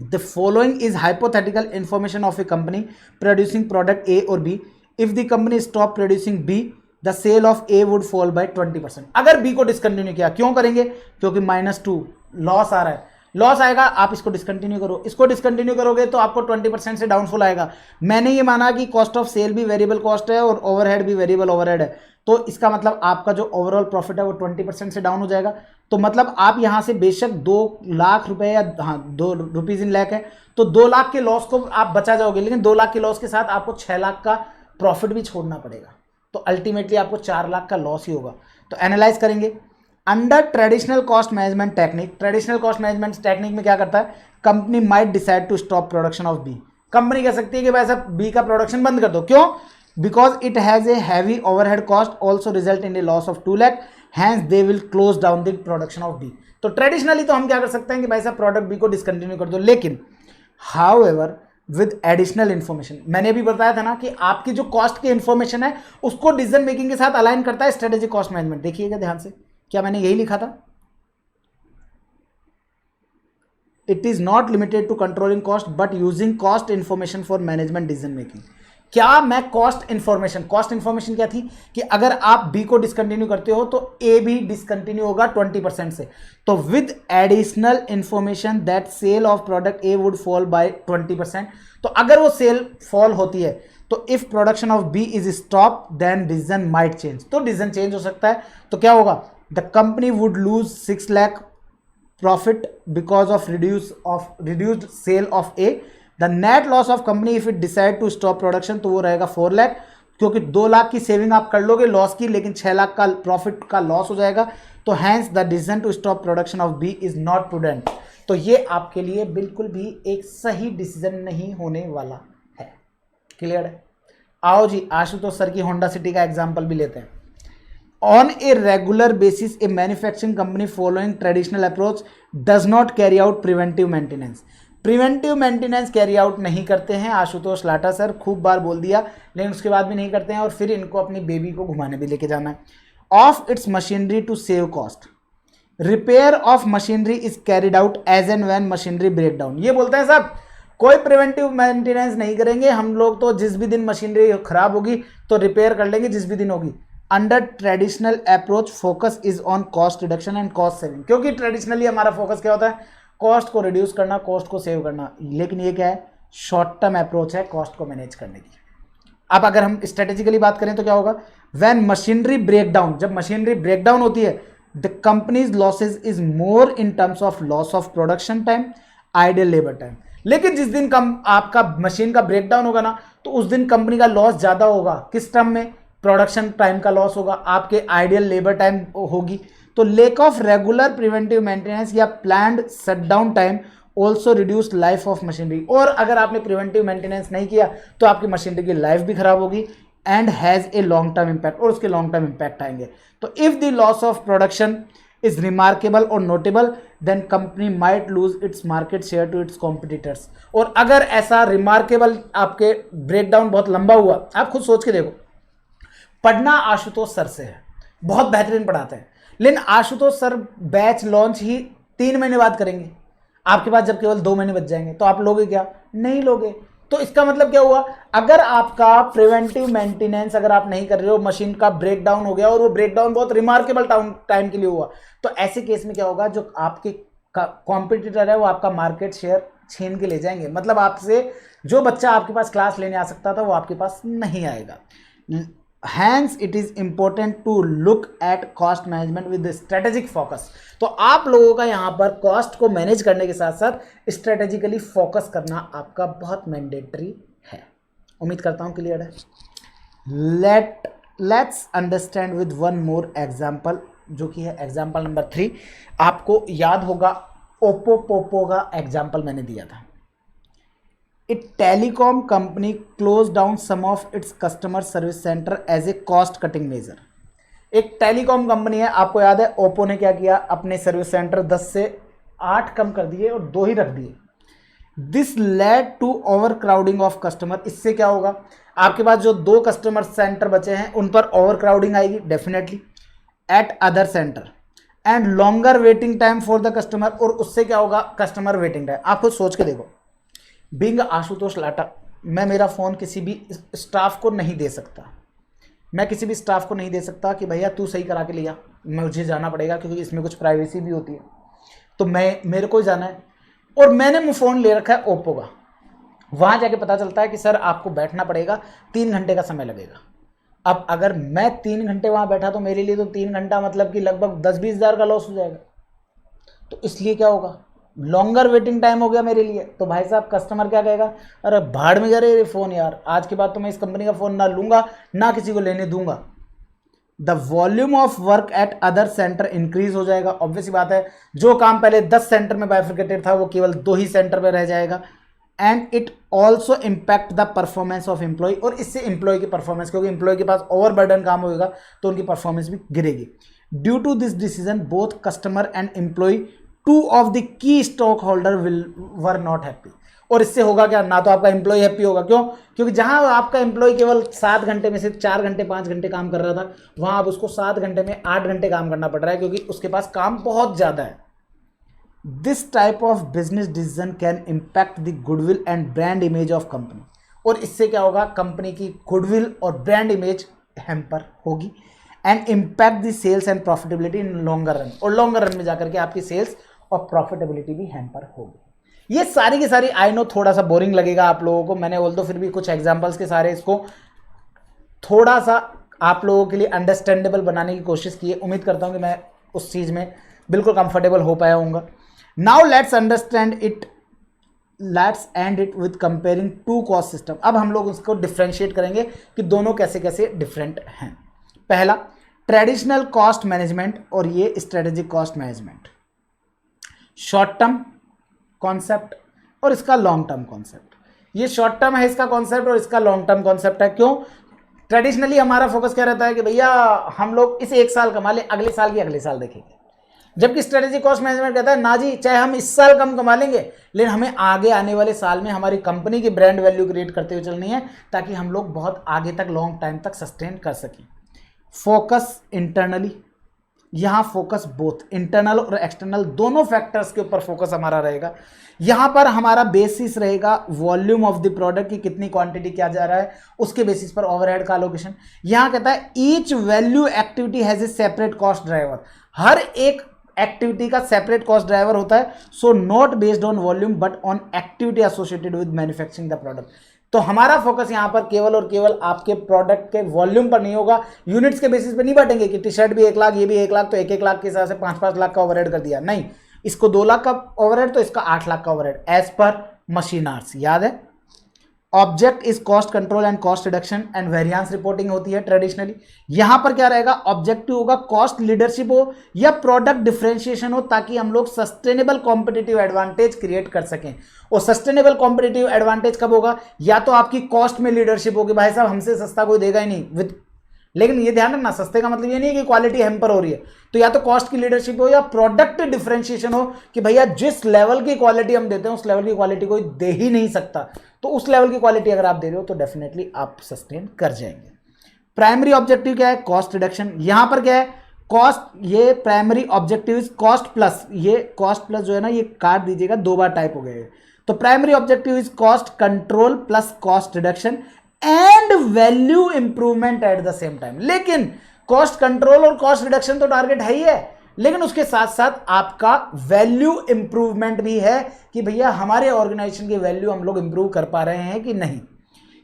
Speaker 1: The following is hypothetical information of a company producing product A और B. If the company stop producing B the sale of A would fall by 20%। अगर बी को डिसकंटिन्यू किया, क्यों करेंगे, क्योंकि -2 लॉस आ रहा है, लॉस आएगा, आप इसको डिसकंटिन्यू करो, इसको डिसकंटिन्यू करोगे तो आपको 20% से डाउनफॉल आएगा। मैंने ये माना कि कॉस्ट ऑफ सेल भी वेरिएबल कॉस्ट है और ओवरहेड भी वेरिएबल ओवरहेड है, तो इसका मतलब आपका जो ओवरऑल प्रॉफिट है वो 20% से डाउन हो जाएगा। तो मतलब आप यहाँ से बेशक 2 लाख रुपए या हाँ 2 रुपीज इन लैख है तो 2 लाख के लॉस को आप बचा जाओगे, लेकिन 2 लाख के लॉस के साथ आपको 6 लाख का प्रॉफिट भी छोड़ना पड़ेगा, तो अल्टीमेटली आपको 4 लाख का लॉस ही होगा। तो एनालाइज करेंगे under traditional cost management technique. Traditional cost management technique में क्या करता है, company might decide to stop production of B. Company कह सकती है कि भाई साहब बी का प्रोडक्शन बंद कर दो, क्यों, because it has a heavy overhead cost also result in a loss of 2 lakh, hence they will close down the production of B. तो ट्रेडिशनली तो हम क्या कर सकते हैं कि भाई साहब प्रोडक्ट बी को डिसकंटिन्यू कर दो, लेकिन हाउएवर विद एडिशनल इन्फॉर्मेशन, मैंने भी बताया था ना कि आपकी जो कॉस्ट की इन्फॉर्मेशन है उसको डिसीजन मेकिंग के साथ अलाइन करता है स्ट्रेटेजिक कॉस्ट मैनेजमेंट। देखिएगा ध्यान से, क्या मैंने यही लिखा था, it is not limited to controlling cost but using cost information for management decision making. क्या मैं कॉस्ट इन्फॉर्मेशन क्या थी कि अगर आप बी को डिसकंटिन्यू करते हो तो ए भी डिसकंटिन्यू होगा 20% से, तो with additional information that sale of product A would fall by 20%। तो अगर वो सेल फॉल होती है तो if production of B is stop then decision might change, तो डिसीजन चेंज हो सकता है। तो क्या होगा, the company would lose 6 lakh profit because of reduced sale of A. The net loss of company if it decide to stop production, तो वो रहेगा 4 लाख, क्योंकि 2 लाख की सेविंग आप कर लोगे लॉस की, लेकिन 6 लाख का प्रॉफिट का लॉस हो जाएगा। तो hence the decision to stop production of B is not prudent. तो ये आपके लिए बिल्कुल भी एक सही डिसीजन नहीं होने वाला है। क्लियर है? आओ जी आशुतोष सर की होंडा सिटी का एग्जाम्पल भी लेते हैं। On a regular basis A manufacturing company following traditional approach does not carry out preventive maintenance. Preventive maintenance carry out नहीं करते हैं आशुतोष लाटा सर, खूब बार बोल दिया, लेकिन उसके बाद भी नहीं करते हैं, और फिर इनको अपनी बेबी को घुमाने भी लेके जाना है। Of its machinery to save cost, repair of machinery is carried out as and when machinery break down. ये बोलते हैं साहब कोई प्रिवेंटिव मेंटेनेंस नहीं करेंगे हम लोग, तो जिस भी दिन मशीनरी खराब होगी तो रिपेयर कर लेंगे जिस भी दिन होगी। Under traditional approach focus is on cost reduction and cost saving, क्योंकि ट्रेडिशनली हमारा फोकस क्या होता है, कॉस्ट को रिड्यूस करना, कॉस्ट को सेव करना, लेकिन ये क्या है, शॉर्ट टर्म अप्रोच है कॉस्ट को मैनेज करने की। अब अगर हम स्ट्रेटेजिकली बात करें तो क्या होगा, व्हेन मशीनरी ब्रेक डाउन, जब मशीनरी ब्रेक डाउन होती है, the companies losses is more in terms of loss of production time, ideal labour time. लेकिन जिस दिन आपका मशीन का ब्रेक डाउन होगा ना, तो उस दिन कंपनी का लॉस ज्यादा होगा, किस टर्म में, प्रोडक्शन टाइम का लॉस होगा, आपके आइडियल लेबर टाइम होगी। तो lack of regular preventive maintenance या planned shutdown time also reduce life of machinery. और अगर आपने प्रिवेंटिव मेंटेनेंस नहीं किया तो आपकी मशीनरी की लाइफ भी खराब होगी and has a long term impact, और उसके लॉन्ग टर्म इंपैक्ट आएंगे। तो if the loss of production is remarkable और notable then company might lose its market share to its competitors. और अगर ऐसा रिमार्केबल आपके ब्रेकडाउन बहुत लंबा हुआ, आप खुद सोच के देखो, पढ़ना आशुतोष सर से है, बहुत बेहतरीन पढ़ाते हैं, लेकिन आशुतोष सर बैच लॉन्च ही 3 महीने बाद करेंगे, आपके पास जब केवल 2 महीने बच जाएंगे, तो आप लोगे क्या, नहीं लोगे। तो इसका मतलब क्या हुआ, अगर आपका प्रिवेंटिव मेंटेनेंस अगर आप नहीं कर रहे हो, मशीन का ब्रेक डाउन हो गया और वो ब्रेक डाउन बहुत रिमार्केबल टाइम के लिए हुआ, तो ऐसे केस में क्या होगा, जो आपके कॉम्पिटिटर है वो आपका मार्केट शेयर छीन के ले जाएंगे। मतलब आपसे जो बच्चा आपके पास क्लास लेने आ सकता था वो आपके पास नहीं आएगा। Hence it is important to look at cost management with strategic focus। तो आप लोगों का यहाँ पर कॉस्ट को मैनेज करने के साथ साथ स्ट्रेटेजिकली फोकस करना आपका बहुत मैंडेटरी है। उम्मीद करता हूँ क्लियर है। Let's understand with one more example, जो कि है एग्जाम्पल नंबर 3। आपको याद होगा ओप्पो पोपो का एग्जाम्पल मैंने दिया था। A telecom company closed down some of its customer service center as a cost cutting measure। एक टेलीकॉम कंपनी है, आपको याद है ओप्पो ने क्या किया, अपने सर्विस सेंटर 10 से 8 कम कर दिए और 2 ही रख दिए। This led to over crowding of customer. इससे क्या होगा, आपके पास जो 2 कस्टमर सेंटर बचे हैं उन पर ओवर क्राउडिंग आएगी definitely eight other centre and longer waiting time for the customer. और उससे क्या होगा, कस्टमर वेटिंग टाइम। आप खुद सोच के देखो, बिंग आशुतोष लाटा, मैं मेरा फ़ोन किसी भी स्टाफ को नहीं दे सकता, मैं किसी भी स्टाफ को नहीं दे सकता कि भैया तू सही करा के लिया, मुझे जाना पड़ेगा क्योंकि इसमें कुछ प्राइवेसी भी होती है, तो मेरे को जाना है। और मैंने फ़ोन ले रखा है ओप्पो का, वहाँ जाके पता चलता है कि सर आपको बैठना पड़ेगा, 3 घंटे का समय लगेगा। अब अगर मैं 3 घंटे वहाँ बैठा तो मेरे लिए तो 3 घंटा मतलब कि लगभग 10-20 हज़ार का लॉस हो जाएगा। तो इसलिए क्या होगा, लॉन्गर वेटिंग टाइम हो गया मेरे लिए। तो भाई साहब कस्टमर क्या कहेगा, अरे भाड़ में जा रहे फ़ोन यार, आज के बाद तो मैं इस कंपनी का फ़ोन ना लूँगा ना किसी को लेने दूंगा। The volume of work at other centre increase हो जाएगा, ऑब्वियस बात है, जो काम पहले 10 सेंटर में बाइफिकेटेड था वो केवल 2 ही सेंटर में रह जाएगा। And it also impact the performance of employee, और इससे एम्प्लॉय की परफॉर्मेंस, क्योंकि एम्प्लॉय के पास ओवरबर्डन काम होगा तो उनकी परफॉर्मेंस भी गिरेगी। Due to this decision both customer and employee, two of the key stock holder were not happy. और इससे होगा क्या, ना तो आपका एम्प्लॉय हैप्पी होगा, क्यों, क्योंकि जहां आपका एम्प्लॉय केवल 7 घंटे में से 4 घंटे 5 घंटे काम कर रहा था, वहां अब उसको 7 घंटे में 8 घंटे काम करना पड़ रहा है, क्योंकि उसके पास काम बहुत ज़्यादा है। This type of business decision can impact the goodwill and brand image of company, और इससे क्या होगा, कंपनी की गुडविल और ब्रांड इमेज हैम्पर होगी। And impact the sales and profitability in longer run, और लॉन्गर रन में जाकर के आपकी सेल्स और प्रॉफिटेबिलिटी भी हैम्पर होगी। ये सारी की सारी, आई नो थोड़ा सा बोरिंग लगेगा आप लोगों को, मैंने बोल तो फिर भी कुछ एग्जांपल्स के सारे इसको थोड़ा सा आप लोगों के लिए अंडरस्टैंडेबल बनाने की कोशिश की है। उम्मीद करता हूं कि मैं उस चीज़ में बिल्कुल कंफर्टेबल हो पाया हूँगा। Now let's understand it, let's end it with comparing to cost system. अब हम लोग उसको डिफ्रेंशिएट करेंगे कि दोनों कैसे कैसे डिफरेंट हैं। पहला, ट्रेडिशनल कॉस्ट मैनेजमेंट और ये strategic cost management, short term concept और इसका लॉन्ग टर्म कॉन्सेप्ट। ये शॉर्ट टर्म है इसका कॉन्सेप्ट और इसका लॉन्ग टर्म कॉन्सेप्ट है। क्यों, ट्रेडिशनली हमारा फोकस क्या रहता है कि भैया हम लोग इस एक साल कमा लें, अगले साल की अगले साल देखेंगे। जबकि स्ट्रेटेजिक कॉस्ट मैनेजमेंट कहता है ना जी, चाहे हम इस साल कम कमा लेंगे लेकिन हमें आगे आने वाले साल में हमारी कंपनी की ब्रांड वैल्यू क्रिएट करते हुए चलनी है, ताकि हम लोग बहुत आगे तक लॉन्ग टाइम तक सस्टेन कर सकें। फोकस इंटरनली, यहाँ फोकस बोथ इंटरनल और एक्सटर्नल दोनों फैक्टर्स के ऊपर फोकस हमारा रहेगा। यहाँ पर हमारा बेसिस रहेगा वॉल्यूम ऑफ द प्रोडक्ट की कितनी क्वांटिटी क्या जा रहा है, उसके बेसिस पर ओवरहेड का एलोकेशन। यहाँ कहता है each value activity has a separate cost driver, हर एक एक्टिविटी का सेपरेट कॉस्ट ड्राइवर होता है। So not based on volume but on activity associated with manufacturing the product. तो हमारा फोकस यहाँ पर केवल और केवल आपके प्रोडक्ट के वॉल्यूम पर नहीं होगा, यूनिट्स के बेसिस पे नहीं बांटेंगे कि टी शर्ट भी 1 लाख ये भी 1 लाख, तो 1-1 लाख के हिसाब से 5-5 लाख का ओवरहेड कर दिया, नहीं, इसको 2 लाख का ओवरहेड तो इसका 8 लाख का overhead as per machine hours. याद है, object is cost control and cost reduction and variance reporting होती है ट्रेडिशनली। यहां पर क्या रहेगा, ऑब्जेक्टिव होगा कॉस्ट लीडरशिप हो या प्रोडक्ट डिफरेंशिएशन हो, ताकि हम लोग सस्टेनेबल कॉम्पिटिटिव एडवांटेज क्रिएट कर सकें। और सस्टेनेबल कॉम्पिटिटिव एडवांटेज कब होगा, या तो आपकी कॉस्ट में लीडरशिप होगी, भाई साहब हमसे सस्ता कोई देगा ही नहीं विद, लेकिन ये ध्यान रखना, सस्ते का मतलब ये नहीं है कि क्वालिटी हैम्पर हो रही है, तो या तो कॉस्ट की लीडरशिप हो या प्रोडक्ट डिफरेंशिएशन हो कि भैया जिस लेवल की क्वालिटी हम देते हैं उस लेवल की क्वालिटी कोई दे ही नहीं सकता, तो उस लेवल की क्वालिटी अगर आप दे रहे हो तो डेफिनेटली आप सस्टेन कर जाएंगे। प्राइमरी ऑब्जेक्टिव क्या है, कॉस्ट रिडक्शन। यहां पर क्या है, कॉस्ट, ये प्राइमरी ऑब्जेक्टिव कॉस्ट प्लस, ये कॉस्ट प्लस जो है ना ये काट दीजिएगा, 2 बार टाइप हो गए। तो primary objective is cost control plus cost reduction and value improvement eight the same time. लेकिन कॉस्ट कंट्रोल और कॉस्ट रिडक्शन तो टारगेट है ही है, लेकिन उसके साथ साथ आपका वैल्यू इंप्रूवमेंट भी है कि भैया हमारे ऑर्गेनाइजेशन की वैल्यू हम लोग इंप्रूव कर पा रहे हैं कि नहीं।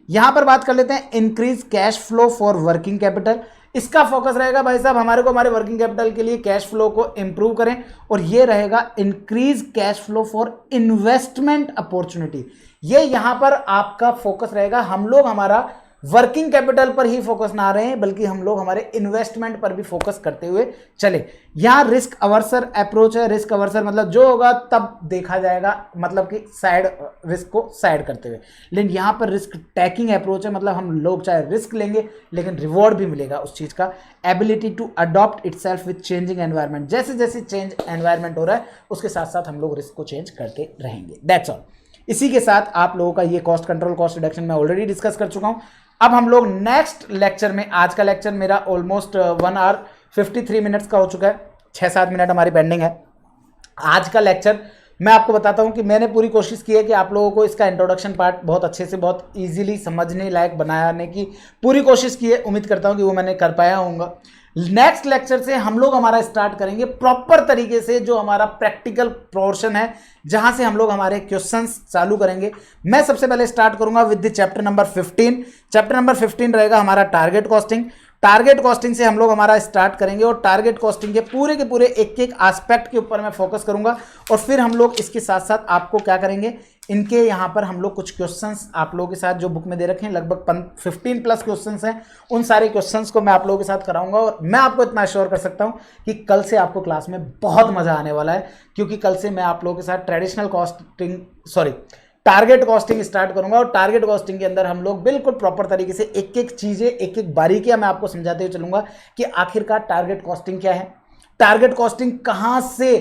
Speaker 1: यहां पर बात कर लेते हैं increase cash flow for working capital. इसका फोकस रहेगा भाई साहब हमारे को हमारे वर्किंग कैपिटल के लिए कैश फ्लो को इंप्रूव करें, और ये रहेगा increase cash flow for investment opportunity. ये यहां पर आपका फोकस रहेगा, हम लोग हमारा वर्किंग कैपिटल पर ही फोकस ना रहे हैं बल्कि हम लोग हमारे इन्वेस्टमेंट पर भी फोकस करते हुए चले। यहां रिस्क अवर्सर अप्रोच है, रिस्क अवर्सर मतलब जो होगा तब देखा जाएगा, मतलब कि साइड रिस्क को साइड करते हुए। लेकिन यहां पर रिस्क टेकिंग अप्रोच है, मतलब हम लोग चाहे रिस्क लेंगे लेकिन रिवॉर्ड भी मिलेगा उस चीज का। Ability to adopt itself with changing environment, जैसे जैसे चेंज एनवायरनमेंट हो रहा है उसके साथ साथ हम लोग रिस्क को चेंज करते रहेंगे। That's all. इसी के साथ आप लोगों का ये कॉस्ट कंट्रोल कॉस्ट रिडक्शन मैं ऑलरेडी डिस्कस कर चुका हूं। अब हम लोग नेक्स्ट लेक्चर में, आज का लेक्चर मेरा ऑलमोस्ट 1 आवर 53 मिनट्स का हो चुका है, 6-7 मिनट हमारी पेंडिंग है। आज का लेक्चर मैं आपको बताता हूं कि मैंने पूरी कोशिश की है कि आप लोगों को इसका इंट्रोडक्शन पार्ट बहुत अच्छे से बहुत इजीली समझने लायक बनाने की पूरी कोशिश की है। उम्मीद करता हूं कि वो मैंने कर पाया होऊंगा। नेक्स्ट लेक्चर से हम लोग हमारा स्टार्ट करेंगे प्रॉपर तरीके से, जो हमारा प्रैक्टिकल पोर्शन है जहां से हम लोग हमारे क्वेश्चंस चालू करेंगे। मैं सबसे पहले स्टार्ट करूंगा with the chapter number 15। Chapter number 15 रहेगा हमारा टारगेट कॉस्टिंग। टारगेट कॉस्टिंग से हम लोग हमारा स्टार्ट करेंगे और टारगेट कॉस्टिंग के पूरे एक एक एस्पेक्ट के ऊपर मैं फोकस करूंगा और फिर हम लोग इसके साथ साथ आपको क्या करेंगे, इनके यहाँ पर हम लोग कुछ क्वेश्चंस आप लोगों के साथ जो बुक में दे रखे हैं, लगभग 15 प्लस क्वेश्चंस हैं, उन सारे क्वेश्चंस को मैं आप लोगों के साथ कराऊंगा। और मैं आपको इतना अश्योर कर सकता हूँ कि कल से आपको क्लास में बहुत मजा आने वाला है, क्योंकि कल से मैं आप लोगों के साथ टारगेट कॉस्टिंग स्टार्ट करूंगा। और टारगेट कॉस्टिंग के अंदर हम लोग बिल्कुल प्रॉपर तरीके से एक एक चीजें, एक एक बारीकियां मैं आपको समझाते हुए चलूंगा कि आखिरकार टारगेट कॉस्टिंग क्या है, टारगेट कॉस्टिंग कहां से,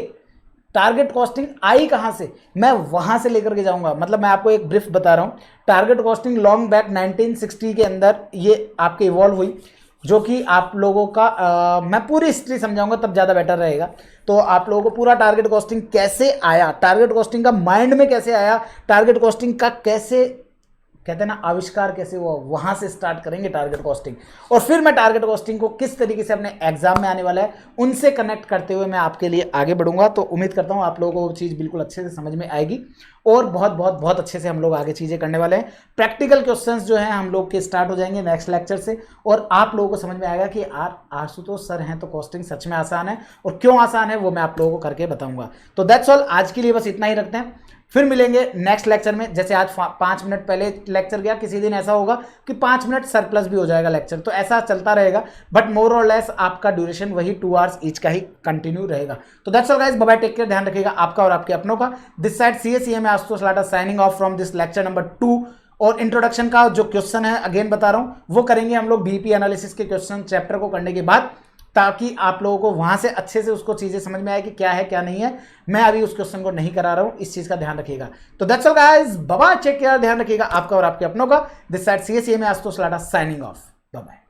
Speaker 1: टारगेट कॉस्टिंग आई कहां से, मैं वहां से लेकर के जाऊंगा। मतलब मैं आपको एक ब्रीफ बता रहा हूं, टारगेट कॉस्टिंग लॉन्ग बैक 1960 के अंदर ये आपके इवॉल्व हुई, जो कि आप लोगों का मैं पूरी हिस्ट्री समझाऊंगा तब ज़्यादा बेटर रहेगा। तो आप लोगों को पूरा टारगेट कॉस्टिंग कैसे आया, टारगेट कॉस्टिंग का माइंड में कैसे आया, टारगेट कॉस्टिंग का कैसे कहते हैं ना आविष्कार कैसे हुआ, वहां से स्टार्ट करेंगे टारगेट कॉस्टिंग। और फिर मैं टारगेट कॉस्टिंग को किस तरीके से अपने एग्जाम में आने वाला है उनसे कनेक्ट करते हुए मैं आपके लिए आगे बढ़ूंगा। तो उम्मीद करता हूं आप लोगों को वो चीज़ बिल्कुल अच्छे से समझ में आएगी और बहुत अच्छे से हम लोग आगे चीज़ें करने वाले हैं। प्रैक्टिकल क्वेश्चंस जो हैं हम लोग के स्टार्ट हो जाएंगे नेक्स्ट लेक्चर से और आप लोगों को समझ में आएगा कि आशुतोष सर हैं तो कॉस्टिंग सच में आसान है, और क्यों आसान है वो मैं आप लोगों को करके बताऊंगा। तो दैट्स ऑल, आज के लिए बस इतना ही रखते हैं, फिर मिलेंगे नेक्स्ट लेक्चर में। जैसे आज 5 मिनट पहले लेक्चर गया, किसी दिन ऐसा होगा कि 5 मिनट सरप्लस भी हो जाएगा लेक्चर, तो ऐसा चलता रहेगा, बट मोर और लेस आपका ड्यूरेशन वही 2 आवर्स ईच का ही कंटिन्यू रहेगा। तो that's all guys, bye bye, take care, ध्यान रखिएगा आपका और आपके अपनों का। This side CA Ashutosh Lata signing off from this lecture number 2। और इंट्रोडक्शन का जो क्वेश्चन है अगेन बता रहा हूं वो करेंगे हम लोग बीपी एनालिसिस के क्वेश्चन चैप्टर को करने के बाद, ताकि आप लोगों को वहां से अच्छे से उसको चीजें समझ में आए कि क्या है क्या नहीं है। मैं अभी उस क्वेश्चन को नहीं करा रहा हूं, इस चीज का ध्यान रखिएगा। तो that's all guys, bye bye, take care, ध्यान रखिएगा आपका और आपके अपनों का। This side CA Ashutosh Lata signing off, bye bye.